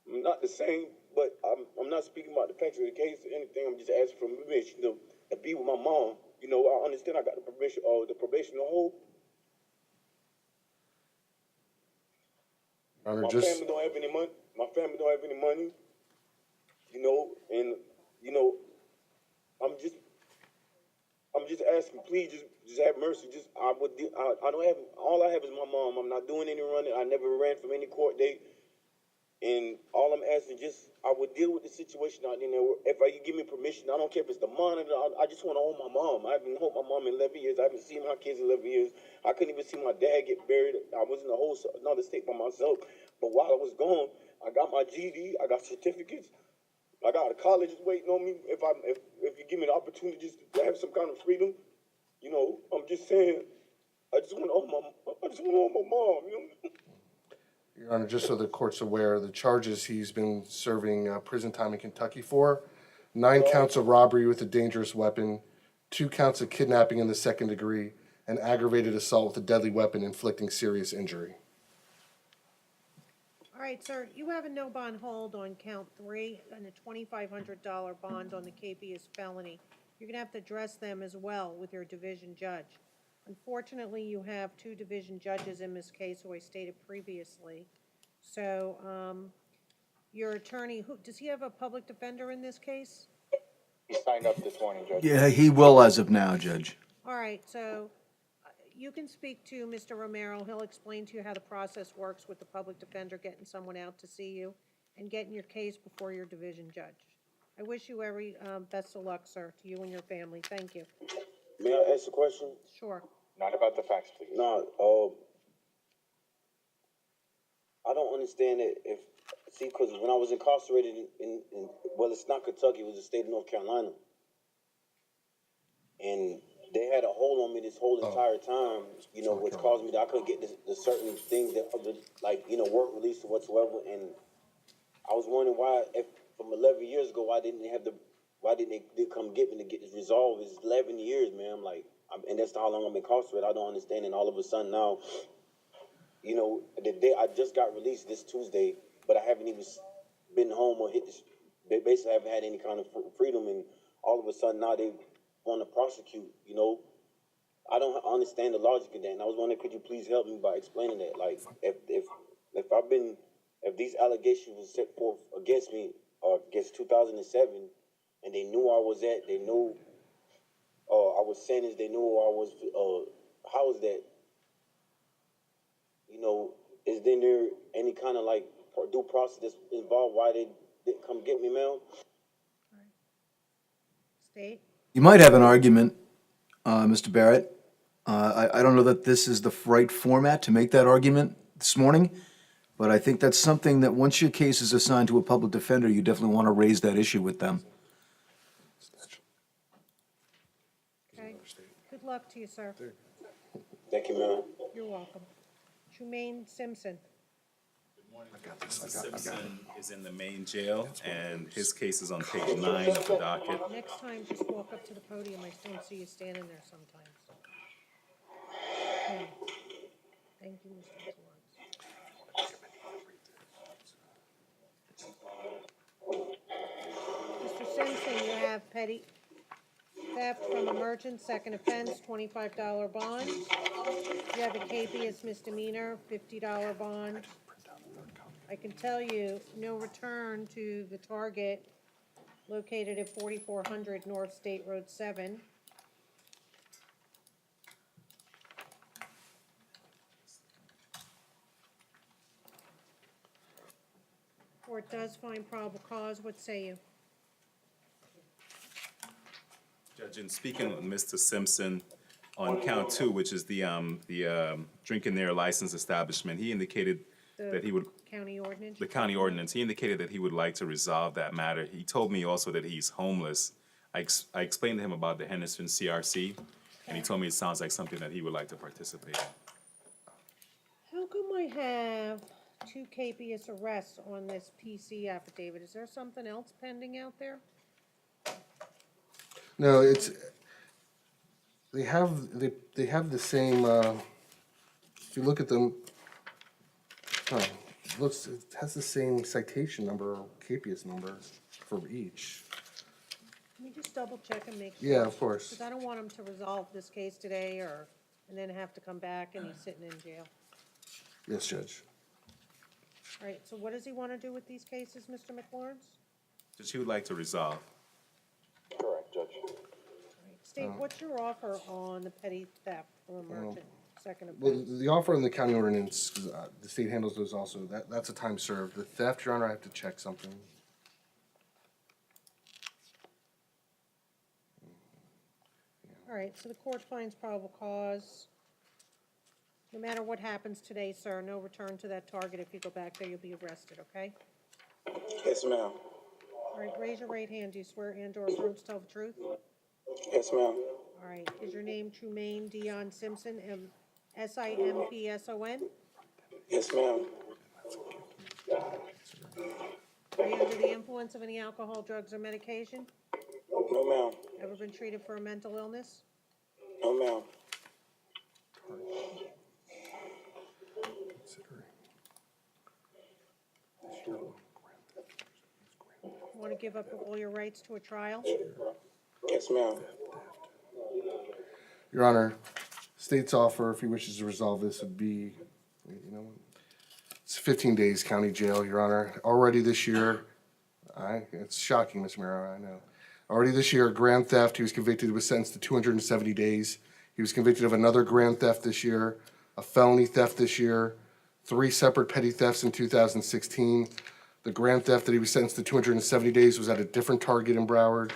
I'm not the same, but I'm not speaking about the facts of the case or anything. I'm just asking for permission to be with my mom. You know, I understand I got the permission or the probation to hold. My family don't have any money. My family don't have any money. You know, and you know, I'm just asking, please, just have mercy. I don't have, all I have is my mom. I'm not doing any running. I never ran from any court date. And all I'm asking, I would deal with the situation out in there. If you give me permission, I don't care if it's the monitor. I just want to hold my mom. I haven't held my mom in 11 years. I haven't seen my kids in 11 years. I couldn't even see my dad get buried. I was in another state by myself. But while I was gone, I got my GED. I got certificates. I got a college waiting on me. If you give me the opportunity just to have some kind of freedom, you know, I'm just saying, I just want to hold my mom. You know. Your Honor, just so the court's aware, the charges he's been serving prison time in Kentucky for, 9 counts of robbery with a dangerous weapon, 2 counts of kidnapping in the 2nd degree, and aggravated assault with a deadly weapon inflicting serious injury. All right, sir, you have a no bond hold on count 3 and a $2,500 bond on the KPS felony. You're gonna have to address them as well with your division judge. Unfortunately, you have 2 division judges in this case, who I stated previously. So, your attorney, does he have a public defender in this case? He signed up this morning, Judge. Yeah, he will as of now, Judge. All right, so you can speak to Mr. Romero. He'll explain to you how the process works with the public defender getting someone out to see you and getting your case before your division judge. I wish you every best of luck, sir, to you and your family. Thank you. May I ask a question? Sure. Not about the facts, please. No, I don't understand it if, see, because when I was incarcerated well, it's not Kentucky, it was the state of North Carolina. And they had a hold on me this whole entire time, you know, which caused me that I couldn't get the certain things that, like, you know, work release or whatsoever. And I was wondering why, if from 11 years ago, why didn't they come get me to get this resolved? It's 11 years, man. And that's how long I'm incarcerated. I don't understand. And all of a sudden now, you know, the day I just got released this Tuesday, but I haven't even been home or hit this. They basically haven't had any kind of freedom, and all of a sudden now they want to prosecute. You know, I don't understand the logic of that. And I was wondering, could you please help me by explaining that? Like, if these allegations were set forth against me or against 2007, and they knew I was they knew I was sentenced, they knew I was. How is that? You know, is there any kind of like due process that's involved? Why they didn't come get me, man? State? You might have an argument, Mr. Barrett. I don't know that this is the right format to make that argument this morning, but I think that's something that once your case is assigned to a public defender, you definitely want to raise that issue with them. Okay. Good luck to you, sir. Thank you, man. You're welcome. Trumaine Simpson. Mr. Simpson is in the main jail, and his case is on page 9 of the docket. Next time, just walk up to the podium. I don't see you standing there sometimes. Okay. Thank you, Mr. Florence. Mr. Simpson, you have petty theft from a merchant, second offense, $25 bond. You have a capious misdemeanor, $50 bond. I can tell you, no return to the target located at 4400 North State Road 7. Court does find probable cause. What say you? Judge, in speaking with Mr. Simpson on count 2, which is the drinking near licensed establishment, he indicated that he would. County ordinance? The county ordinance. He indicated that he would like to resolve that matter. He told me also that he's homeless. I explained to him about the Henderson CRC, and he told me it sounds like something that he would like to participate in. How come I have 2 capious arrests on this PC affidavit? Is there something else pending out there? No, it's, they have the same, if you look at them, it has the same citation number or capious number for each. Can you just double check and make sure? Yeah, of course. Because I don't want him to resolve this case today and then have to come back and he's sitting in jail. Yes, Judge. All right, so what does he want to do with these cases, Mr. McLawrence? That he would like to resolve. Correct, Judge. All right, State, what's your offer on the petty theft from a merchant, second Well, offense? the offer in the county ordinance, 'cause, the state handles those also, that's a time served. The theft, Your Honor, I have to check something. All right, so the court finds probable cause. No matter what happens today, sir, no return to that target. If you go back there, you'll be arrested, okay? Yes, ma'am. All right, raise your right hand. Do you swear and/or affirm to tell the truth? Yes, ma'am. All right, is your name Trumaine Dion Simpson, Simpson? Yes, ma'am. Are you under the influence of any alcohol, drugs, or medication? No, ma'am. Ever been treated for a mental illness? No, ma'am. Want to give up all your rights to a trial? Yes, ma'am. Your Honor, state's offer, if he wishes to resolve this, would be, you know, it's 15 days county jail, Your Honor. Already this year, it's shocking, Ms. Mira, I know. Already this year, grand theft, he was convicted, was sentenced to 270 days. He was convicted of another grand theft this year, a felony theft this year, 3 separate petty thefts in 2016. The grand theft that he was sentenced to 270 days was at a different target in Broward.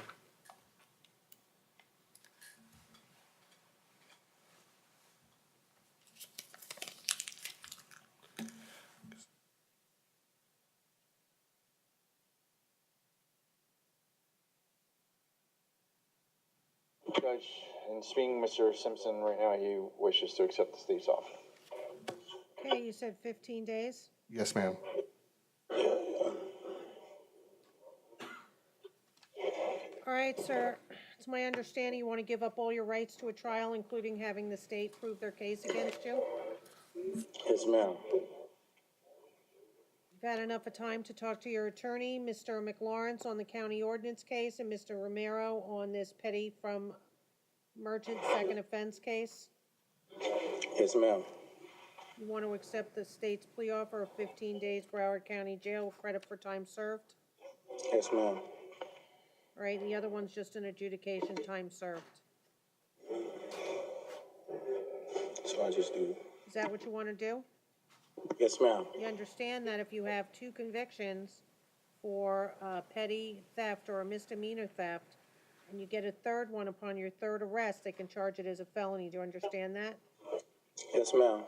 Judge, in speaking with Mr. Simpson right now, he wishes to accept the state's offer. Okay, you said 15 days? Yes, ma'am. All right, sir. It's my understanding you want to give up all your rights to a trial, including having the state prove their case against you? Yes, ma'am. You've had enough of time to talk to your attorney, Mr. McLawrence, on the county ordinance case, and Mr. Romero on this petty from merchant second offense case? Yes, ma'am. You want to accept the state's plea offer of 15 days Broward County Jail with credit for time served? Yes, ma'am. All right, and the other one's just an adjudication, time served. So I just do. Is that what you want to do? Yes, ma'am. You understand that if you have 2 convictions for petty theft or a misdemeanor theft, and you get a third one upon your third arrest, they can charge it as a felony. Do you understand that? Yes, ma'am.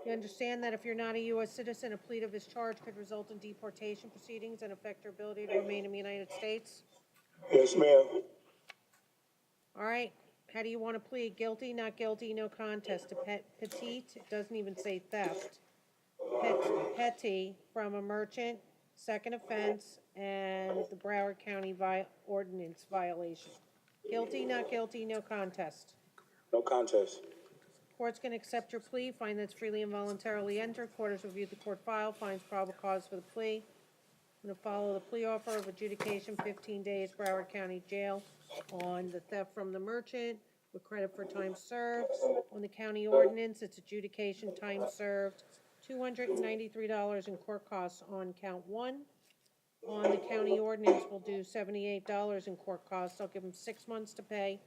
You understand that if you're not a U.S. citizen, a plea of this charge could result in deportation proceedings and affect your ability to remain in the United States? Yes, ma'am. All right. How do you want to plead? Guilty, not guilty, no contest. To petite, it doesn't even say theft. Petty from a merchant, second offense, and the Broward County ordinance violation. Guilty, not guilty, no contest. No contest. Court's going to accept your plea, find that's freely and voluntarily entered. Court has reviewed the court file, finds probable cause for the plea. I'm going to follow the plea offer of adjudication, 15 days, Broward County Jail on the theft from the merchant with credit for time served. On the county ordinance, it's adjudication, time served, $293 in court costs on count 1. On the county ordinance, we'll do $78 in court costs. I'll give them 6 months to pay.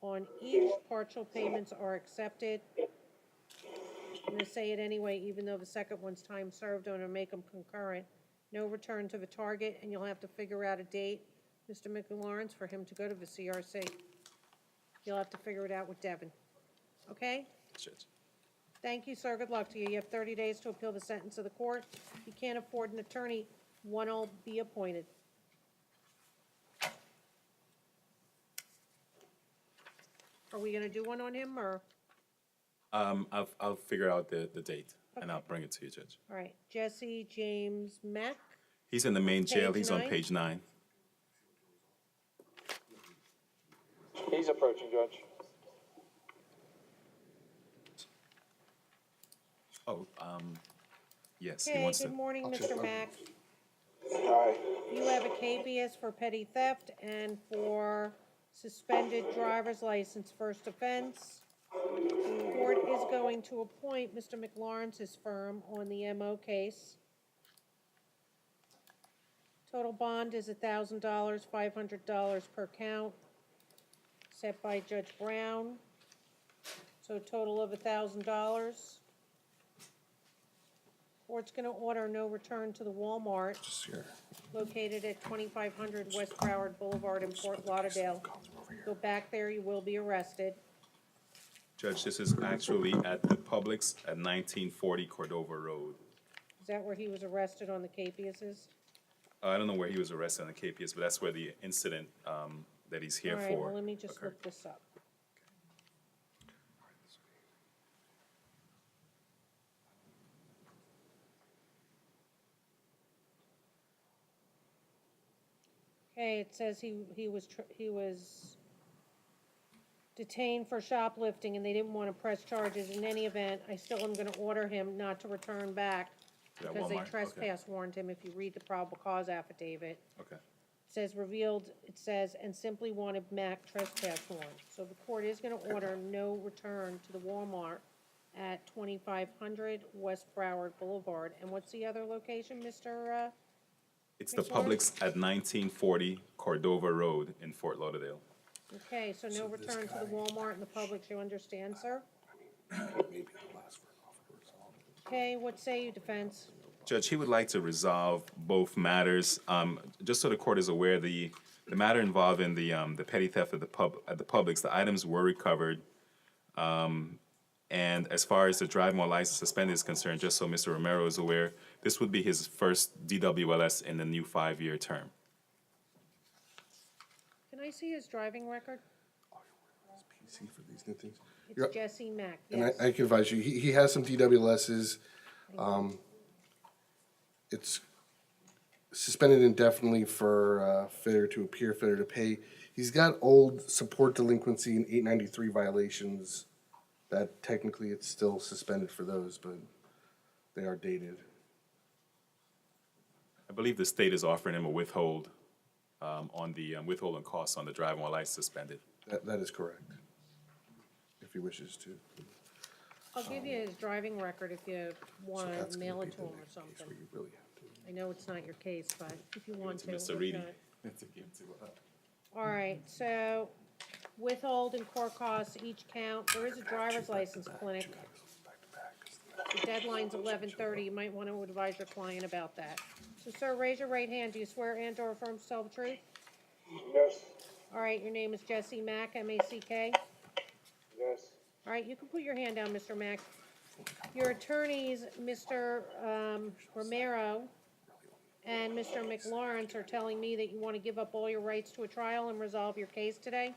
On each, partial payments are accepted. I'm going to say it anyway, even though the second one's time served, I'm going to make them concurrent. No return to the target, and you'll have to figure out a date, Mr. McLawrence, for him to go to the CRC. You'll have to figure it out with Devin. Okay? Judge. Thank you, sir. Good luck to you. You have 30 days to appeal the sentence of the court. If you can't afford an attorney, one will be appointed. Are we going to do one on him, or? I'll figure out the date and I'll bring it to you, Judge. All right, Jesse James Mack. He's in the main jail. Page He's on 9? page 9. He's approaching, Judge. Oh, yes, he Okay, wants to. good morning, Mr. Mack. Hi. You have a KBS for petty theft and for suspended driver's license first offense. The court is going to appoint Mr. McLawrence's firm on the MO case. Total bond is $1,000, $500 per count, set by Judge Brown. So a total of $1,000. Court's going to order no return to the Walmart located at 2500 West Broward Boulevard in Fort Lauderdale. Go back there, you will be arrested. Judge, this is actually at the Publix at 1940 Cordova Road. Is that where he was arrested on the KPSs? I don't know where he was arrested on the KPS, but that's where the incident that he's here All right, for well, let me just occurred. look this up. Okay, it says he was detained for shoplifting, and they didn't want to press charges. In any event, I still am going to order him not to return back That because they Walmart, okay. trespass warned him. If you read the probable cause affidavit, Okay. it says revealed. It says and simply wanted Mac trespass warrant. So the court is going to order no return to the Walmart at 2500 West Broward Boulevard. And what's the other location, Mr.? It's the Reports? Publix at 1940 Cordova Road in Fort Lauderdale. Okay, so no return to the Walmart and the Publix, you understand, sir? Okay, what say you, defense? Judge, he would like to resolve both matters. Just so the court is aware, the matter involving the petty theft at the Publix, the items were recovered. And as far as the driving while license suspended is concerned, just so Mr. Romero is aware, this would be his first DWLS in the new 5-year term. Can I see his driving record? PC for these new things. It's Jesse Mack, And yes. I can advise you, he has some DWLSs. It's suspended indefinitely for failure to appear, failure to pay. He's got old support delinquency and 893 violations that technically it's still suspended for those, but they are dated. I believe the state is offering him a withhold on the withholding costs on the driving while license suspended. That is correct, if he wishes to. I'll give you his driving record if you want that's to gonna mail be it to the him or next case something. where you really have to. I know it's not your case, but if you want to. Mr. if Reedy. not- All right, so withhold and court costs each count. There is a driver's license clinic. The deadline's 11:30. You might want to advise your client about that. So, sir, raise your right hand. Do you swear and/or affirm to tell the truth? Yes. All right, your name is Jesse Mack, M-A-C-K. Yes. All right, you can put your hand down, Mr. Mack. Your attorneys, Mr. Romero and Mr. McLawrence, are telling me that you want to give up all your rights to a trial and resolve your case today?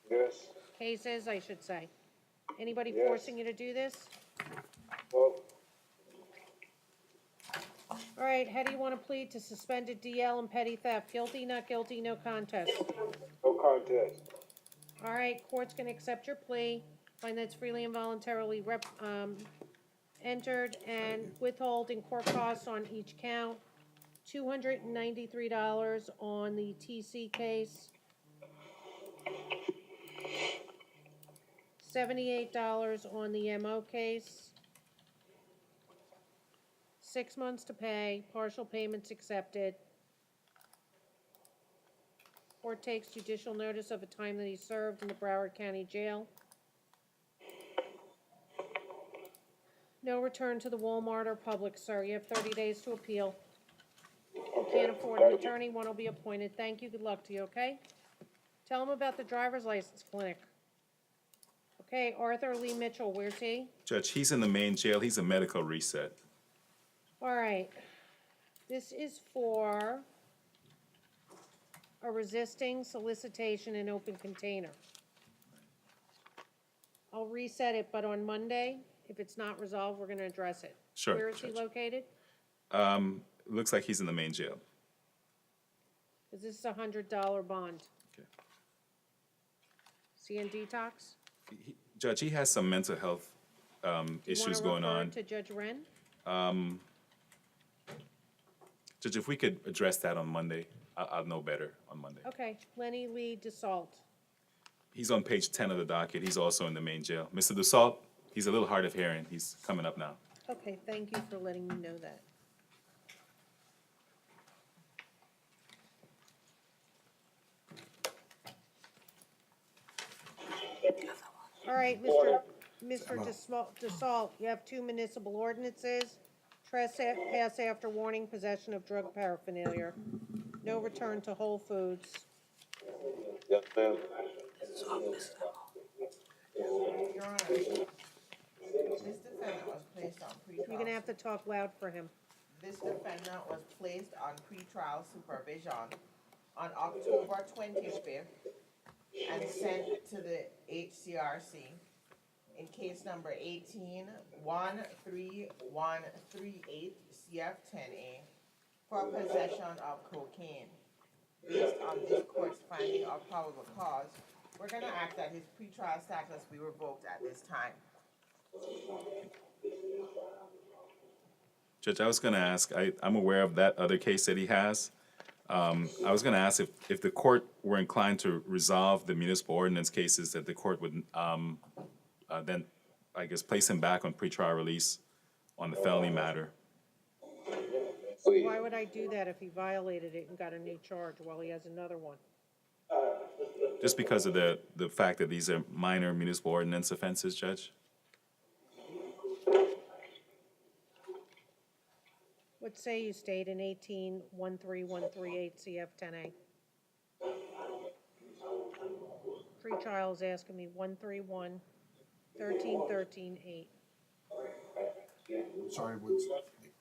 Yes. Cases, I should say. Anybody Yes. forcing you to do this? Well, All right, how do you want to plead to suspended DL and petty theft? Guilty, not guilty, no contest. no contest. All right, court's gonna accept your plea, find that's freely and voluntarily entered, and withhold in court costs on each count. $293 on the TC case. $78 on the MO case. 6 months to pay, partial payments accepted. Court takes judicial notice of the time that he served in the Broward County Jail. No return to the Walmart or Publix, sir. You have 30 days to appeal. If you can't afford an attorney, one will be appointed. Thank you, good luck to you, okay? Tell him about the driver's license clinic. Okay, Arthur Lee Mitchell, where's he? Judge, he's in the main jail. He's a medical reset. All right. This is for a resisting solicitation in open container. I'll reset it, but on Monday, if it's not resolved, we're gonna address it. Sure, Where is he Judge. located? Looks like he's in the main jail. Because this is a $100 bond. Okay. Is he in detox? Judge, he has some mental health issues going You wanna on. refer to Judge Wren? Judge, if we could address that on Monday, I'll know better on Monday. Okay, Lenny Lee DeSalt. He's on page 10 of the docket. He's also in the main jail. Mr. DeSalt, he's a little hard of hearing. He's coming up now. Okay, thank you for letting me know that. All right, Mr. DeSalt, you have 2 municipal ordinances. Trespass after warning, possession of drug paraphernalia. No return to Whole Foods. Yes, ma'am. Your Honor, this defendant was placed on You're gonna pretrial. have to talk loud for him. This defendant was placed on pretrial supervision on October 25th and sent to the HCRC in case number 18-13138 CF10A for possession of cocaine. Based on this court's finding of probable cause, we're gonna ask that his pretrial status be revoked at this time. Judge, I was going to ask, I'm aware of that other case that he has. I was going to ask if the court were inclined to resolve the municipal ordinance cases, that the court would then, I guess, place him back on pretrial release on the felony matter. So why would I do that if he violated it and got a new charge while he has another one? Just because of the fact that these are minor municipal ordinance offenses, Judge? What say you state in 18-13138 CF 10A? Pretrial is asking me 131-13-13-8. I'm sorry, what's,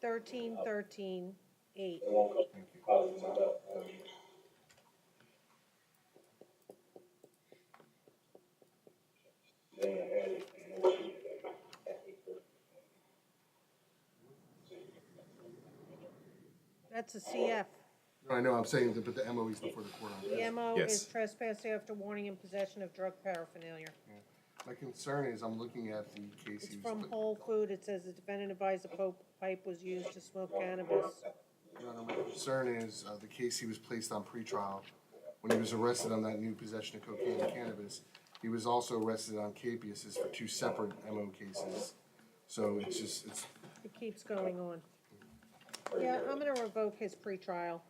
13-13-8. thank you. That's a CF. No, I know, I'm saying that, but the MOE's before the court on The this. MO Yes. is trespass after warning and possession of drug paraphernalia. My concern is, I'm looking at the case It's he was. from Whole Food. It says the defendant advised the pipe was used to smoke cannabis. Your Honor, my concern is, the case he was placed on pretrial, when he was arrested on that new possession of cocaine and cannabis, he was also arrested on capiases for 2 separate MO cases. So it's just, it's, It keeps going on. Yeah, I'm gonna revoke his pretrial.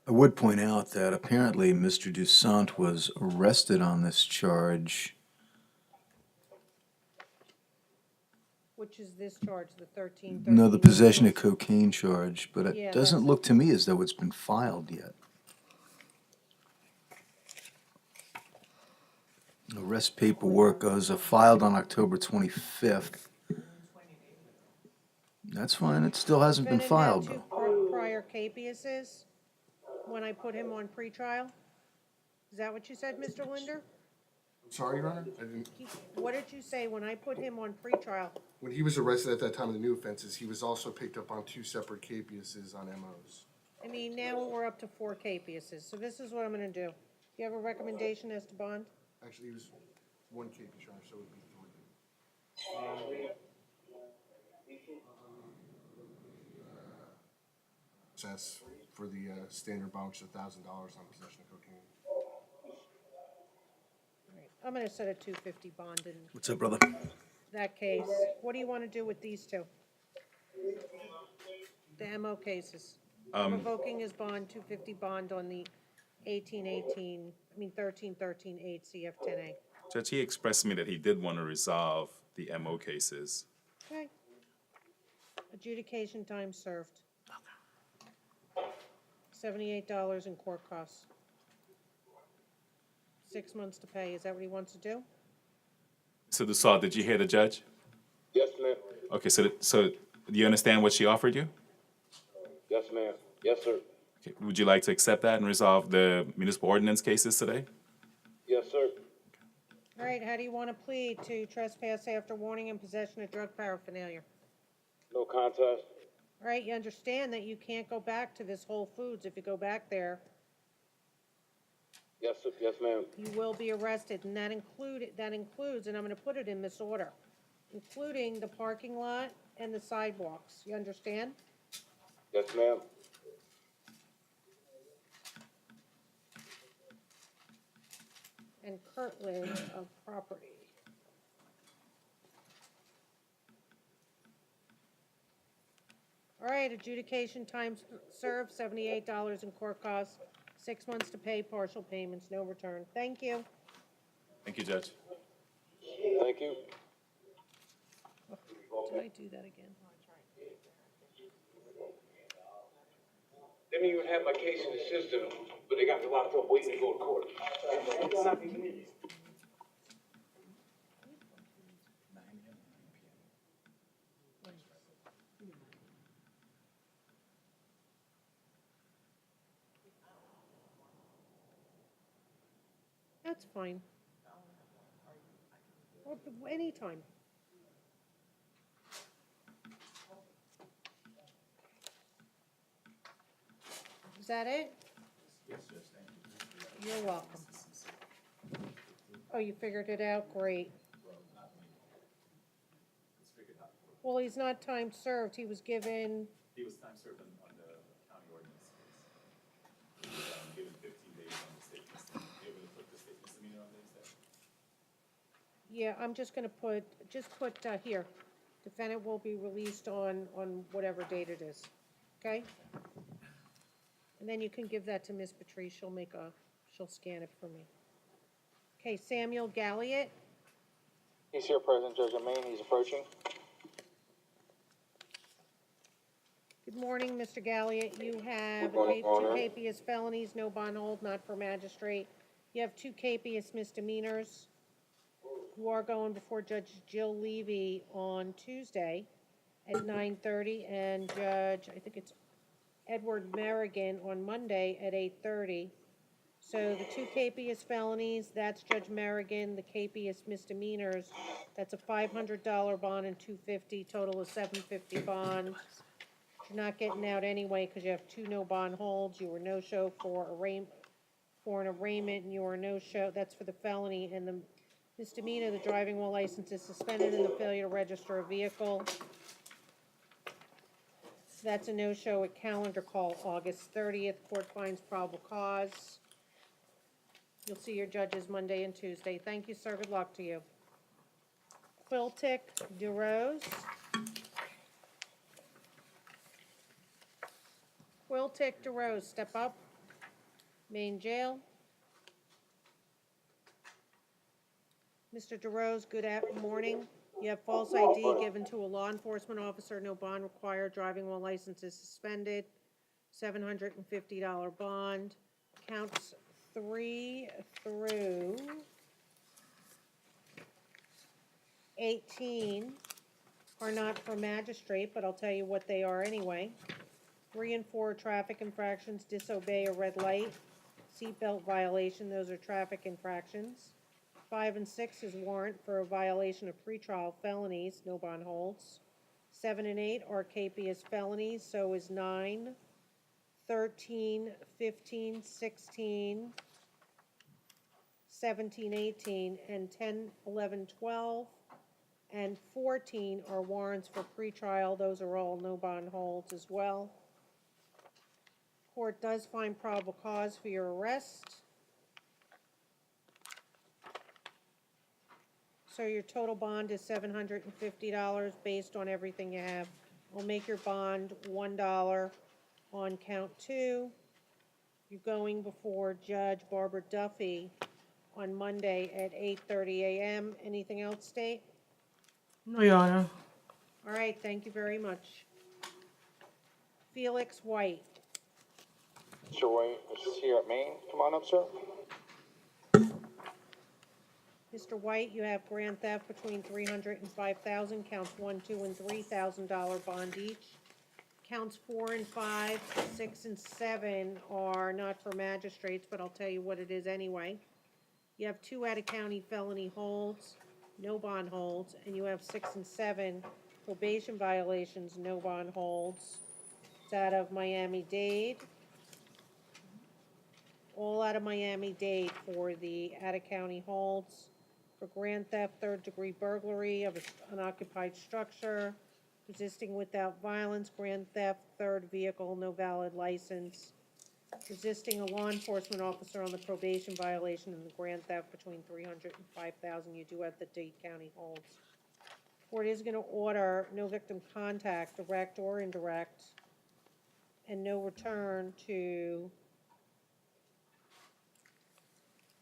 I would point out that apparently Mr. Toussaint was arrested on this charge. Which is this charge, the 13-13? No, the possession of cocaine charge, but Yeah, it doesn't that's- look to me as though it's been filed yet. Arrest paperwork was filed on October 25th. That's fine, it still hasn't been filed, Defendant though. had 2 prior capiases when I put him on pretrial. Is that what you said, Mr. Linder? I'm sorry, Your Honor, I didn't, What did you say when I put him on pretrial? when he was arrested at that time of the new offenses, he was also picked up on 2 separate capiases on MOs. I mean, now we're up to 4 capiases, so this is what I'm gonna do. Do you have a recommendation as to bond? Actually, he was 1 capias, Your Honor, so it would be 3. Assess for the standard bond, which is $1,000 on possession of cocaine. I'm gonna set a 250 bond in What's up, brother? that case. What do you wanna do with these 2? The MO cases. Revoking his bond, 250 bond on the 13-13-8 CF 10A. Judge, he expressed to me that he did want to resolve the MO cases. Okay. Adjudication time served. $78 in court costs. 6 months to pay. Is that what he wants to do? So Toussaint, did you hear the judge? Yes, ma'am. Okay, so do you understand what she offered you? Yes, ma'am. Yes, sir. Okay, would you like to accept that and resolve the municipal ordinance cases today? Yes, sir. All right, how do you want to plead to trespass after warning and possession of drug paraphernalia? No contest. All right, you understand that you can't go back to this Whole Foods. If you go back there, Yes, sir. Yes, ma'am. you will be arrested, and that includes, and I'm gonna put it in this order, including the parking lot and the sidewalks. You understand? Yes, ma'am. And curtilage of property. All right, adjudication time served, $78 in court costs, 6 months to pay, partial payments, no return. Thank you. Thank you, Judge. Thank you. Did I do that again? They didn't even have my case in the system, but they got me locked up waiting to go to court. That's fine. Or anytime. Is that it? Yes, Judge, thank you. You're welcome. Oh, you figured it out? Great. Well, he's not time served. He was given, He was time served on the county ordinance case. He was given 15 days on the state misdemeanor. You able to put the state misdemeanor on there instead? yeah, I'm just gonna put, here. Defendant will be released on whatever date it is, okay? And then you can give that to Ms. Patrice, she'll scan it for me. Okay, Samuel Galliot, He's here, President Judge of Maine, he's approaching. good morning, Mr. Galliot. You have Good morning, two Honor. habeas felonies, no bond hold, not for magistrate. You have 2 habeas misdemeanors. You are going before Judge Jill Levy on Tuesday at 9:30, and Judge, I think it's Edward Merrigan on Monday at 8:30. So the 2 habeas felonies, that's Judge Merrigan. The habeas misdemeanors, that's a $500 bond and $250, total of $750 bond. You're not getting out anyway because you have 2 no bond holds. You were no show for an arraignment, and you were no show. That's for the felony, and the misdemeanor, the driving while license is suspended, and the failure to register a vehicle. So that's a no show at calendar call August 30th. Court finds probable cause. You'll see your judges Monday and Tuesday. Thank you, sir. Good luck to you. Quiltic DeRose. Quiltic DeRose, step up. Main Jail. Mr. DeRose, good morning. You have false ID given to a law enforcement officer, no bond required, driving while license is suspended, $750 bond. Counts 3 through 18 are not for magistrate, but I'll tell you what they are anyway. 3 and 4 traffic infractions, disobey a red light, seatbelt violation, those are traffic infractions. 5 and 6 is warrant for a violation of pretrial felonies, no bond holds. 7 and 8 are capious felonies, so is 9, 13, 15, 16, 17, 18, and 10, 11, 12, and 14 are warrants for pretrial. Those are all no bond holds as well. Court does find probable cause for your arrest. So your total bond is $750 based on everything you have. We'll make your bond $1 on count 2. You're going before Judge Barbara Duffy on Monday at 8:30 a.m. Anything else, State? No, Your Honor. All right, thank you very much. Felix White. Mr. White is here at Maine, come on up, sir. Mr. White, you have grand theft between $300 and $5,000, counts 1, 2, and $3,000 bond each. Counts 4 and 5, 6 and 7 are not for magistrates, but I'll tell you what it is anyway. You have 2 out-of-county felony holds, no bond holds, and you have 6 and 7 probation violations, no bond holds. It's out of Miami-Dade. All out of Miami-Dade for the out-of-county holds. For grand theft, third-degree burglary of an unoccupied structure, resisting without violence, grand theft, third vehicle, no valid license, resisting a law enforcement officer on the probation violation, and the grand theft between $300 and $5,000. You do have the Dade County holds. Court is going to order no victim contact, direct or indirect, and no return to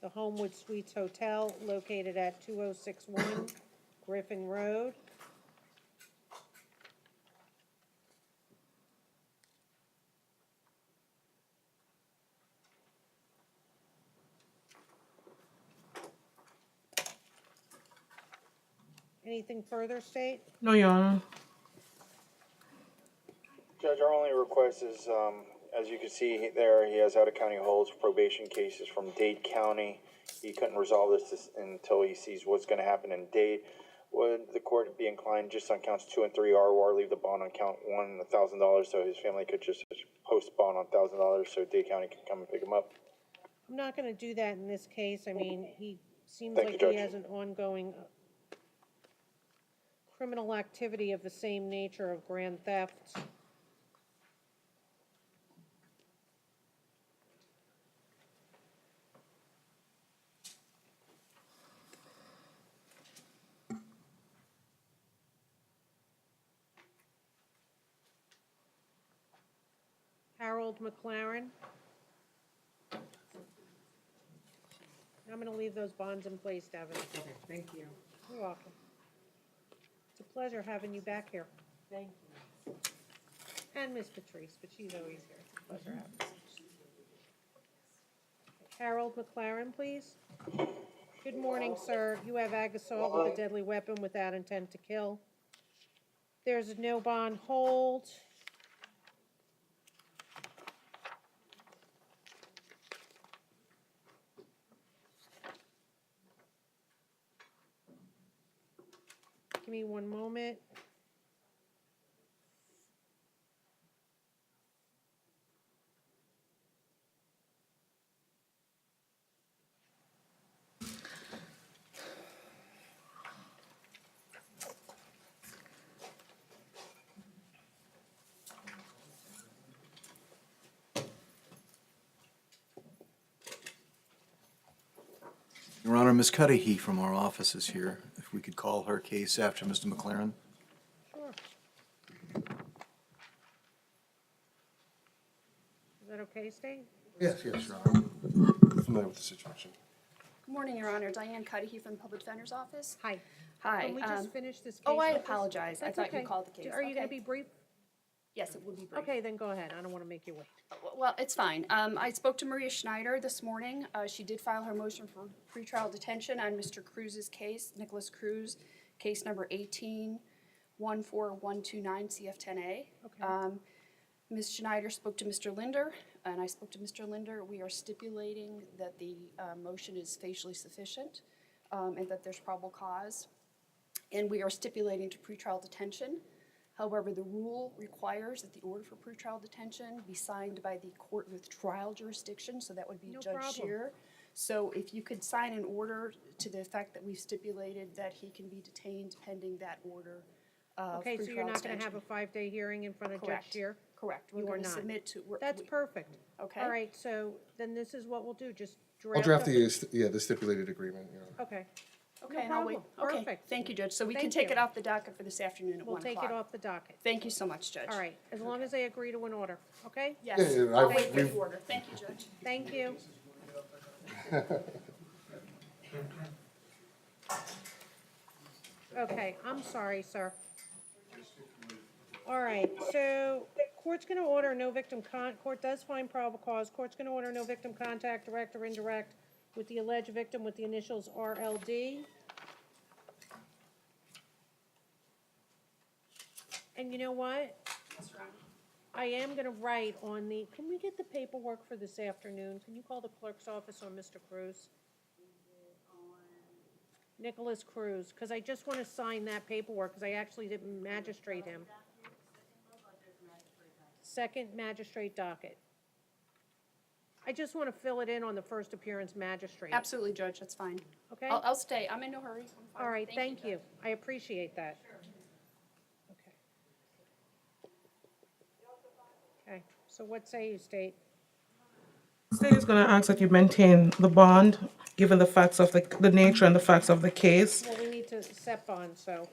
the Homewood Suites Hotel located at 2061 Griffin Road. Anything further, State? No, Your Honor. Judge, our only request is, as you can see there, he has out-of-county holds, probation cases from Dade County. He couldn't resolve this until he sees what's gonna happen in Dade. Would the court be inclined just on counts 2 and 3 or leave the bond on count 1, $1,000, so his family could just post bond on $1,000 so Dade County can come and pick him up? I'm not gonna do that in this case. I mean, he seems Thank like you, he Judge. has an ongoing criminal activity of the same nature of grand theft. Harold McLaren. I'm gonna leave those bonds in place, Devin. Okay, thank you. You're welcome. It's a pleasure having you back here. Thank you. And Miss Patrice, but she's always here. It's a pleasure having you. Harold McLaren, please. Good morning, sir. You have ag assault with a deadly weapon without intent to kill. There's a no bond hold. Give me one moment. Your Honor, Ms. Cudahy from our office is here. If we could call her case after Mr. McLaren. Sure. Is that okay, State? Yes, yes, Your Honor. Familiar with the situation. Good morning, Your Honor. Diane Cudahy from the Public Defender's Office. Hi. Hi. Can we just finish this case? Oh, I please? apologize. I That's thought you okay. called the case. Are you gonna Okay. be brief? Yes, it would be brief. Okay, then go ahead. I don't wanna make you wait. Well, it's fine. I spoke to Maria Schneider this morning. She did file her motion for pretrial detention on Mr. Cruz's case, Nicholas Cruz, case number 18-14129 CF10A. Okay. Ms. Schneider spoke to Mr. Linder, and I spoke to Mr. Linder. We are stipulating that the motion is facially sufficient, and that there's probable cause. And we are stipulating to pretrial detention. However, the rule requires that the order for pretrial detention be signed by the court with trial jurisdiction, so that would be No Judge problem. Scheer. So if you could sign an order to the effect that we've stipulated that he can be detained pending that order of Okay, so you're pretrial not gonna detention. have a 5-day hearing in front of Judge Correct. Scheer? Correct. We're You are going to not. submit to. That's perfect. Okay. All right, so then this is what we'll do, just draft. I'll draft up- the stipulated agreement, Your Honor. Okay. Okay, No and I'll wait. problem. Okay, Perfect. thank you, Judge. So we can Thank take you. it off the docket for this afternoon at 1 We'll o'clock. take it off the docket. Thank you so much, Judge. All right, as long as they agree to an order, okay? Yes, Yeah, yeah, I'll I've- wait for the we've- order. Thank you, Judge. Thank you. Okay, I'm sorry, sir. All right, so court's gonna order no victim court does find probable cause. Court's gonna order no victim contact, direct or indirect, with the alleged victim with the initials RLD. And you know what? I am gonna write on the, can we get the paperwork for this afternoon? Can you call the clerk's office on Mr. Cruz? Nicholas Cruz, because I just want to sign that paperwork, because I actually didn't magistrate him. Second magistrate docket. I just want to fill it in on the first appearance magistrate. Absolutely, Judge, that's fine. Okay? I'll stay. I'm in no hurry. I'm fine. All right, thank Judge. you. I appreciate that. Okay. Okay, so what say you, State? State is going to ask that you maintain the bond, given the facts of the nature and the facts of the case. Well, we need to set bond, so,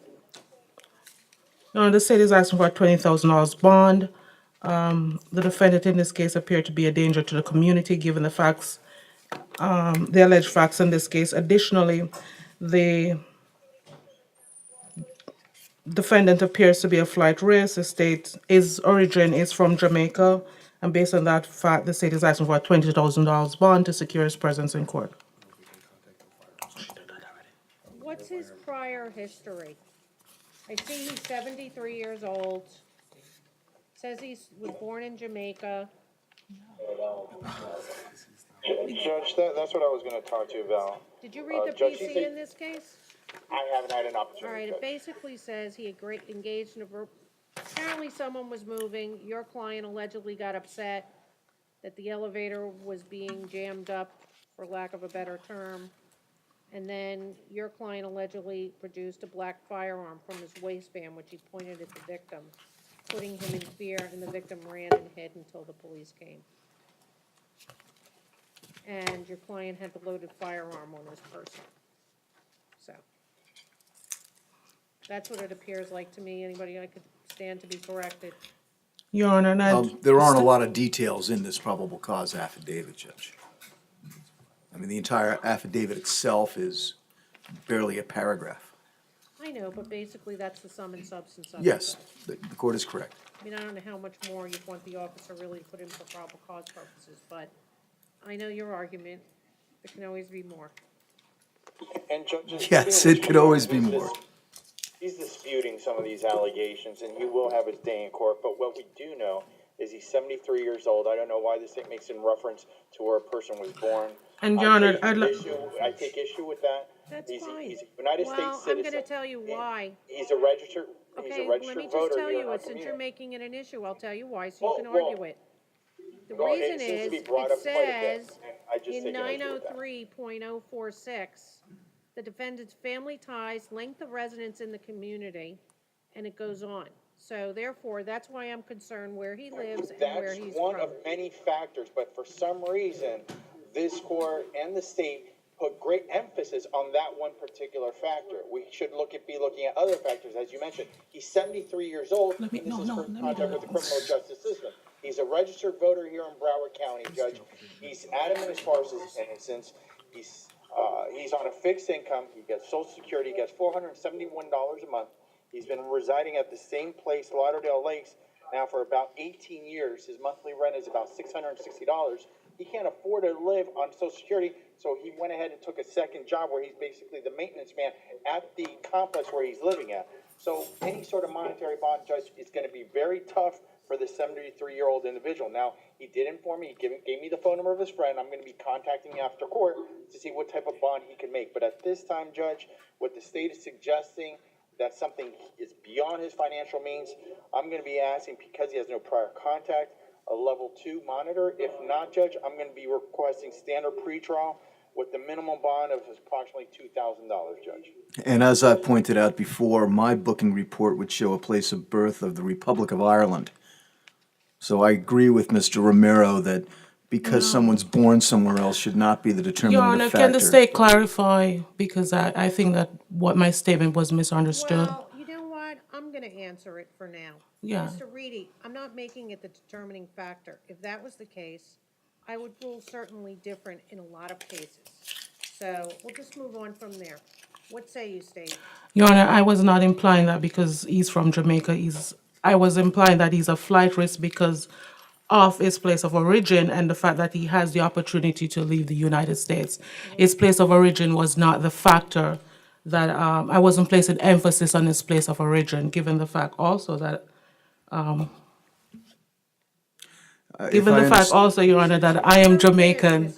No, the state is asking for a $20,000 bond. The defendant in this case appeared to be a danger to the community, given the facts, the alleged facts in this case. Additionally, the defendant appears to be a flight risk. The state, his origin is from Jamaica, and based on that fact, the state is asking for a $20,000 bond to secure his presence in court. what's his prior history? I see he's 73 years old. Says he was born in Jamaica. Judge, that's what I was gonna talk to you about. Did you read the Judge, he's PC a- in this case? I haven't had an All opportunity. right, Judge. it basically says he engaged in apparently someone was moving, your client allegedly got upset that the elevator was being jammed up, for lack of a better term, and then your client allegedly produced a black firearm from his waistband, which he pointed at the victim, putting him in fear, and the victim ran and hid until the police came. And your client had the loaded firearm on his person. So, that's what it appears like to me. Anybody I could stand to be corrected? Your Honor, and There aren't a lot of details in this probable cause affidavit, Judge. I mean, the entire affidavit itself is barely a paragraph. I know, but basically that's the sum and substance of it. Yes, the court is correct. I mean, I don't know how much more you want the officer really to put in for probable cause purposes, but I know your argument. There can always be more. And Judge, Yes, it could always be more. He's disputing some of these allegations, and he will have his day in court. But what we do know is he's 73 years old. I don't know why the state makes in reference to where a person was born. And Your Honor, I take issue with that. That's He's fine. a United States Well, I'm citizen. gonna tell you why. He's a registered. He's Okay, a registered let me voter just tell here in you, our since you're community. making it an issue, I'll tell you why, so you can Well, argue it. The well, it reason seems to be is, brought it up quite a bit, says and I just in take an issue with that. 903.046, the defendant's family ties, length of residence in the community, and it goes on. So therefore, that's why I'm concerned where he lives and where he's That's one from. of many factors, but for some reason, this court and the state put great emphasis on that one particular factor. We should be looking at other factors, as you mentioned. He's 73 years old, and this is first contact with the criminal justice system. He's a registered voter here in Broward County, Judge. He's adamant as far as his innocence. He's on a fixed income. He gets Social Security. He gets $471 a month. He's been residing at the same place, Lauderdale Lakes, now for about 18 years. His monthly rent is about $660. He can't afford to live on Social Security, so he went ahead and took a second job where he's basically the maintenance man at the complex where he's living at. So any sort of monetary bond, Judge, is going to be very tough for this 73-year-old individual. Now, he did inform me, he gave me the phone number of his friend. I'm going to be contacting him after court to see what type of bond he can make. But at this time, Judge, what the state is suggesting, that something is beyond his financial means, I'm going to be asking, because he has no prior contact, a level 2 monitor. If not, Judge, I'm going to be requesting standard pretrial with the minimum bond of approximately $2,000, Judge. And as I pointed out before, my booking report would show a place of birth of the Republic of Ireland. So I agree with Mr. Romero that because someone's born somewhere else should not be the Your determinative Honor, factor. can the state clarify, because I think that what my statement was misunderstood. Well, you know what? I'm gonna answer it for now. Yeah. Mr. Reedy, I'm not making it the determining factor. If that was the case, I would rule certainly different in a lot of cases. So we'll just move on from there. What say you, State? Your Honor, I was not implying that because he's from Jamaica. I was implying that he's a flight risk because of his place of origin and the fact that he has the opportunity to leave the United States. His place of origin was not the factor that I wasn't placing emphasis on his place of origin, given the fact also that Your Honor, that I am Jamaican.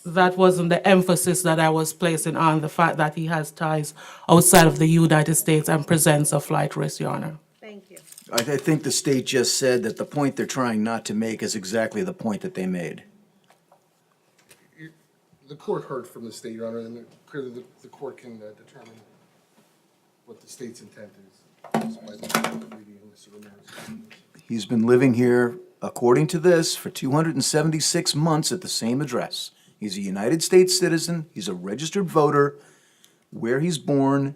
That wasn't the emphasis that I was placing on the fact that he has ties outside of the United States and presents a flight risk, Your Honor. Thank you. I think the state just said that the point they're trying not to make is exactly the point that they made. The court heard from the state, Your Honor, and clearly the court can determine what the state's intent is. Just by reading Mr. Romero's. He's been living here, according to this, for 276 months at the same address. He's a United States citizen, he's a registered voter, where he's born,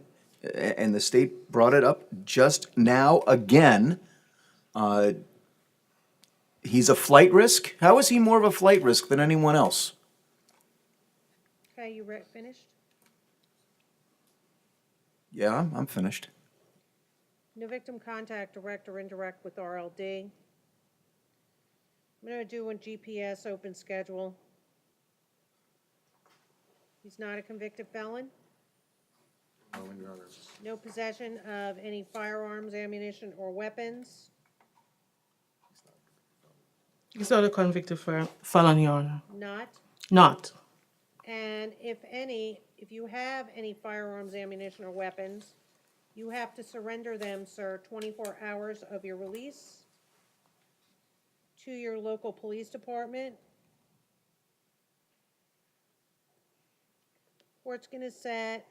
and the state brought it up just now again. He's a flight risk? How is he more of a flight risk than anyone else? Okay, you finished? Yeah, I'm finished. No victim contact, direct or indirect with RLD. I'm gonna do a GPS open schedule. He's not a convicted felon. No, Your Honor. No possession of any firearms, ammunition, or weapons. He's not a convicted felon, Your Honor. Not. Not. And if you have any firearms, ammunition, or weapons, you have to surrender them, sir, 24 hours of your release to your local police department. Court's gonna set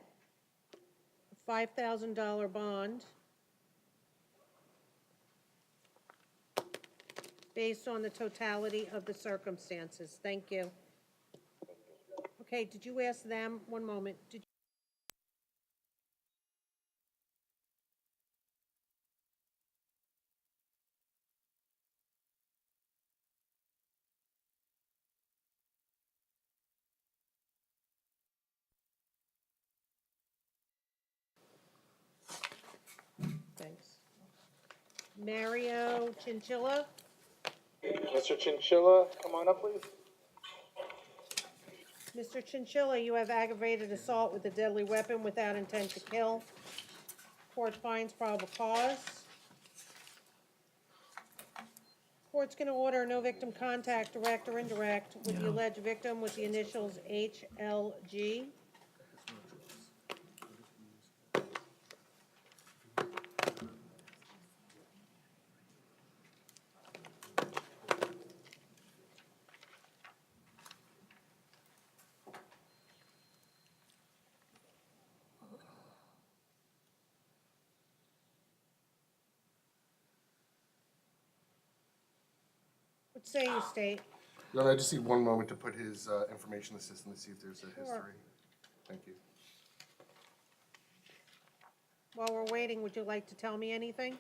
a $5,000 bond based on the totality of the circumstances. Thank you. Okay, did you ask them, one moment, did Mario Chinchilla. Mr. Chinchilla, come on up, please. Mr. Chinchilla, you have aggravated assault with a deadly weapon without intent to kill. Court finds probable cause. Court's gonna order no victim contact, direct or indirect, with the alleged victim with the initials HLG. What say you, State? Your Honor, I just need one moment to put his information in the system to see if there's a Sure. history. Thank you. While we're waiting, would you like to tell me anything?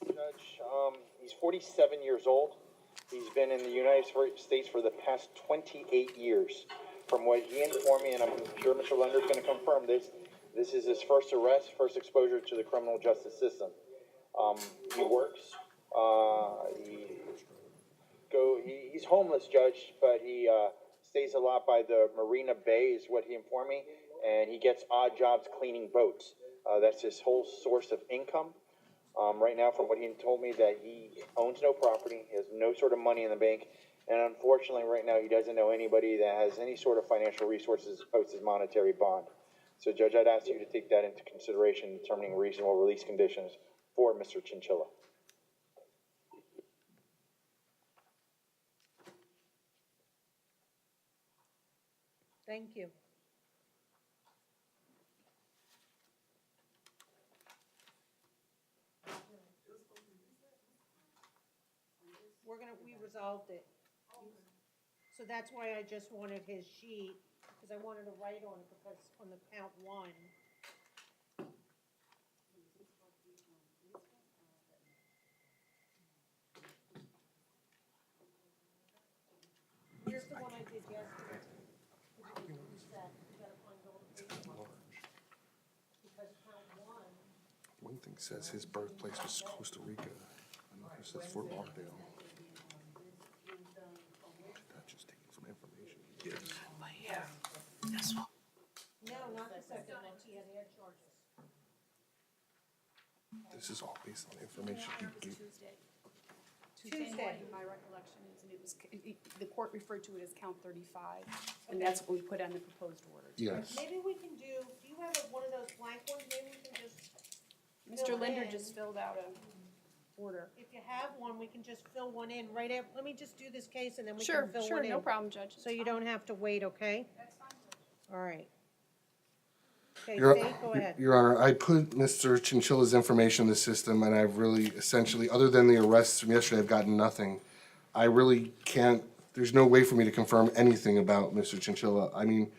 Judge, he's 47 years old. He's been in the United States for the past 28 years. From what he informed me, and I'm sure Mr. Lunder's going to confirm this, this is his first arrest, first exposure to the criminal justice system. He works. He's homeless, Judge, but he stays a lot by the Marina Bay, is what he informed me, and he gets odd jobs cleaning boats. That's his whole source of income. Right now, from what he told me, that he owns no property, he has no sort of money in the bank, and unfortunately, right now, he doesn't know anybody that has any sort of financial resources to post his monetary bond. So, Judge, I'd ask you to take that into consideration in determining reasonable release conditions for Mr. Chinchilla. Thank you. We resolved it. So that's why I just wanted his sheet, because I wanted to write on it, because on the count one. Here's the one I did yesterday. Because count one. One thing says his birthplace was Costa Rica. Another says Fort Lauderdale. That's just taking some information. Yes. But yeah, this one. No, not the second one, he had charges. This is all based on information he gave. Tuesday morning, my recollection is, and it was, the court referred to it as count 35, and that's what we put on the proposed order. Yes. Maybe we can do you have one of those blank ones, maybe we can just. Mr. Linder in. just filled out a order. If you have one, we can just fill one in right after, let me just do this case and then we Sure, can fill sure, one in. no problem, Judge. So you don't have to wait, okay? That's fine, Judge. All right. Okay, Your, State, go ahead. Your Honor, I put Mr. Chinchilla's information in the system, and I've really essentially, other than the arrests from yesterday, I've gotten nothing. I really can't, there's no way for me to confirm anything about Mr. Chinchilla. I mean,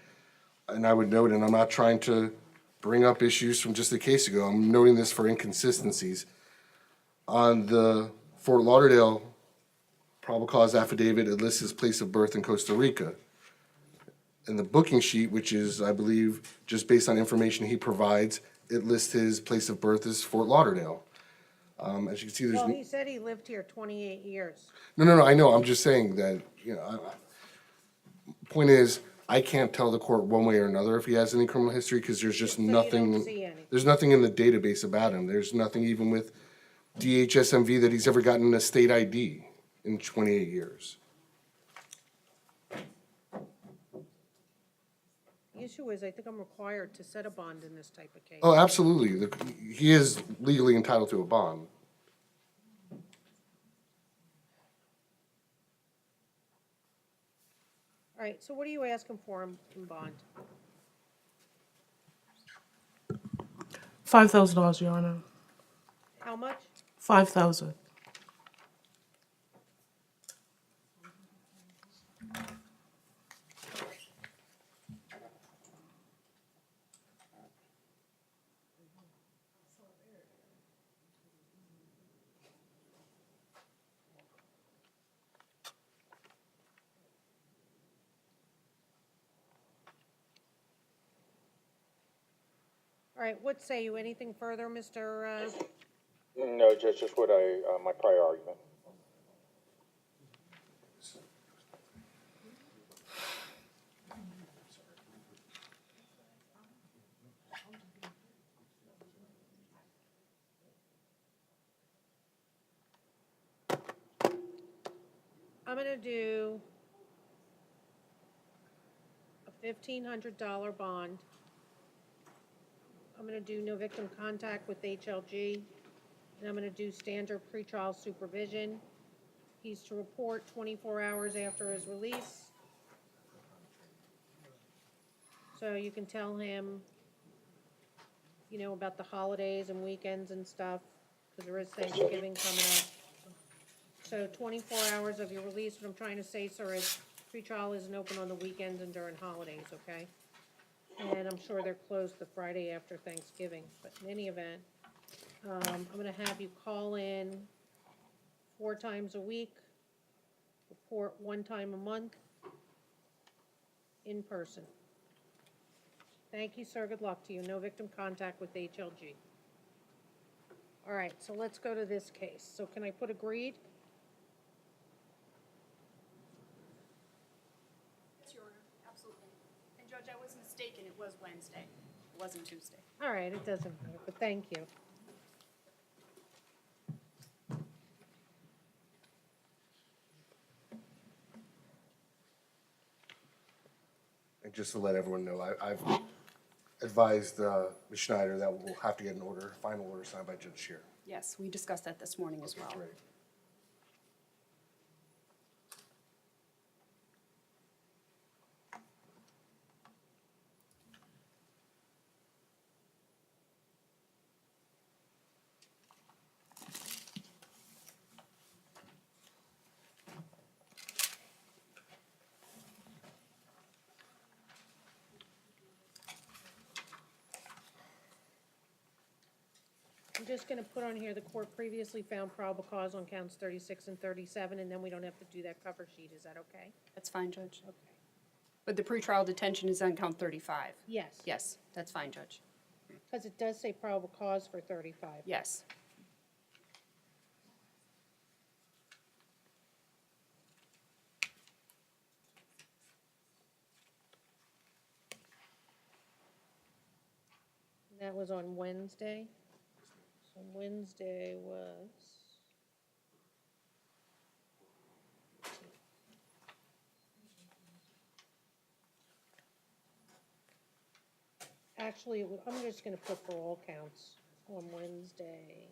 and I would note, and I'm not trying to bring up issues from just a case ago, I'm noting this for inconsistencies. On the Fort Lauderdale probable cause affidavit, it lists his place of birth in Costa Rica. In the booking sheet, which is, I believe, just based on information he provides, it lists his place of birth as Fort Lauderdale. As you can see, there's. Well, he said he lived here 28 years. No, I know, I'm just saying that, you know, point is, I can't tell the court one way or another if he has any criminal history, because there's just So you don't nothing. see any. There's nothing in the database about him. There's nothing even with DHSMV that he's ever gotten a state ID in 28 years. The issue is, I think I'm required to set a bond in this type of case. Oh, absolutely. He is legally entitled to a bond. All right, so what are you asking for in bond? $5,000, Your Honor. How much? 5,000. All right, what say you? Anything further, Mr. No, Judge, just what my prior argument. I'm gonna do a $1,500 bond. I'm gonna do no victim contact with HLG, and I'm gonna do standard pretrial supervision. He's to report 24 hours after his release. So you can tell him, you know, about the holidays and weekends and stuff, because there is Thanksgiving coming up. So 24 hours of your release, what I'm trying to say, sir, is pretrial isn't open on the weekends and during holidays, okay? And I'm sure they're closed the Friday after Thanksgiving, but in any event, I'm gonna have you call in 4 times a week, report 1 time a month, in person. Thank you, sir, good luck to you, no victim contact with HLG. All right, so let's go to this case. So can I put agreed? Yes, Your Honor, absolutely. And Judge, I was mistaken, it was Wednesday, it wasn't Tuesday. All right, it doesn't matter, but thank you. And just to let everyone know, I've advised Ms. Schneider that we'll have to get an order, final order signed by Judge Shear. Yes, we discussed that this morning as well. Great. I'm just gonna put on here, the court previously found probable cause on counts 36 and 37, and then we don't have to do that cover sheet, is that okay? That's fine, Judge. Okay. But the pretrial detention is on count 35? Yes. Yes, that's fine, Judge. Because it does say probable cause for 35. Yes. That was on Wednesday. So Wednesday was. Actually, I'm just gonna put for all counts on Wednesday.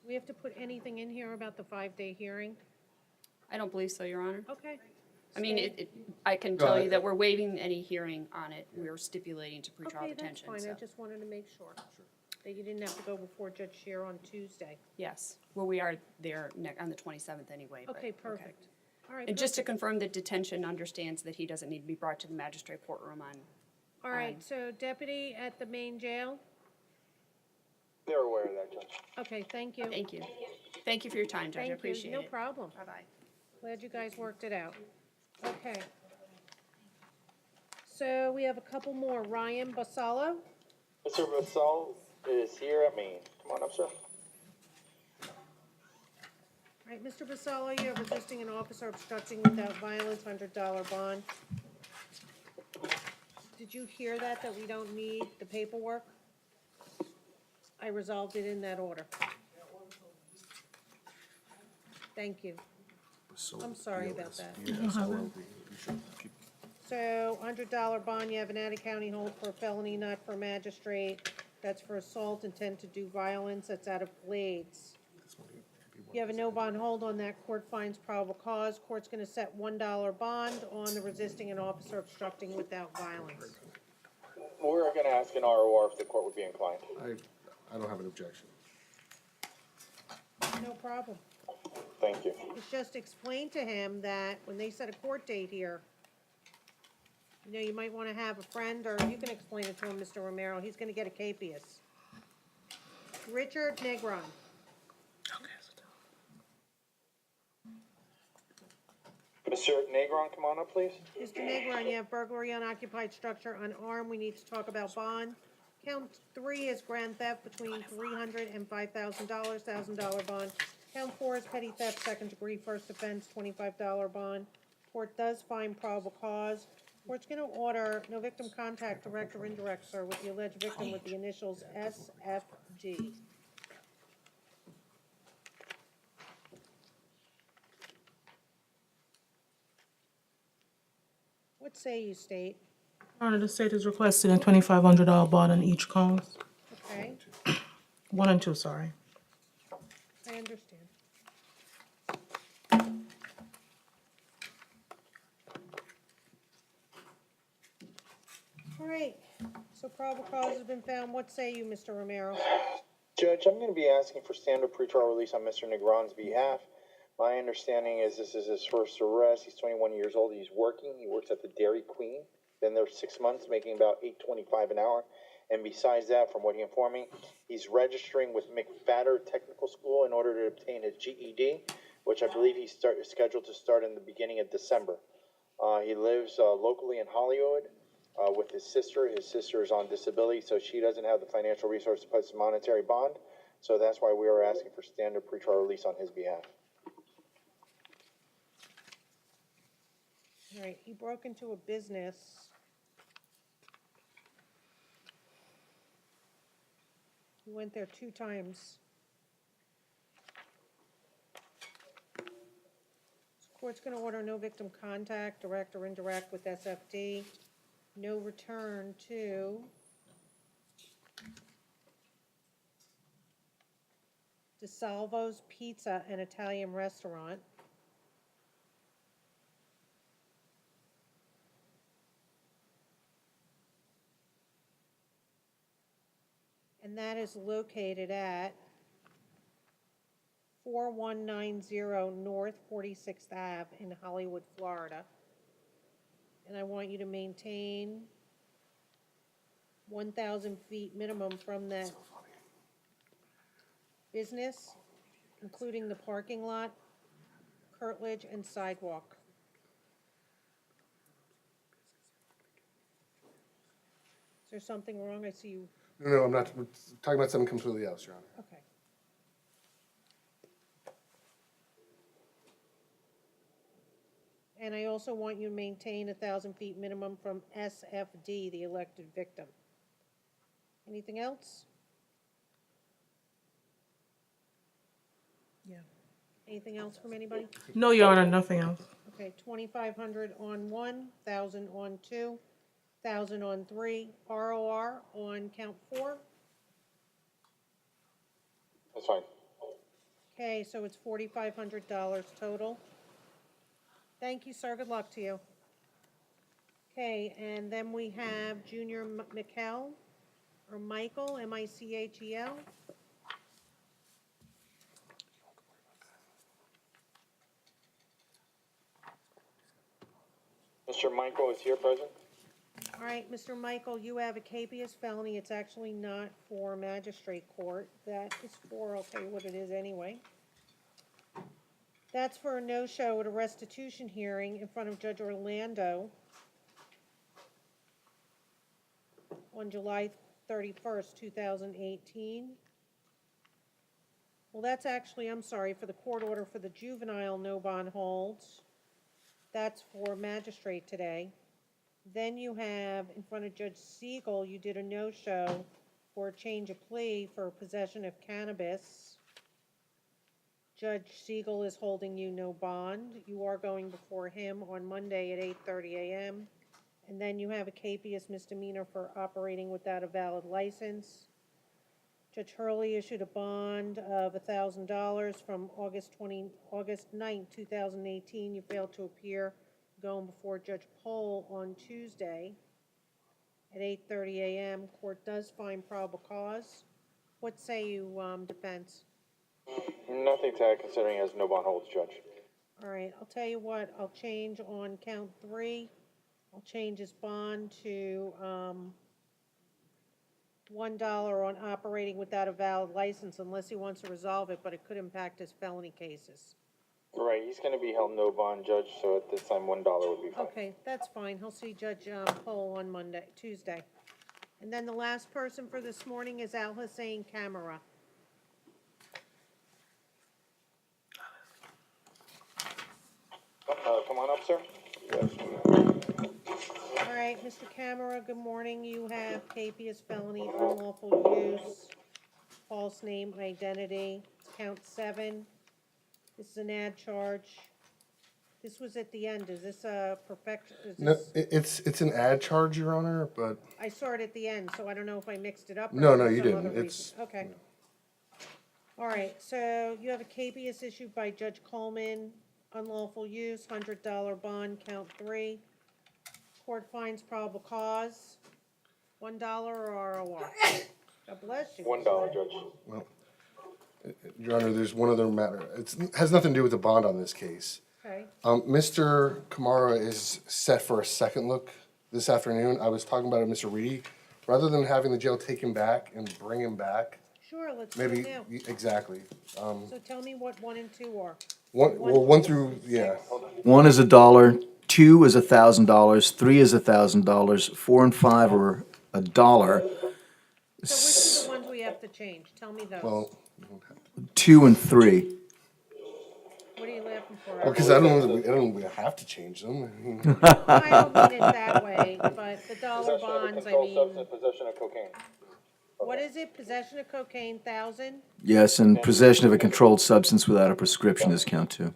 We have to put anything in here about the 5-day hearing? I don't believe so, Your Honor. Okay. I mean, Stay. I can tell you that we're waiving any hearing on it. We're stipulating to pretrial Okay, that's detention, fine, I so. just wanted to make sure. That you didn't have to go before Judge Shear on Tuesday. Yes, well, we are there on the 27th anyway. but- Okay, perfect. All right. And just to perfect. confirm that detention understands that he doesn't need to be brought to the magistrate courtroom on. All right, so deputy at the main jail? They're aware of that, Judge. Okay, thank you. Thank you. Thank you for your time, Judge. I Thank you. appreciate it. No problem. Bye-bye. Glad you guys worked it out. Okay. So we have a couple more. Ryan Basalo? Mr. Basal is here at me. Come on up, sir. All right, Mr. Basalo, you have resisting an officer obstructing without violence, $100 bond. Did you hear that we don't need the paperwork? I resolved it in that order. Thank you. I'm sorry about that. So, $100 bond, you have an out-of-county hold for a felony, not for magistrate. That's for assault, intent to do violence, that's out of Blades. You have a no bond hold on that, court finds probable cause. Court's gonna set $1 bond on the resisting an officer obstructing without violence. We're gonna ask an ROR if the court would be inclined. I don't have an objection. No problem. Thank you. It's just explain to him that when they set a court date here, You know, you might want to have a friend, or you can explain it to him, Mr. Romero. He's going to get a capias. Richard Negron. Mr. Negron, come on up, please. Mr. Negron, you have burglary, unoccupied structure, unarmed. We need to talk about bond. Count 3 is grand theft between $300 and $5,000, $1,000 bond. Count 4 is petty theft, second degree, first offense, $25 bond. Court does find probable cause. Court's going to order no victim contact, direct or indirect, sir, with the alleged victim with the initials SFG. What say you, State? Your Honor, the state is requesting a $2,500 bond on each count. Okay, 1 and 2, sorry. I understand. All right, so probable cause has been found. What say you, Mr. Romero? Judge, I'm going to be asking for standard pretrial release on Mr. Negron's behalf. My understanding is this is his first arrest. He's 21 years old. He's working. He works at the Dairy Queen. Been there 6 months, making about $8.25 an hour. And besides that, from what he informed me, he's registering with McFadder Technical School in order to obtain his GED, which I believe he's scheduled to start in the beginning of December. He lives locally in Hollywood with his sister. His sister is on disability, so she doesn't have the financial resource to put some monetary bond. So that's why we are asking for standard pretrial release on his behalf. All right, he broke into a business. He went there 2 times. Court's going to order no victim contact, direct or indirect, with SFD. No return to DeSalvo's Pizza and Italian Restaurant. And that is located at 4190 North 46th Ave in Hollywood, Florida. And I want you to maintain 1,000 feet minimum from that business, including the parking lot, curtilage, and sidewalk. Is there something wrong? I see you. No, I'm not, we're talking about something completely else, Your Honor. Okay. And I also want you to maintain 1,000 feet minimum from SFD, the elected victim. Anything else? Yeah. Anything else from anybody? No, Your Honor, nothing else. Okay, 2,500 on 1, 1,000 on 2, 1,000 on 3, ROR on count 4. That's fine. Okay, so it's $4,500 total. Thank you, sir. Good luck to you. Okay, and then we have Junior Michel, or Michael, M-I-C-H-E-L. Mr. Michael is here present. All right, Mr. Michael, you have a capias felony. It's actually not for magistrate court. That is for, I'll tell you what it is anyway. That's for a no-show at a restitution hearing in front of Judge Orlando on July 31st, 2018. Well, that's actually, I'm sorry, for the court order for the juvenile no bond holds. That's for magistrate today. Then you have, in front of Judge Siegel, you did a no-show for a change of plea for possession of cannabis. Judge Siegel is holding you no bond. You are going before him on Monday at 8:30 a.m. And then you have a capias misdemeanor for operating without a valid license. Judge Hurley issued a bond of $1,000 from August 9th, 2018. You failed to appear, going before Judge Pohl on Tuesday at 8:30 a.m. Court does find probable cause. What say you, defense? Nothing to add considering he has no bond holds, Judge. All right, I'll tell you what, I'll change on count 3 I'll change his bond to, $1 on operating without a valid license unless he wants to resolve it, but it could impact his felony cases. Right, he's gonna be held no bond, Judge, so at this time, $1 would be fine. Okay, that's fine. He'll see Judge Poll on Tuesday. And then the last person for this morning is Al Hussein Camara. Come on up, sir. All right, Mr. Camara, good morning. You have capious felony, unlawful use, false name, identity. It's count 7. This is an ad charge. This was at the end. Is this a perfection? No, it's an ad charge, Your Honor, but I saw it at the end, so I don't know if I mixed it up. Or No, if no, there's you some didn't. other It's- reason. Okay. All right, so you have a capious issued by Judge Coleman, unlawful use, $100 bond, count 3. Court finds probable cause, $1 or ROR? God bless you. $1, Judge. well, Your Honor, there's one other matter. It has nothing to do with the bond on this case. Okay, Mr. Kamara is set for a second look this afternoon. I was talking about it, Mr. Reedy. Rather than having the jail take him back and bring him back, sure, let's do maybe, it now. exactly. So tell me what 1 and 2 are. One through, yeah. 1 is $1, 2 is $1,000, 3 is $1,000, 4 and 5 are $1, So which are the ones we have to change? Tell me those. Well, 2 and 3. What are you laughing for? because I don't know that we have to change them. I mean, I don't mean it that way, but the dollar bonds, I mean, Possession of cocaine. what is it? Possession of cocaine, 1,000? Yes, and possession of a controlled substance without a prescription is count 2.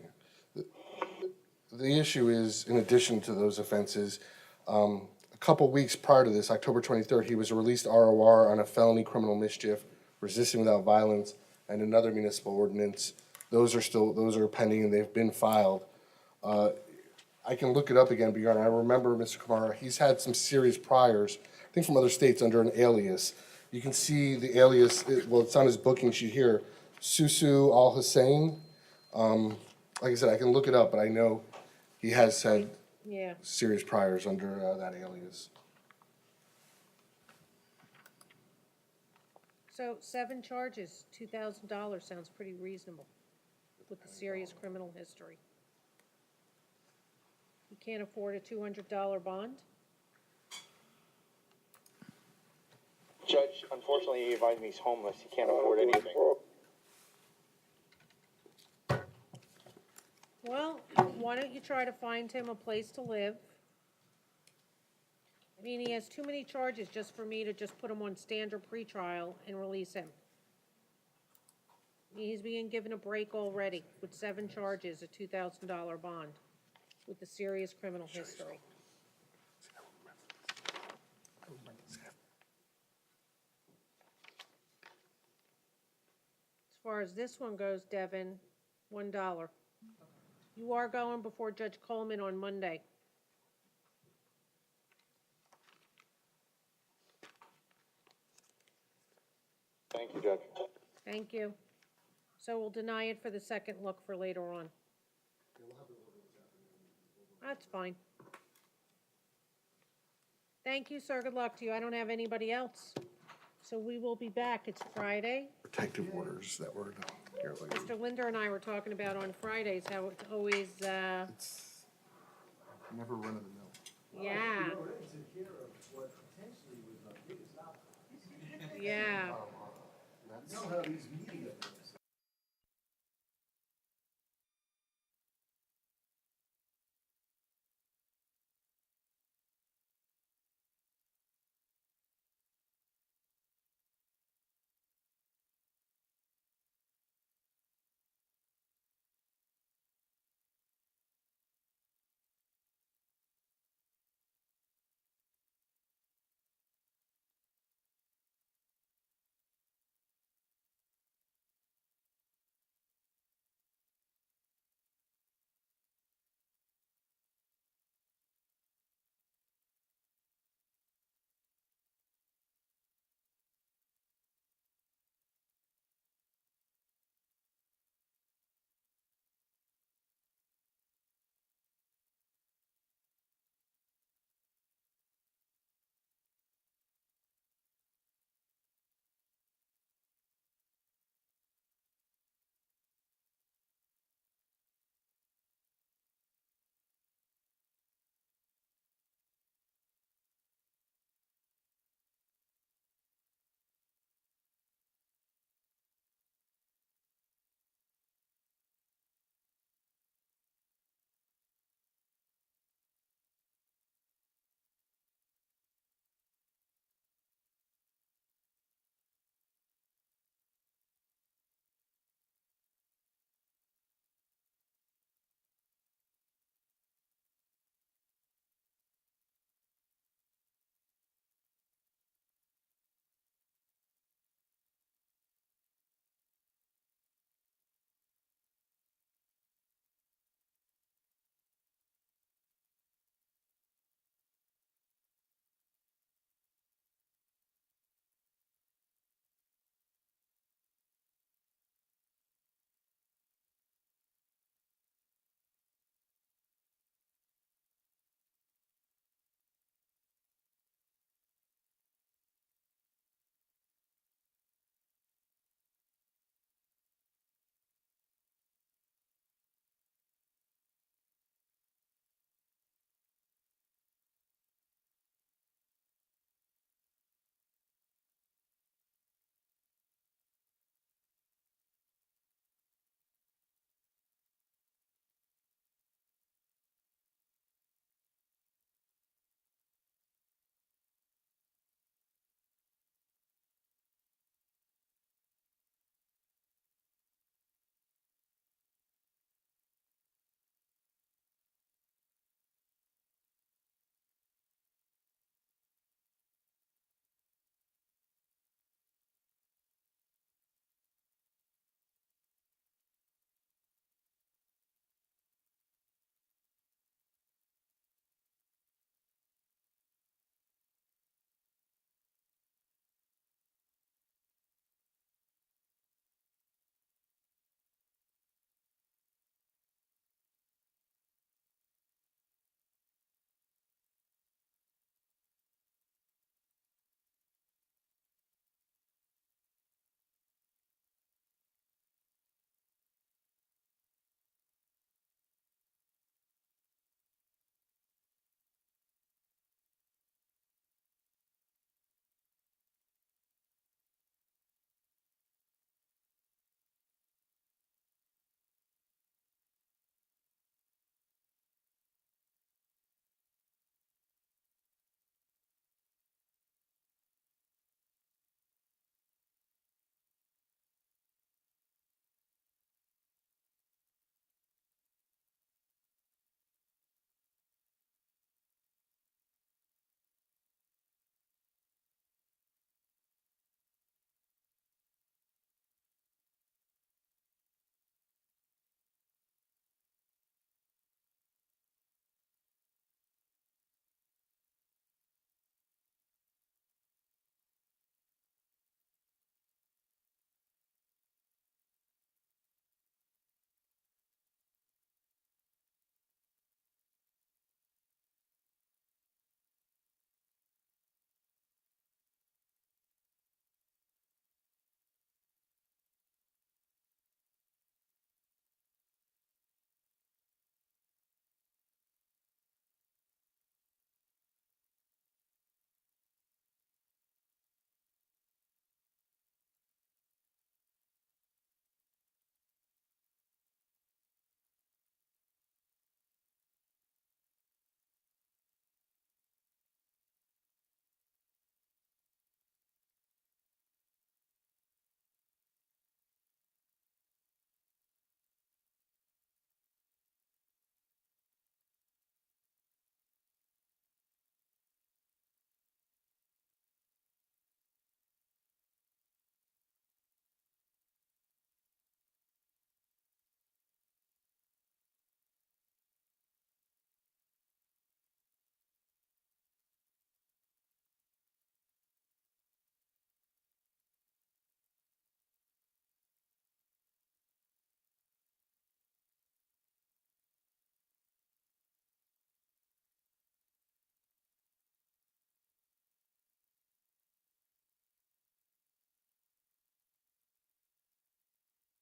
The issue is, in addition to those offenses, a couple weeks prior to this, October 23rd, he was released ROR on a felony criminal mischief, resisting without violence, and another municipal ordinance. Those are pending and they've been filed. I can look it up again, but Your Honor, I remember Mr. Kamara, he's had some serious priors, I think from other states under an alias. You can see the alias, it's on his booking sheet here, Susu Al Hussein. Like I said, I can look it up, but I know he has had Yeah. serious priors under that alias. So 7 charges, $2,000 sounds pretty reasonable with a serious criminal history. You can't afford a $200 bond? Judge, unfortunately, he advised me he's homeless. He can't afford anything. Well, why don't you try to find him a place to live? I mean, he has too many charges just for me to just put him on standard pretrial and release him. He's being given a break already with 7 charges, a $2,000 bond, with a serious criminal history. As far as this one goes, Devin, $1. You are going before Judge Coleman on Monday. Thank you, Judge. Thank you. So we'll deny it for the second look for later on. That's fine. Thank you, sir. Good luck to you. I don't have anybody else. So we will be back. It's Friday. Protective orders that were, Mr. Linder and I were talking about on Fridays how it's always, never run of the mill. yeah. Yeah. That's how these media